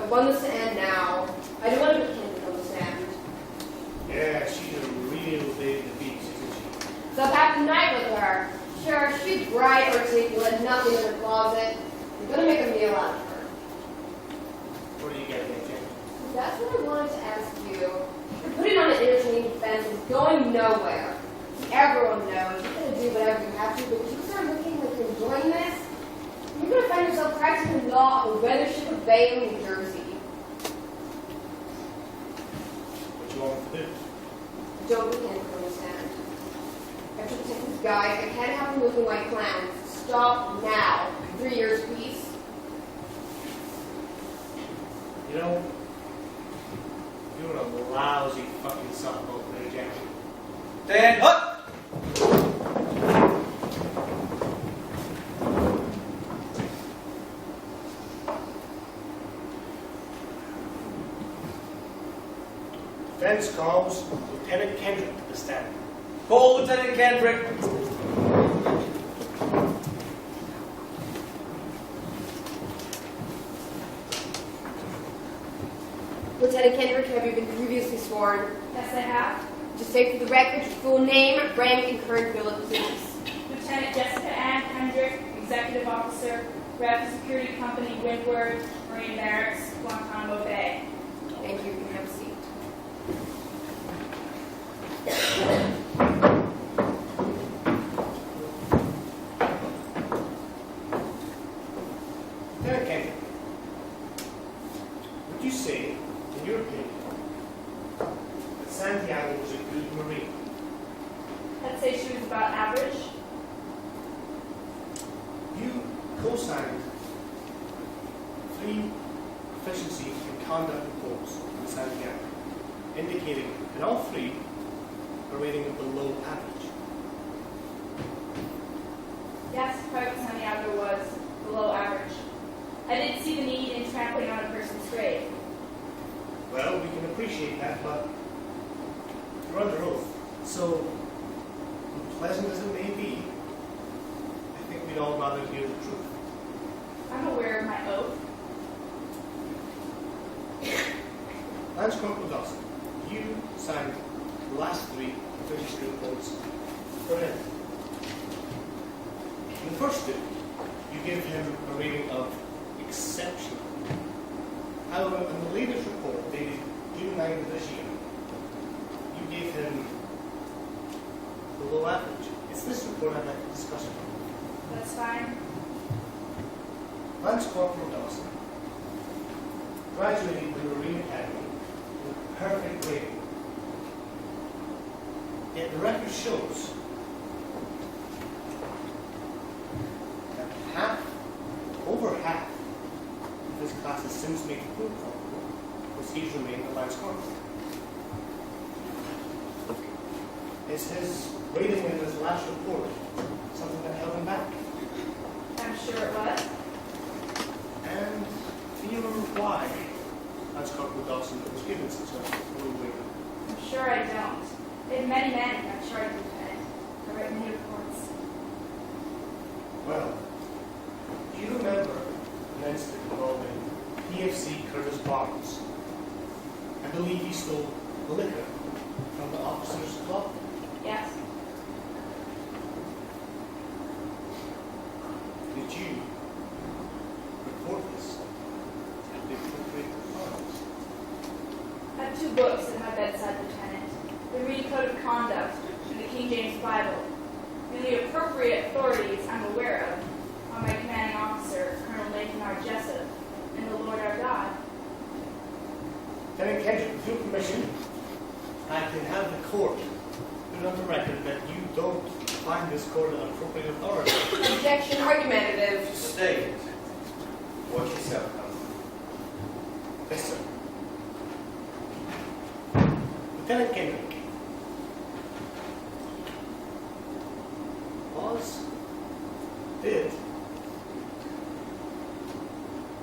I want this to end now. I do want to put Kendrick on the stand. Yeah, she's a real big beast, isn't she? So I've had the night with her. Sure, she's bright, articulate, nothing in her closet. I'm gonna make a meal out of her. What do you get, Jim? That's what I wanted to ask you. You're putting on an entertaining defense is going nowhere. Everyone knows you're gonna do whatever you have to, but if you start looking like you're enjoying this, you're gonna find yourself practicing law on Weathership Bay, New Jersey. What you want to do? Don't pretend to understand. I have to protect these guys. I can't have them looking like clowns. Stop now. 3 years, please. You know, you're a lousy fucking softball player, Jack. Stand up! Defense calls Lieutenant Kendrick to the stand. Call Lieutenant Kendrick. Lieutenant Kendrick, have you been previously sworn? Yes, I have. Just say for the record your full name, rank, and current bill of duties. Lieutenant Jessica Ann Kendrick, Executive Officer, Rapid Security Company, Windward, Marine Barracks, Guantanamo Bay. Thank you. You can have a seat. Lieutenant Kendrick, would you say, in your opinion, that Santiago was a good Marine? I'd say she was about average. You co-signed 3 efficiency and conduct reports in Santiago, indicating in all 3 a rating of below average. Yes, Private Santiago was below average. I didn't see the need in trampling on a person's grave. Well, we can appreciate that, but you're under oath. So, unpleasant as it may be, I think we'd all rather hear the truth. I'm aware of my oath. Lance Corporal Dawson, you signed the last 3 efficiency reports for him. In the first 2, you gave him a rating of exceptional. However, in the latest report, dated June 9th of this year, you gave him below average. It's this report I'd like to discuss with you. That's fine. Lance Corporal Dawson graduated the Marine Academy with a perfect rating. Yet the record shows that over half of his class has since made the full corporal, because he's remained a Lance Corporal. Is his rating in his last report something that held him back? I'm sure it was. And do you remember why Lance Corporal Dawson was given such a low rating? I'm sure I don't. They have many men who have charged Lieutenant. I write many reports. Well, do you remember an incident involving PFC Curtis Barnes? I believe he stole the liquor from the officers' club. Yes. Did you report this at the appropriate authorities? I have 2 books at my bedside, Lieutenant. The Marine Code of Conduct and the The only appropriate authorities I'm aware of are my commanding officer, Colonel Nathan R. Jessup, and the Lord our God. Lieutenant Kendrick, with your permission, I can have the court put on the record that you don't find this court an appropriate authority. Objection argumentative. State. Watch yourself, Yes, sir. Lieutenant Kendrick,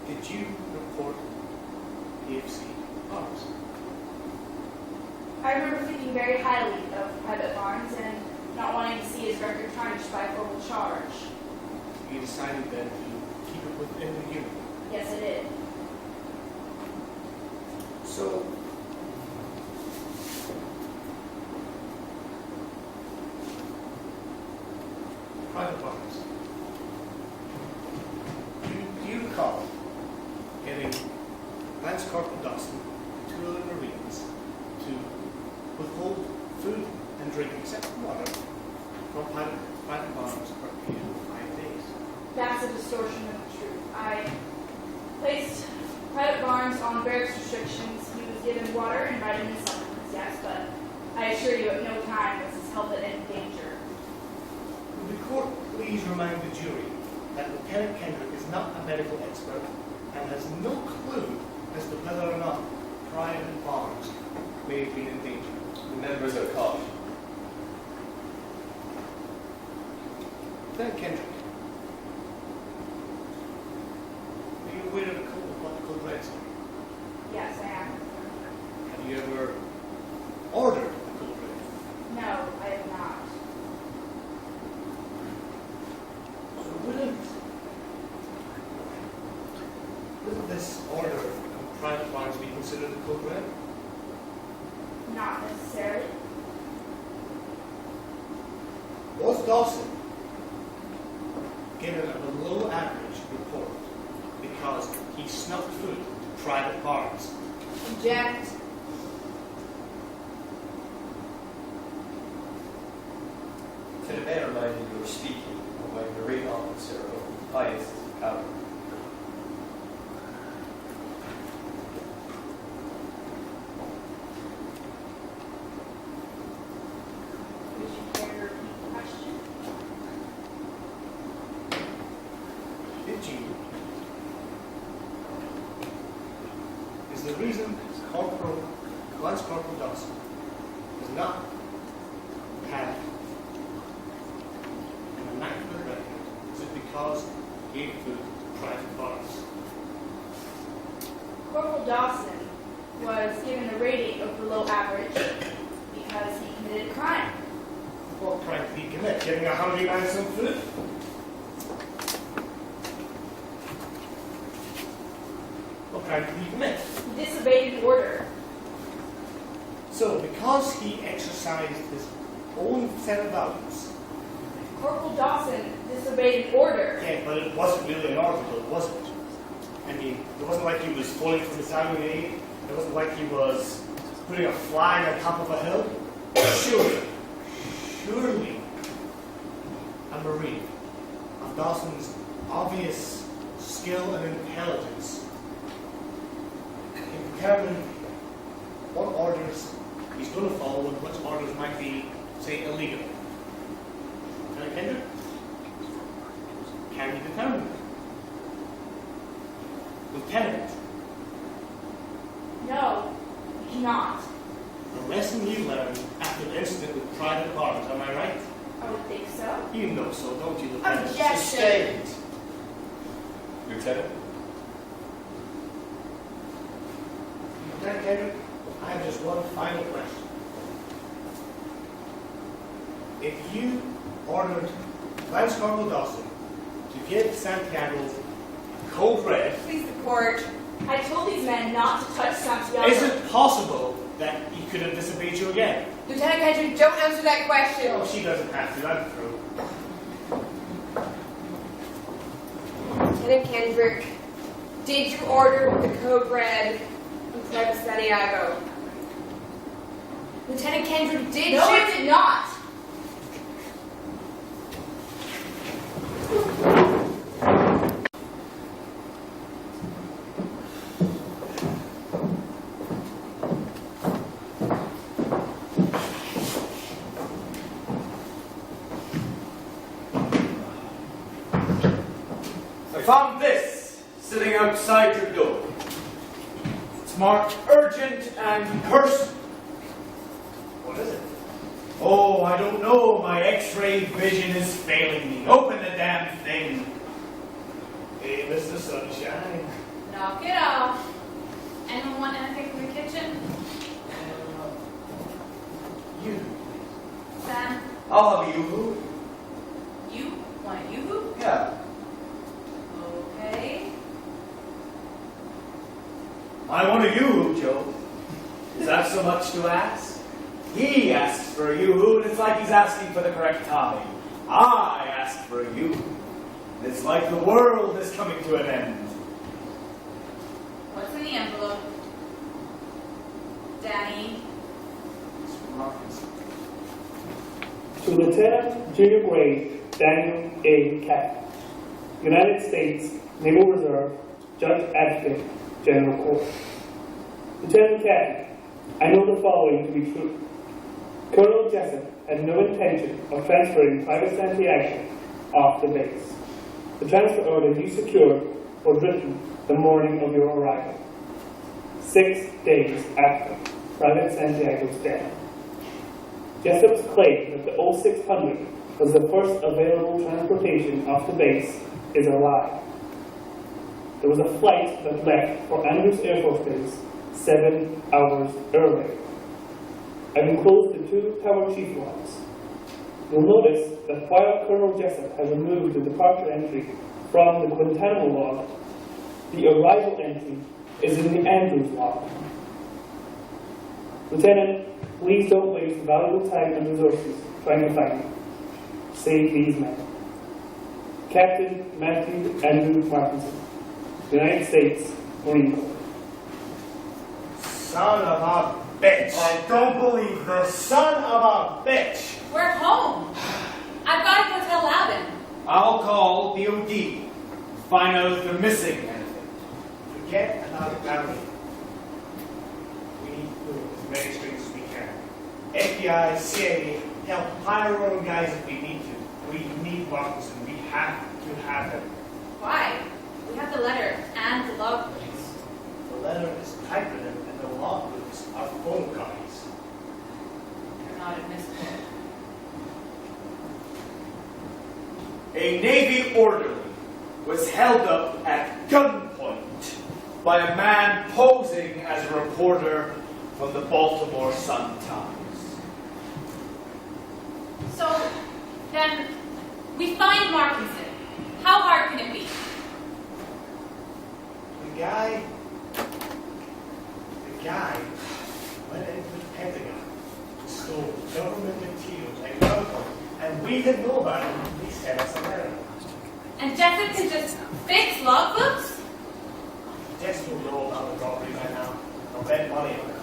did you report AFC Barnes? I remember thinking very highly of Private Barnes and not wanting to see his record tarnished by a formal charge. You decided then to keep it within the unit. Yes, I did. So, Private Barnes, do you recall getting Lance Corporal Dawson and two other Marines to withhold food and drink except water from Private Barnes for a period of 5 days? That's a distortion of the truth. I placed Private Barnes on barracks restrictions. He was given water and vitamin supplements, yes, but I assure you at no time was his health in danger. Would the court please remind the jury that Lieutenant Kendrick is not a medical expert and has no clue as to whether or not Private Barnes may have been in danger? The members are caught. Lieutenant Kendrick, are you aware of the code of what the code reads? Yes, I am. Have you ever ordered the code red? No, I have not. So wouldn't this order of Private Barnes be considered a code red? Not necessarily. Was Dawson given a below average report because he snuffed food to Private Barnes? Object. Lieutenant, may I remind you you are speaking of a Marine officer of the highest caliber. Would you care to repeat the question? Did you? Is the reason Lance Corporal Dawson does not have an immaculate record, is it because he gave food to Private Barnes? Corporal Dawson was given a rating of below average because he committed a crime. What crime did he commit? Giving a hungry man some food? What crime did he commit? He disobeyed an order. So, because he exercised his own set of values. Corporal Dawson disobeyed an order. Yeah, but it wasn't really an article, was it? I mean, it wasn't like he was falling from his aid. It wasn't like he was putting a flag on top of a hill. Surely, a Marine of Dawson's obvious skill and intelligence can determine what orders he's going to follow and which orders might be, say, illegal. Lieutenant Kendrick? Can you determine that? Lieutenant? No, he cannot. The lesson you learned after the incident with Private Barnes, am I right? I would think so. You know so, don't you, Lieutenant? Sustained. Lieutenant? Lieutenant Kendrick, I have just one final question. If you ordered Lance Corporal Dawson to give Santiago code red, Please, the court. I told these men not to touch Santiago. is it possible that he could have disobeyed you again? Lieutenant Kendrick, don't answer that question. Oh, she doesn't have to. I'm through. Lieutenant Kendrick, did you order the code red in Private Santiago? Lieutenant Kendrick, did No, you? I did not. I found this sitting outside your door. It's marked urgent and personal. What is it? Oh, I don't know. My X-ray vision is failing me. Open the damn thing. Hey, Mr. Sunshine. Knock it off. Anyone want anything from the kitchen? You. Sam, I'll have a yoo-hoo. you want a yoo-hoo? Yeah. Okay. I want a yoo-hoo, Joe. Is that so much to ask? He asks for a yoo-hoo, and it's like he's asking for the correct time. I ask for a yoo-hoo, and it's like the world is coming to an end. What's in the envelope? Danny. To Lieutenant Junior Grade Daniel A. Cat, United States Naval Reserve Judge Advocate General Court. Lieutenant Cat, I know the following to be true. Colonel Jessup had no intention of transferring Private Santiago off the base. The transfer order you secured was written the morning of your arrival, 6 days after Private Santiago's death. Jessup's claim that the 0600 was the first available transportation off the base is a lie. There was a flight that left for Andrews Air Force Base 7 hours early. I've enclosed the 2 Tower Chief logs. You'll notice that while Colonel Jessup has removed the departure entry from the Guantanamo log, the arrival entry is in the Andrews log. Lieutenant, please don't waste valuable time and resources trying to find me. Save these men. Captain Matthew Andrew Martinson, United States Marine Corps. Son of a bitch. I don't believe this. Son of a bitch. We're home. I've got to go tell Loudon. I'll call DOD. Find out if they're missing anything. Forget about family. We need to move as many streets as we can. FBI, CIA, help hire our own guys if we need to. We need Martinson. We have to have him. Why? We have the letter and the logbooks. The letter is typewritten and the logbooks are photocopies. They're not admissible. A Navy orderly was held up at gunpoint by a man posing as a reporter from the Baltimore Sun-Times. So, then, we find Markinson. How hard can it be? The guy went into the Pentagon, stole government materials and gunpoint, and we didn't know about it. He sent us a letter. And Jessup can just fix logbooks? Jess will know about the robbery by now. I'll bet money on it.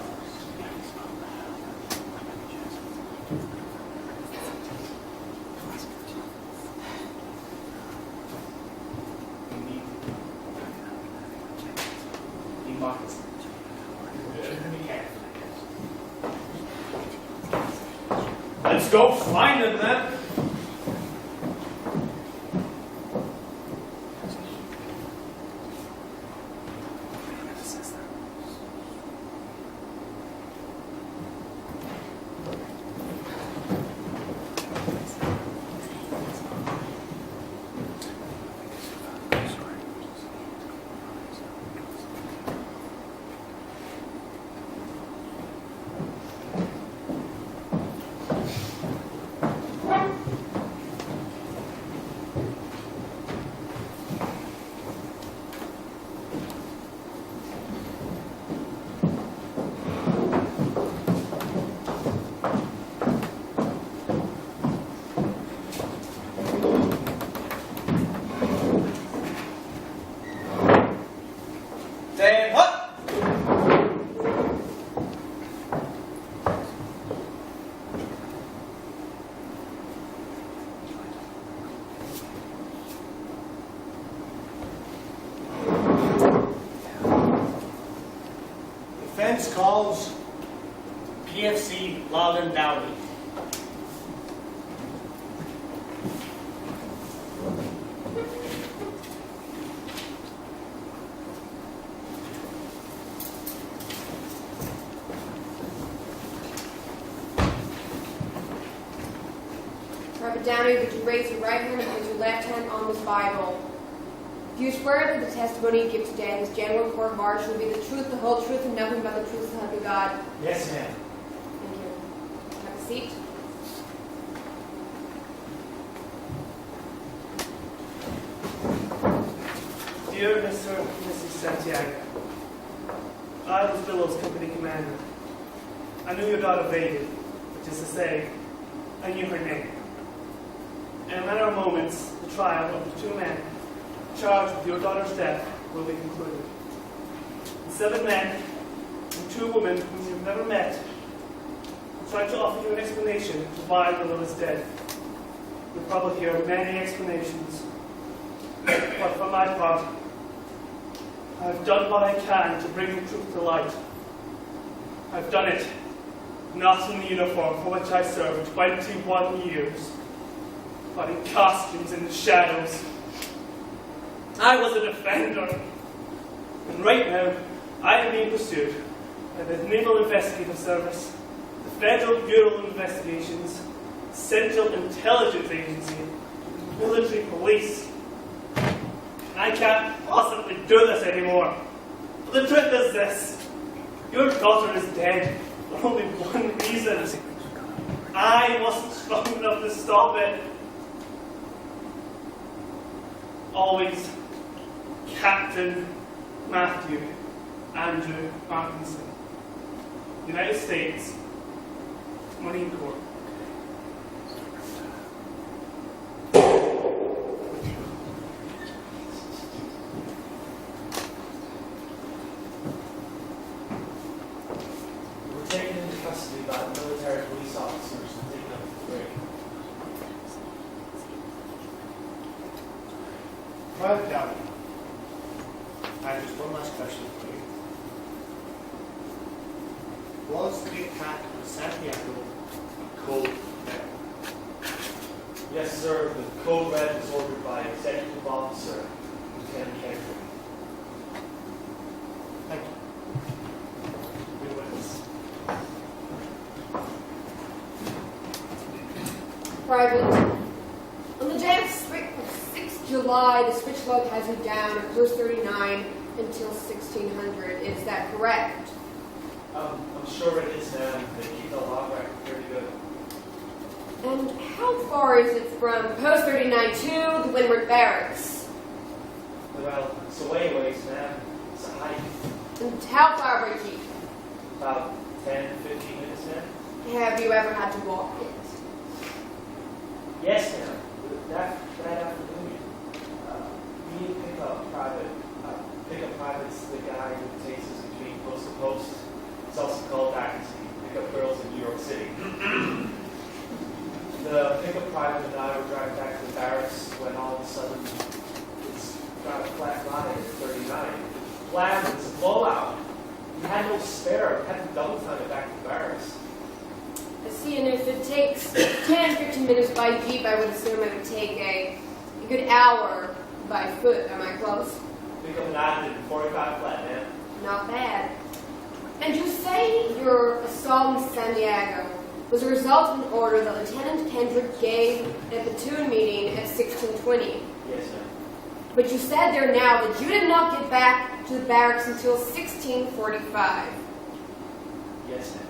Marcus. Do everything we can. Let's go find them then. Defense calls PFC Loudon Dowdy. Private Downey, would you raise your right hand and place your left hand on this Bible? Do you swear that the testimony you give today in this general court of martial will be the truth, the whole truth, and nothing but the truth, so help you God? Yes, ma'am. Thank you. Have a seat. Dear Mr. and Mrs. Santiago, I was Billow's company commander. I knew your daughter Vega, which is to say, I knew her name. In a matter of moments, the trial of the two men charged with your daughter's death will be concluded. The 7 men and 2 women whom you've never met will try to offer you an explanation as to why Billow is dead. You'll probably hear many explanations. But for my part, I've done what I can to bring the truth to light. I've done it, not in the uniform for which I served 21 years, but in costumes in the shadows. I was a defender, and right now, I am being pursued by the Naval Investigative Service, the Federal Bureau of Investigations, Central Intelligence Agency, and military police. I can't possibly do this anymore. But the truth is this. Your daughter is dead for only one reason. I wasn't strong enough to stop it. Always, Captain Matthew Andrew Parkinson, United States Marine Corps. Taken into custody by the military police officers and taken up to the grave. Private Downey, I have just one last question for you. Was the attack on Santiago a cold red? Yes, sir. The code red was ordered by Executive Officer Lieutenant Kendrick. Thank you. Good witness. Private, on the day of 6th July, the switch log has you down at post 39 until 1600. Is that correct? I'm sure it is, ma'am. They keep the log record pretty good. And how far is it from post 39 to the Windward Barracks? Well, it's a ways, ma'am. It's a hike. And how far would you? About 10, 15 minutes, ma'am. Have you ever had to walk it? Yes, ma'am. That afternoon, we pick up privates, the guy who takes us between post to post. It's also called vacancy. Pick up girls in New York City. The pickup private and I were driving back to the barracks when all of a sudden it's got a flat line at 39. Blam, it's a blowout. We had no spare. We had to double time it back to the barracks. I see, and if it takes 10, 15 minutes by Jeep, I would assume it would take a good hour by foot. Am I close? Pick up an additive, 45 flat, man. Not bad. And you say your assault in San Diego was a result of an order that Lieutenant Kendrick gave at the platoon meeting at 1620. Yes, ma'am. But you said there now that you did not get back to the barracks until 1645. Yes, ma'am.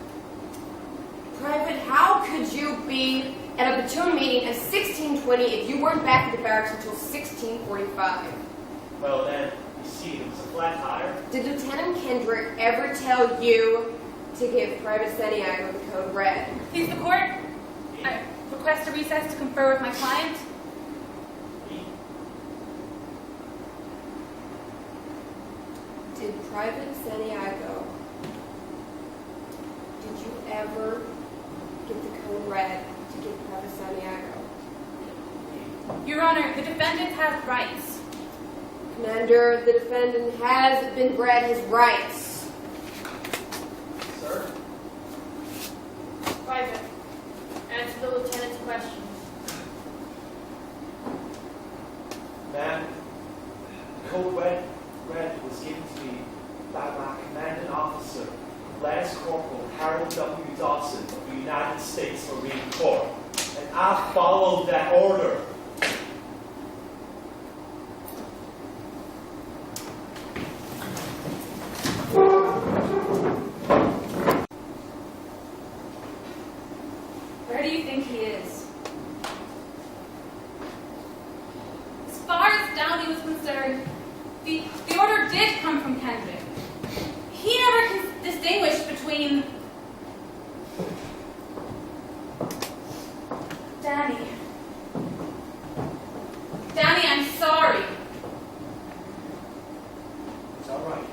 Private, how could you be at a platoon meeting at 1620 if you weren't back at the barracks until 1645? Well, then, you see, it was a flat tire. Did Lieutenant Kendrick ever tell you to give Private Santiago the code red? Please, the court. I request a recess to confer with my client. Did Private Santiago, did you ever get the code red to give Private Santiago? Your Honor, the defendant has rights. Commander, the defendant has been bred his rights. Sir? Private, answer the lieutenant's questions. Ma'am, the code red was given to me by my commanding officer, Lance Corporal Harold W. Dawson of the United States Marine Corps. And I followed that order. Where do you think he is? As far as Downey was concerned, the order did come from Kendrick. He never distinguished between Danny. Danny, I'm sorry. It's all right.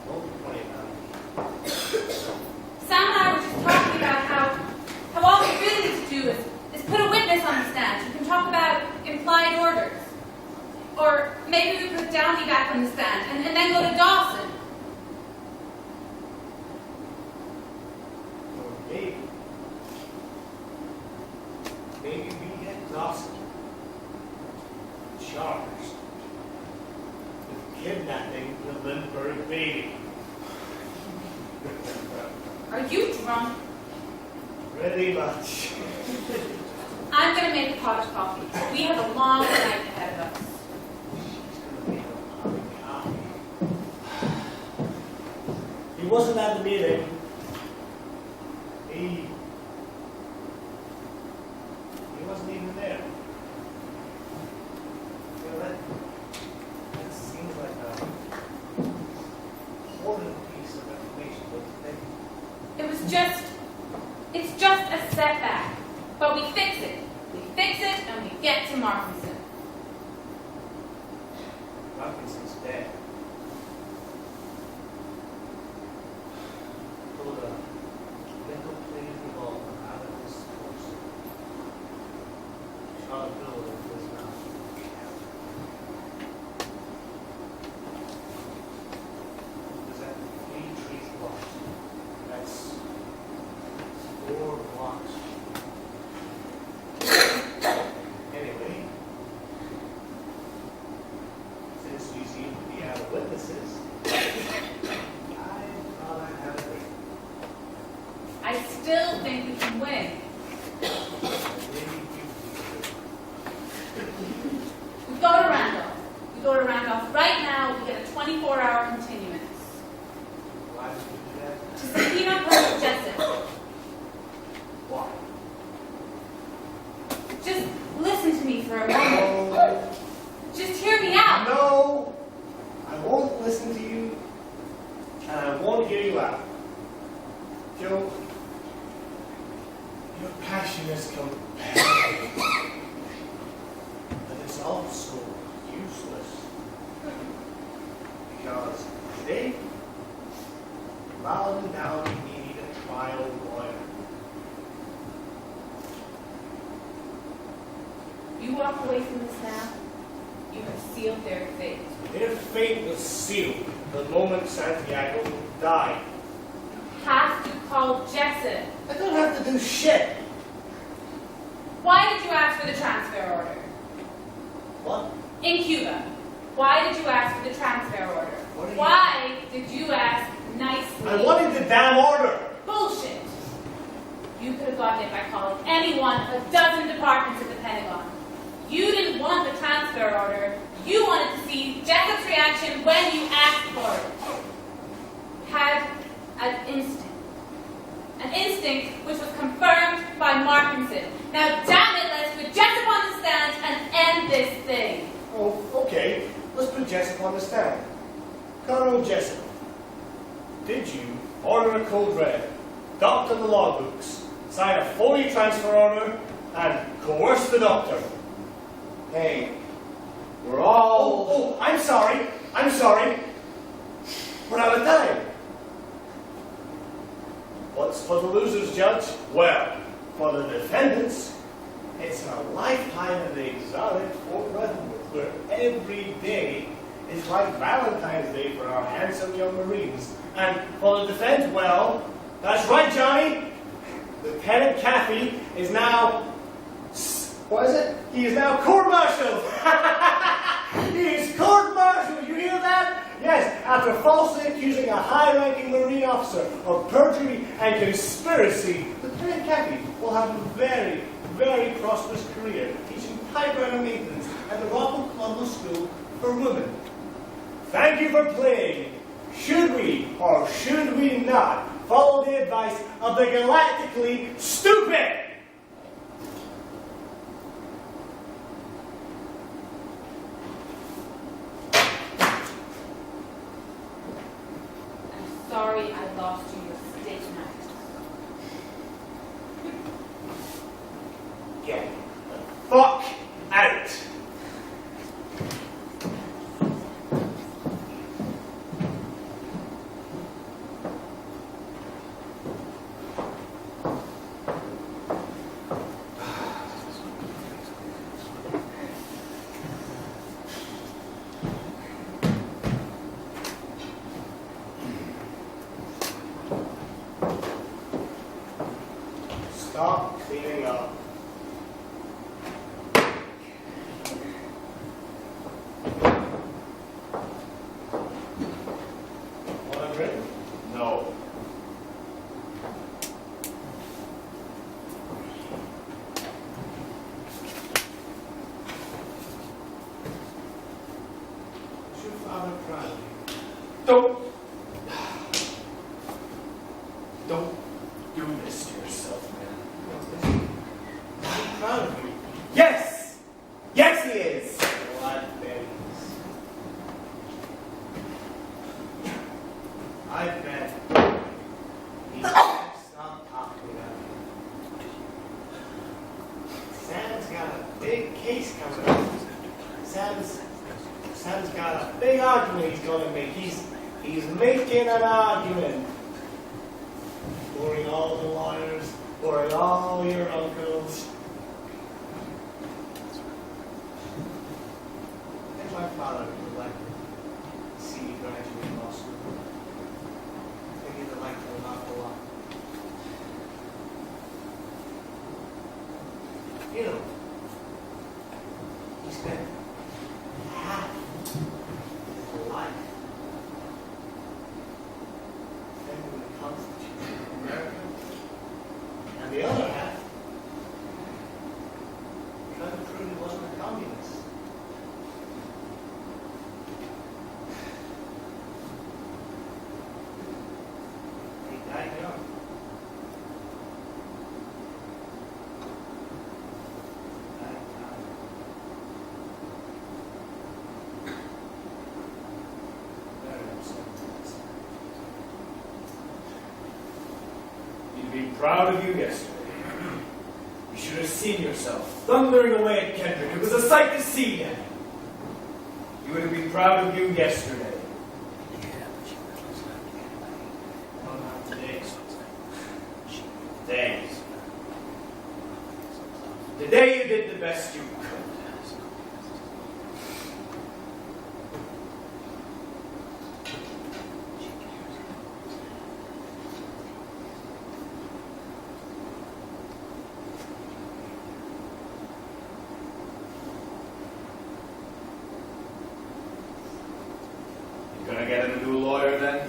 Don't complain about it. Sam and I were just talking about how all we really need to do is put a witness on the stand who can talk about implied orders. Or maybe we put Downey back on the stand and then go to Dawson. Or maybe we get Dawson charged with kidnapping the Lindbergh baby. Are you drunk? Pretty much. I'm going to make a pot of coffee. We have a long night ahead of us. He wasn't at the meeting. He wasn't even there. You know, that seems like a important piece of information, doesn't it? It's just a setback. But we fix it. We fix it and we get to Markinson. Markinson's dead. Pulled a nickel-plated revolver out of his torso. Shot a bullet into his mouth. Was at 3 Trees Block. That's 4 blocks. Anyway, since we seem to be out of witnesses, I thought I'd have a drink. I still think we can win. We go to Randolph. We go to Randolph right now. We get a 24-hour continuance. Why did we do that? To subpoena Colonel Jessup. Why? Just listen to me for a moment. No. Just hear me out. No. I won't listen to you, and I won't hear you out. Joe, your passion is compelling, but it's also useless. Because today, Malin Downey need a trial lawyer. You walk away from this now, you have sealed their fate. Their fate was sealed the moment Santiago died. Have to call Jessup. I don't have to do shit. Why did you ask for the transfer order? What? In Cuba. Why did you ask for the transfer order? Why did you ask nicely? I wanted the damn order. Bullshit. You could have gotten it by calling any one of a dozen departments at the Pentagon. You didn't want the transfer order. You wanted to see Jessup's reaction when you asked for it. Had an instinct. An instinct which was confirmed by Markinson. Now damn it, let's put Jessup on the stand and end this thing. Oh, okay. Let's put Jessup on the stand. Colonel Jessup, did you order a code red, doctor the logbooks, sign a phony transfer order, and coerce the doctor? Hey, we're all... Oh, I'm sorry. We're out of time. What's for the losers, Judge? Well, for the defendants, it's a lifetime in the exotic Fort Redwood, where every day is like Valentine's Day for our handsome young Marines. And for the defense, well, that's right, Johnny. Lieutenant Caffey is now... What is it? He is now court-martialed. He is court-martialed. You hear that? Yes, after falsely accusing a high-ranking Marine officer of perjury and conspiracy. And then Kathy will have a very, very prosperous career teaching typewriter maintenance at the Rockville Columbus School for Women. Thank you for playing. Should we or should we not follow the advice of the galactically stupid? I'm sorry I lost you your steak knife. Get the fuck out. Stop cleaning up. What I've written? No. Is your father proud of you? Don't do this to yourself, man. Is he proud of you? Yes! Yes, he is! What things? I bet he can't stop talking about you. Sam's got a big case coming up. Sam's got a big argument he's going to make. He's making an argument. Boring all the lawyers, boring all your uncles. I think my father would like to see you graduate law school. I think he'd like to an awful lot. You know, he spent half his life defending the Constitution of America, and the other half trying to prove he wasn't a communist. He died young. You'd be proud of you yesterday. You should have seen yourself thundering away at Kendrick. It was a sight to see then. You would have been proud of you yesterday. Well, not today. Today. Today you did the best you could. Gonna get him a new lawyer then?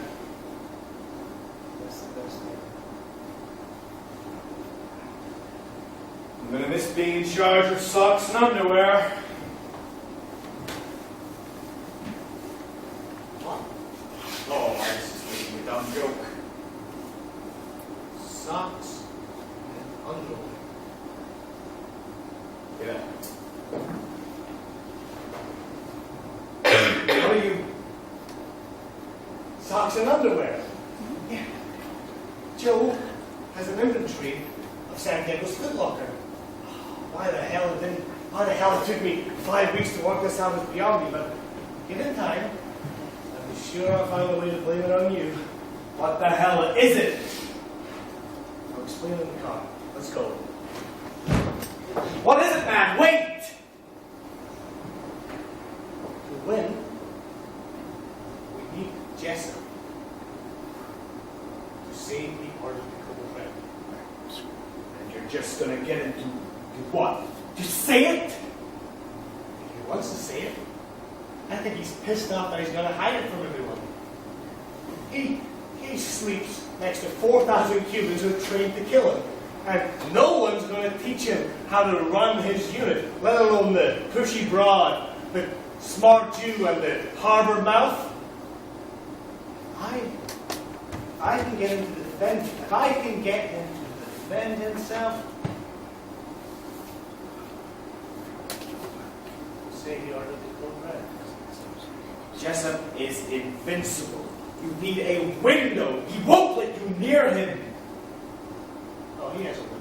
That's the best thing. I'm gonna miss being in charge of socks and underwear. What? Oh, I was just making a dumb joke. Socks and underwear. Yeah. What are you? Socks and underwear. Yeah. Joe has an inventory of San Diego's Foot Locker. Why the hell it took me 5 weeks to work this out is beyond me, but given time, I'll be sure I'll find a way to blame it on you. What the hell is it? I'll explain in the car. Let's go. What is it, man? Wait! To win, we need Jessup to save the art of the Cobble Red. And you're just gonna get him to what? To say it? If he wants to say it, I think he's pissed off that he's going to hide it from everyone. He sleeps next to 4,000 Cubans who are trained to kill him. And no one's going to teach him how to run his unit, let alone the pushy broad, the smart Jew, and the harbor mouth. I can get him to defend. If I can get him to defend himself, say he ought to become red. Jessup is invincible. You need a window. He won't let you near him. Oh, he has a window.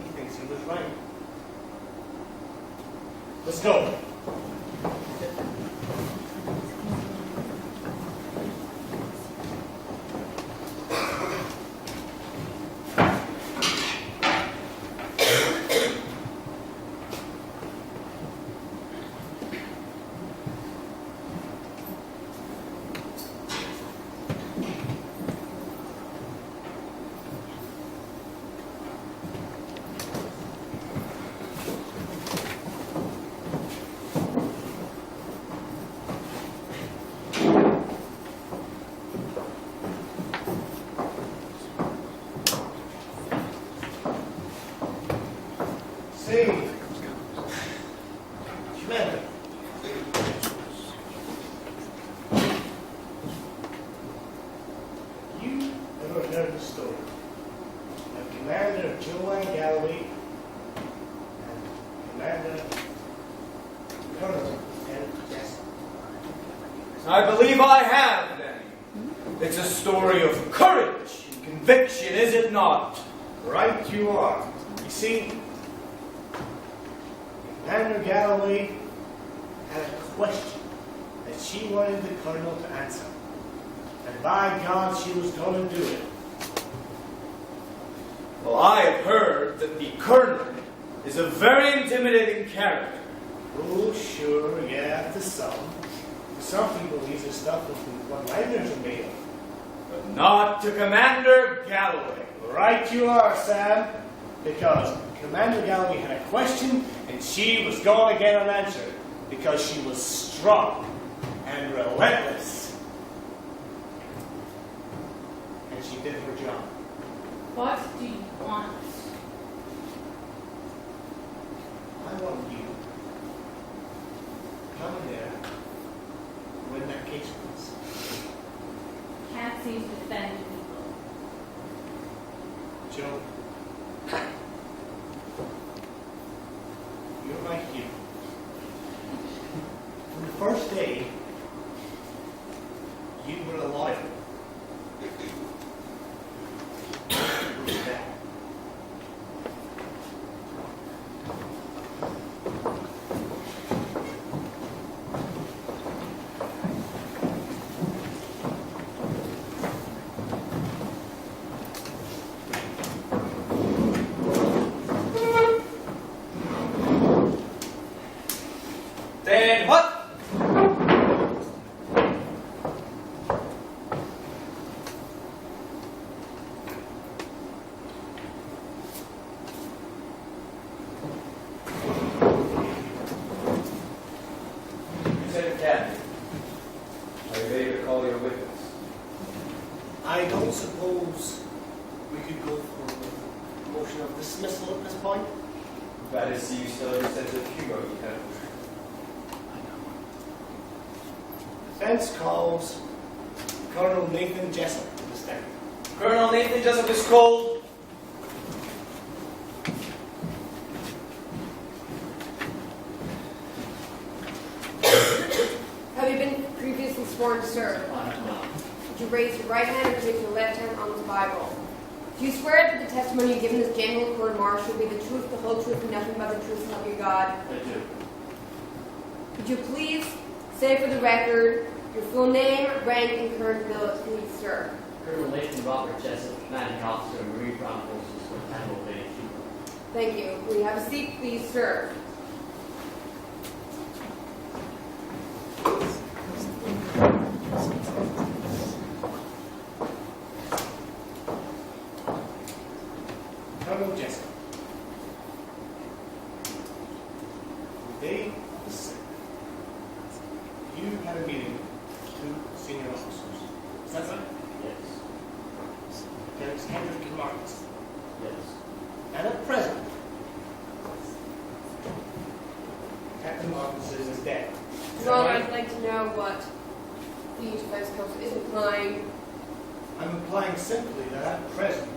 He thinks he was right. Let's go. Say, Commander, you ever heard the story of Commander Joanne Galloway and Commander Colonel and Jessup? I believe I have, Danny. It's a story of courage and conviction, is it not? Right you are. You see, Commander Galloway had a question that she wanted the Colonel to answer. And by God, she was going to do it. Well, I have heard that the Colonel is a very intimidating character. Oh, sure, yeah, to some. To some people, these are stuff with what liners are made of. But not to Commander Galloway. Right you are, Sam. Because Commander Galloway had a question, and she was going to get an answer. Because she was strong and relentless. And she did her job. What do you want? I want you to come in there when that case was. Can't seem to defend people. Joe, you're like you. From the first day, you were a lawyer. Then what? Lieutenant Captain, are you ready to call your witness? I don't suppose we could go for a motion of dismissal at this point. Glad to see you still have your sense of humor, Lieutenant. Defense calls Colonel Nathan Jessup to the stand. Colonel Nathan Jessup is called. Have you been previously sworn to serve? Would you raise your right hand and place your left hand on the Bible? Do you swear that the testimony you give in this general court-martial will be the truth, the whole truth, and nothing but the truth, so help you God? I do. Could you please say for the record your full name, rank, and current ability, sir? Colonel Nathan Robert Jessup, commanding officer, Marine Ground Forces, Guantanamo Bay, Cuba. Thank you. Will you have a seat, please, sir? Colonel Jessup. The day of the 6th, you had a meeting with two senior officers. Is that right? Yes. dead. Is Your that Honor, right? I'd like to know what the defense counsel is implying. I'm implying simply that at present,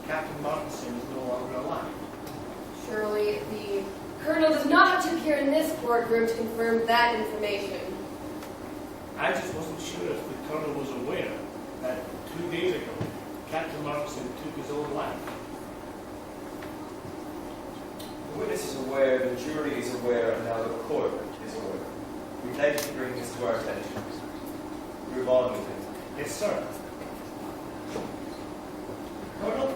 Captain Martinson is no longer alive. Surely the Colonel does not have to appear in this courtroom to confirm that information. I just wasn't sure if the Colonel was aware that 2 days ago, Captain Martinson took his own life. The witness is aware, the jury is aware, and now the court is aware. We'd like to bring this to our attention. Move on with it. Yes, sir. Colonel,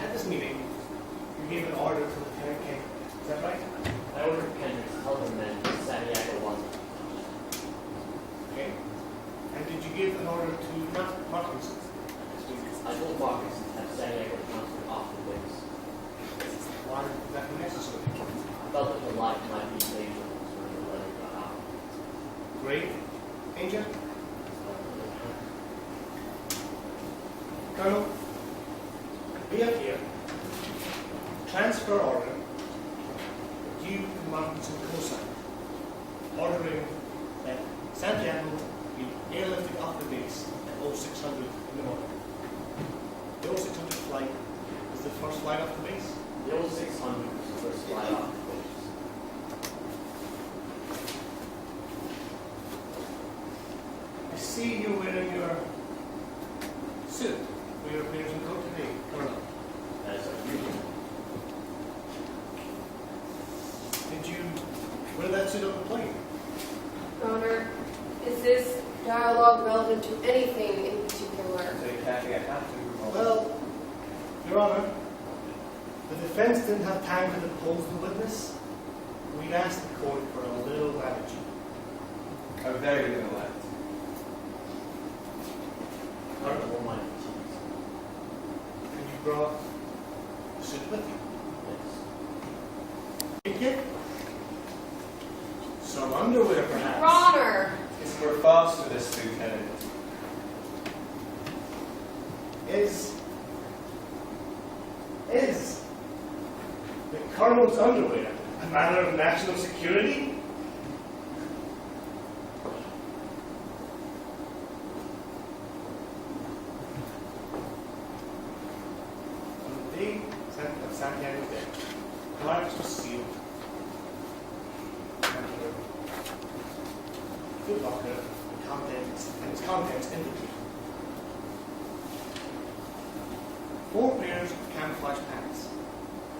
at this meeting, you gave an order to Lieutenant King. Is that right? I ordered Kendrick to tell the men that Santiago wasn't. Okay. And did you give an order to Martinson? I told Marcus to have Santiago transferred off the base. Why would that be necessary? I felt that the life might be dangerous when the letter got out. Great. Angel? Colonel, we have here transfer order due to Martinson co-sign, ordering that Santiago be airlifted off the base at 0600 in the morning. The 0600 flight is the first flight off the base. The 0600 was the first flight off the base. I see you wearing your suit for your appearance in court today, Colonel. As usual. Did you wear that suit on the plane? Your Honor, is this dialogue relevant to anything in particular? So you can't get half to move on. Well, Your Honor, the defense didn't have time to depose the witness. We'd asked the court for a little latitude. A very little left. Part of all my fatigues. And you brought the suit with you. Yes. Take it? Some underwear, perhaps. Your Honor! Yes, we're fast to this, Lieutenant. Is the Colonel's underwear a matter of national security? On the day of Santiago's death, the large was sealed, and the food locker and its contents empty. 4 pairs of camouflage pants,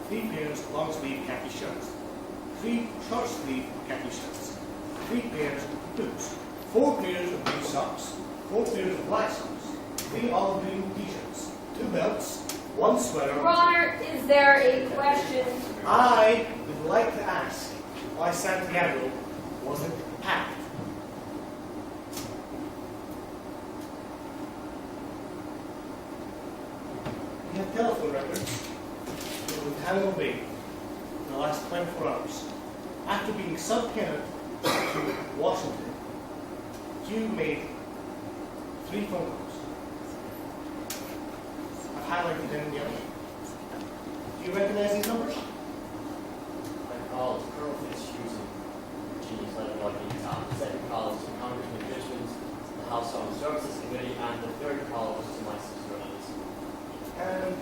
3 pairs of long-sleeve khaki shirts, 3 short-sleeve khaki shirts, 3 pairs of boots, 4 pairs of blue socks, 4 pairs of black socks, 3 olive green t-shirts, 2 belts, 1 sweater. Your Honor, is there a question? I would like to ask why Santiago wasn't packed. We have telephone records from Guantanamo Bay in the last 24 hours. After being subpoenaed to Washington, you made 3 phone calls. I've highlighted them in yellow. Do you recognize these numbers? I called Colonel Fitzhughes in Virginia's letter lucky top. The second call was to Congressman Richmond, the House Armed Services Committee, and the third call was to my sister Elise. And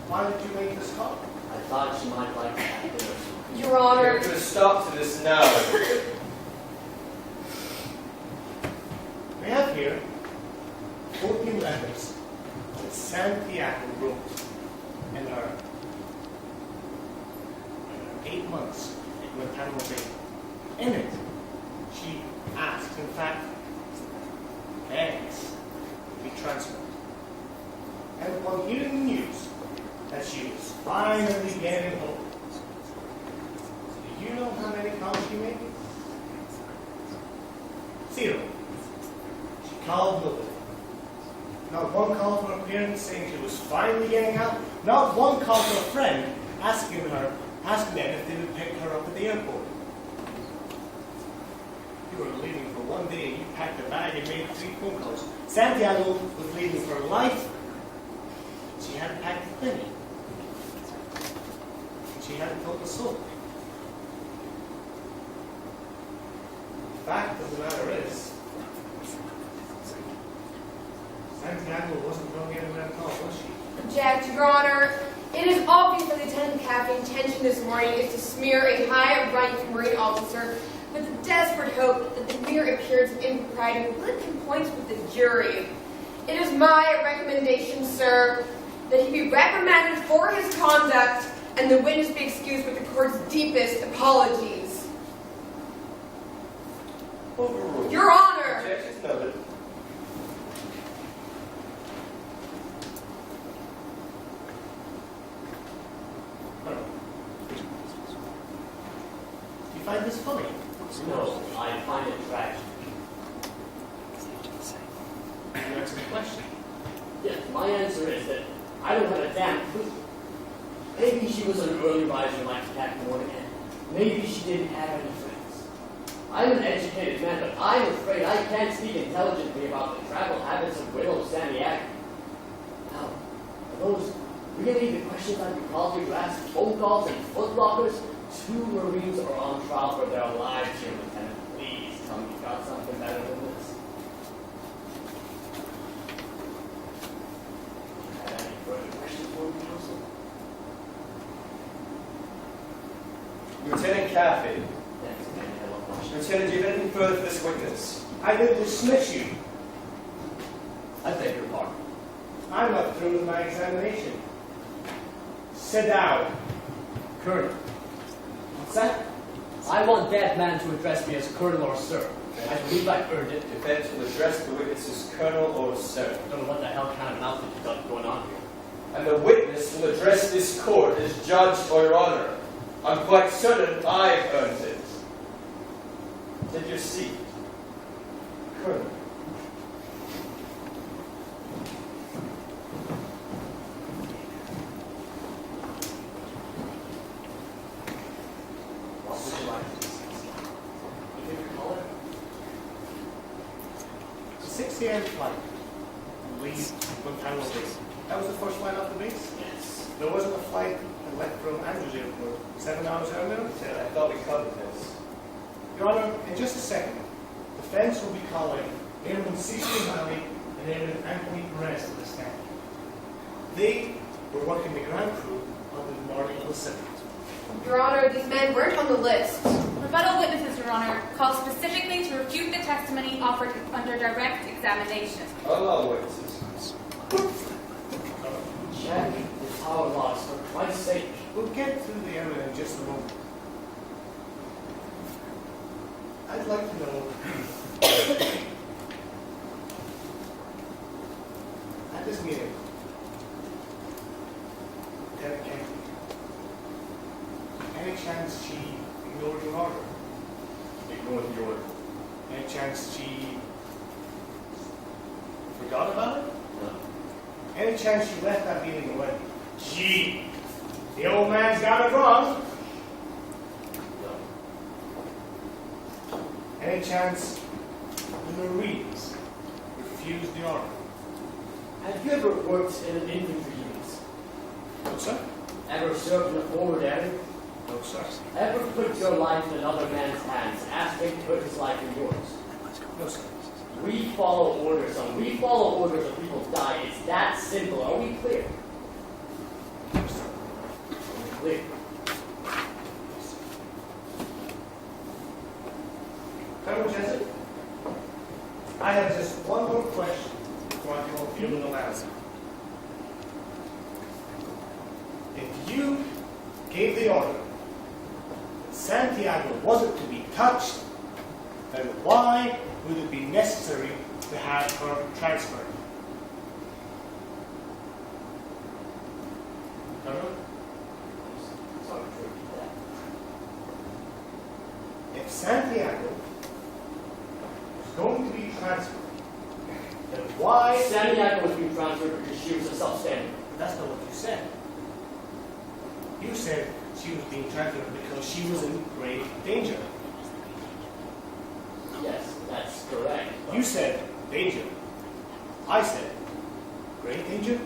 why did you make this call? I thought she might like to have dinner. Your Honor. Put a stop to this now. We have here 14 letters that Santiago wrote in her 8 months in Guantanamo Bay. In it, she asked, in fact, begs to be transferred. And upon hearing the news that she was finally getting home, do you know how many calls she made? 0. She called nobody. Not 1 call from her parents saying she was finally getting out. Not 1 call from a friend asking them if they would pick her up at the airport. You were leaving for 1 day, you packed a bag and made 3 phone calls. Santiago was leaving for life. She hadn't packed a penny. She hadn't told a soul. fact of the matter is, Santiago wasn't going anywhere at all, was she? Object, Your Honor. It is obvious that Lieutenant Caffey's intention this morning is to smear a high-ranking Marine officer with the desperate hope that the mere appearance of impropriety will lift him points with the jury. It is my recommendation, sir, that he be reprimanded for his conduct and the witness be excused with the court's deepest apologies. Overruled. Your Honor! Objections noted. Do you find this funny? No, I find it tragic. You answer the question. Yes, my answer is that I don't have a damn clue. Maybe she was an early riser like that morning, and maybe she didn't have any friends. I'm an educated man, but I'm afraid I can't speak intelligently about the travel habits of widow Santiago. Now, are those really the questions I'd be called to ask? Phone calls and footlockers? 2 Marines are on trial for their lives here, Lieutenant. Please tell me you got something better than this. Have any further questions for me, Counsel? Lieutenant Caffey. Yes, ma'am, I have a question. Lieutenant, do you have anything further for this witness? I will dismiss you. I beg your pardon. I'm not through with my examination. Sit down. Colonel. What's that? I want that man to address me as Colonel or Sir. I believe I've earned it. Defense will address the witness as Colonel or Sir. I don't know what the hell kind of mouth you've got going on here. And the witness will address this court as Judge or Your Honor. I'm quite certain I've earned it. Take your seat. Colonel. What would you like to discuss? You think you call it? It's a 6 a.m. flight. Leave Guantanamo Bay. That was the first flight off the base? Yes. There wasn't a flight that left from Andrews Airport 7 hours earlier? I thought we covered this. Your Honor, in just a second, the defense will be calling Airman Cecily Valley and Airman Anthony Perez to the stand. They were working the ground crew on the morning of the 7th. Your Honor, these men weren't on the list. Rebuttal witnesses, Your Honor, called specifically to refute the testimony offered under direct examination. Allow witnesses. Check the power logs, for Christ's sake. We'll get through the evidence in just a moment. I'd like to know, at this meeting, Lieutenant Kennedy, any chance she ignored your order? Ignored the order. Any chance she forgot about it? No. Any chance she left that meeting and went, gee, the old man's got it wrong? No. Any chance the Marines refused the order? Have you ever worked in an infantry unit? No, sir. Ever served in a forward area? No, sir. Ever put your life in another man's hands and asked him to put his life in yours? No, sir. We follow orders, and we follow orders or people die. It's that simple. Are we clear? No, sir. Are we clear? Colonel Jessup, I have just one more question before I call Field and Alaska. If you gave the order that Santiago wasn't to be touched, then why would it be necessary to have her transferred? Colonel? Sorry to repeat that. If Santiago was going to be transferred, then why... Santiago was being transferred because she was a substandard. But that's not what you said. You said she was being transferred because she was in grave danger. Yes, that's correct. You said danger. I said grave danger.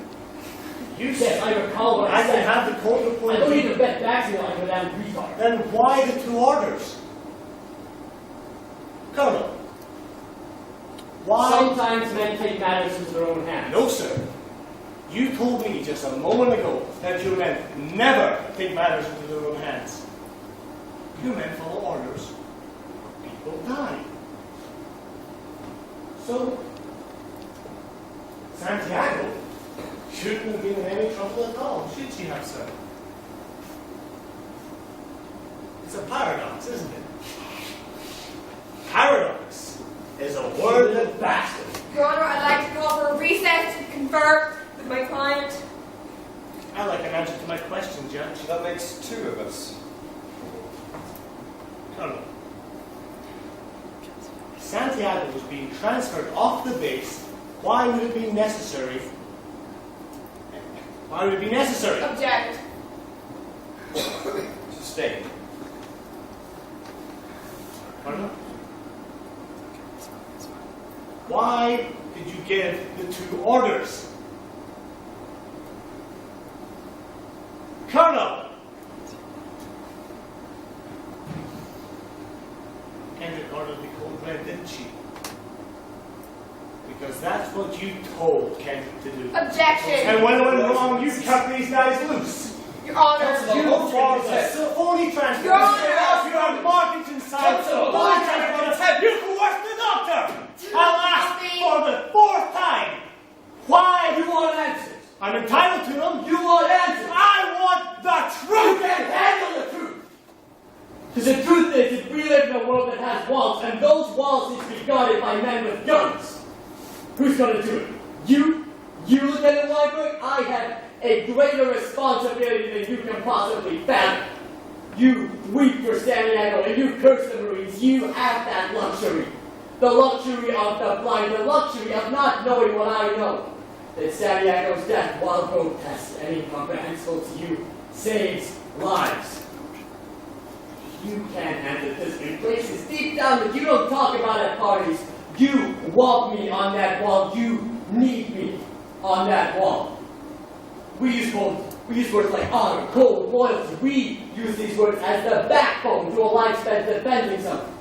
You said... Yes, I recall what I I can said. have the court report. I don't need to bet back to you like a damn retard. Then why the two orders? Colonel, why? Sometimes men take matters into their own hands. No, sir. You told me just a moment ago that you men never take matters into their own hands. You men follow orders. People die. So, Santiago shouldn't have been in any trouble at all, should she have, sir? It's a paradox, isn't it? Paradox is a word that bastard. Your Honor, I'd like to call for a recess to confer with my client. I'd like an answer to my question, Judge. That makes two of us. Colonel, Santiago was being transferred off the base. Why would it be necessary? Why would it be necessary? Object. Sustained. Colonel? Why did you give the two orders? Colonel! Kendrick ordered to be code red, didn't she? Because that's what you told Kendrick to do. Objection. And when it went wrong, you cut these guys loose. Your Honor. You forced a phony transport. Your Honor. You are marked inside. Phony transport. You coerced the doctor. I'll ask for the fourth time. Why? You want answers. I'm entitled to them. You want answers. I want the truth. You can't handle the truth. Because the truth is that we live in a world that has walls, and those walls need to be guarded by men with guns. Who's going to do it? You? You, Lieutenant Weinberg? I have a greater responsibility than you can possibly fathom. You weep for Santiago and you curse the Marines. You have that luxury. The luxury of the blind, the luxury of not knowing what I know. That Santiago's death, while grotesque and incomprehensible to you, saves lives. You can't handle this in places deep down that you don't talk about at parties. You want me on that wall. You need me on that wall. We use words like honor, code, loyalty. We use these words as the backbone to a life spent defending something.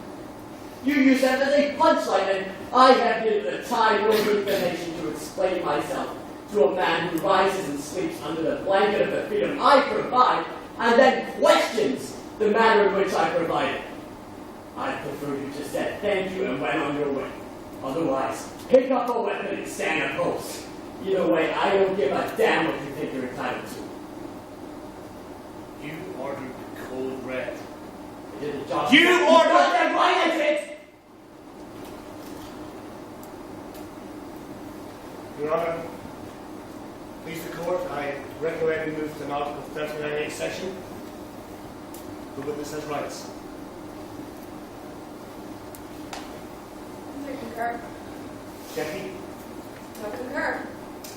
You use them as a punchline, and I have neither the time nor the inclination to explain myself to a man who rises and sleeps under the blanket of the freedom I provide, and then questions the manner in which I provide it. I prefer you just said thank you and went on your way. Otherwise, pick up a weapon and stand a post. Either way, I don't give a damn what you think you're entitled to. you ordered code red. I did the job. You ordered that right, I did! Your Honor, please the court, I recommend we move to an Article 39A section. The witness has rights. I concur. Jackie? I concur.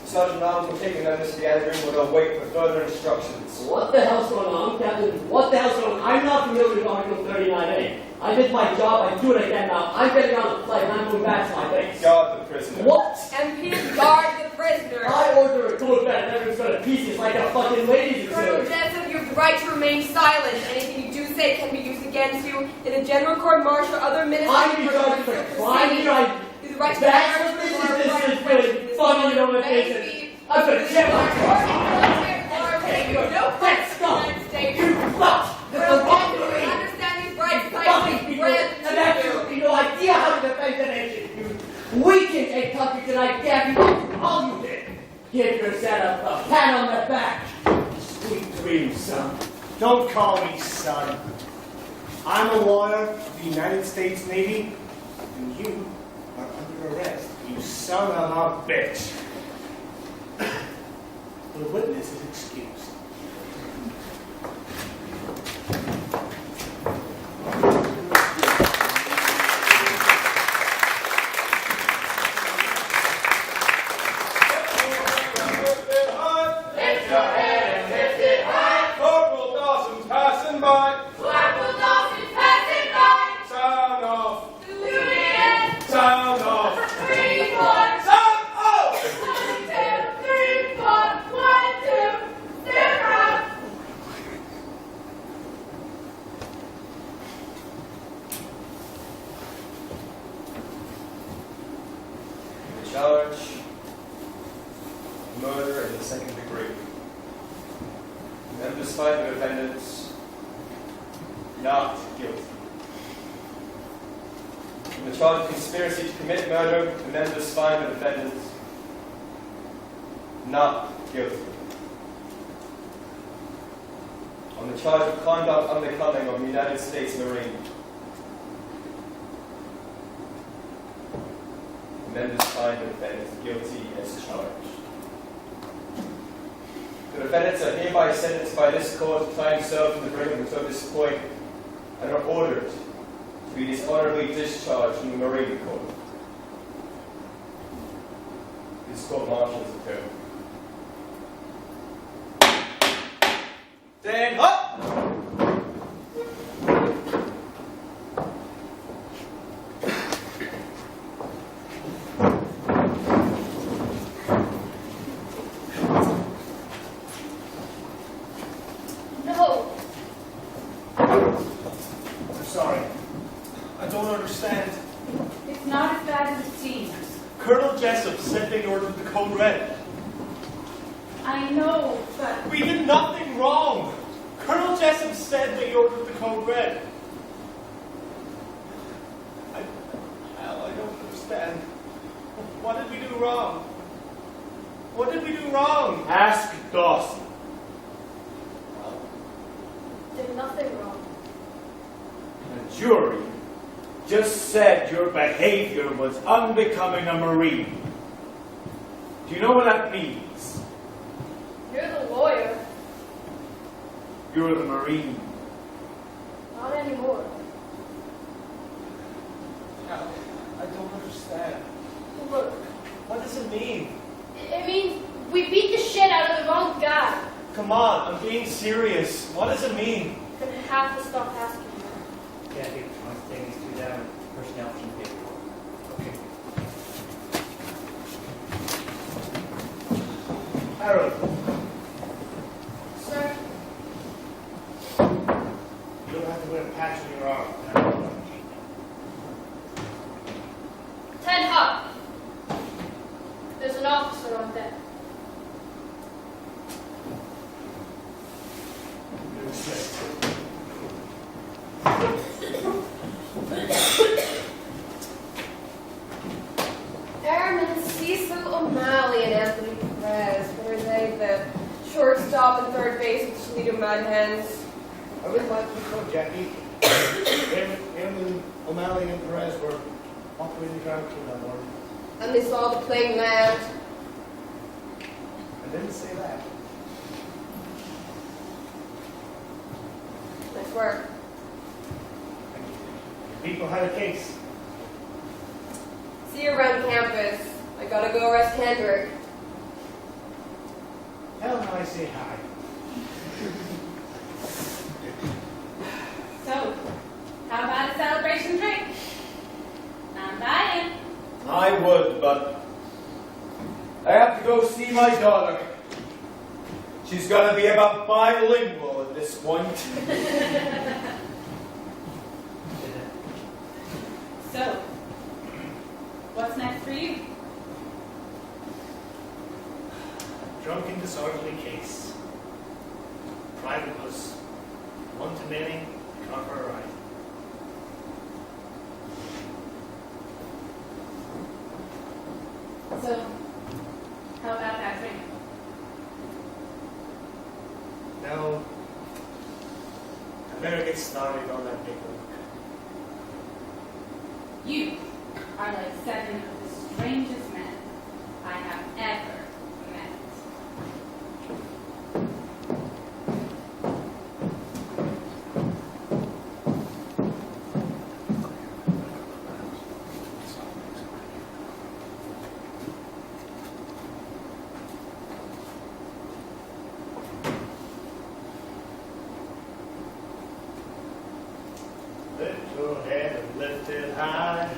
Sergeant Arms will take members to the other room. We'll wait for further instructions. What the hell's going on, Captain? What the hell's going on? I'm not familiar with Article 39A. I did my job, I do it again now. I'm getting on the flight and I'm going back to my base. Guard the prisoner. What? MP, guard the prisoner. I order a code red and everyone's going to pieces like a fucking ladies' Colonel exhibit. Jessup, you have the right to remain silent. Anything you do say can be used against you in a general court-martial or other ministry. I'm being charged for crime here. You have the right to That's what this is really funny, you know what it is. I'm going to jam my car. No Let's go. You fuck. Understand these rights. Fucking people. And that's no idea how to defend the nation. You weakened a country tonight, damn you. All you did. Give yourself a pat on the back. Sweet dreams, son. Don't call me son. I'm a lawyer of the United States Navy, and you are under arrest, you son of a bitch. The witness is excused. Corporal Dawson's passing by. Corporal Dawson's passing by. Sound off. Juliet. Sound off. 3, 4. Sound off. 1, 2, 3, 4. 1, 2, 3, Amendments find the defendants not guilty. On the charge of conspiracy to commit murder, amendments find the defendants not guilty. On the charge of conduct unbecoming of a United States Marine, amendments find the defendants guilty as charged. The defendants are hereby sentenced by this court to time served in the bringing until this point and are ordered to be dishonorably discharged from the Marine Corps. This court martial is adjourned. Stand up! No. I'm sorry. I don't understand. It's not as bad as it seems. Colonel Jessup said they ordered the code red. I know, but We did nothing wrong. Colonel Jessup said they ordered the code red. I don't understand. What did we do wrong? What did we do wrong? Ask Dawson. Did nothing wrong. The jury just said your behavior was unbecoming a Marine. Do you know what that means? You're the lawyer. You're the Marine. Not anymore. I don't understand. Look, What does it mean? it means we beat the shit out of the wrong guy. Come on, I'm being serious. What does it mean? Gonna have to stop asking me. Kathy, let's take these two down. Personnel team paperwork. Okay. Harold, Sir, you don't have to wear a patch on your arm. 10 Hop. There's an officer on deck. You're safe. Airmen Cecil O'Malley and Anthony Perez. Were they the shortstop and third base of the Toledo Mud Hens? I would like to know, Jackie. Airman O'Malley and Perez were operating the ground crew that morning. And they saw the plane land. I didn't say that. Nice work. People had a case. See you around campus. I gotta go arrest Kendrick. Tell him I say hi. so, how about a celebration drink? I'm buying. I would, but I have to go see my daughter. She's gonna be about bilingual at this point. So, what's next for you? Drunken disorderly case. Private was one too many, caught for a ride. So, how about that drink? No. I better get started on that paperwork. You are like 7 of the strangest men I have ever met. Lift your head and lift it high.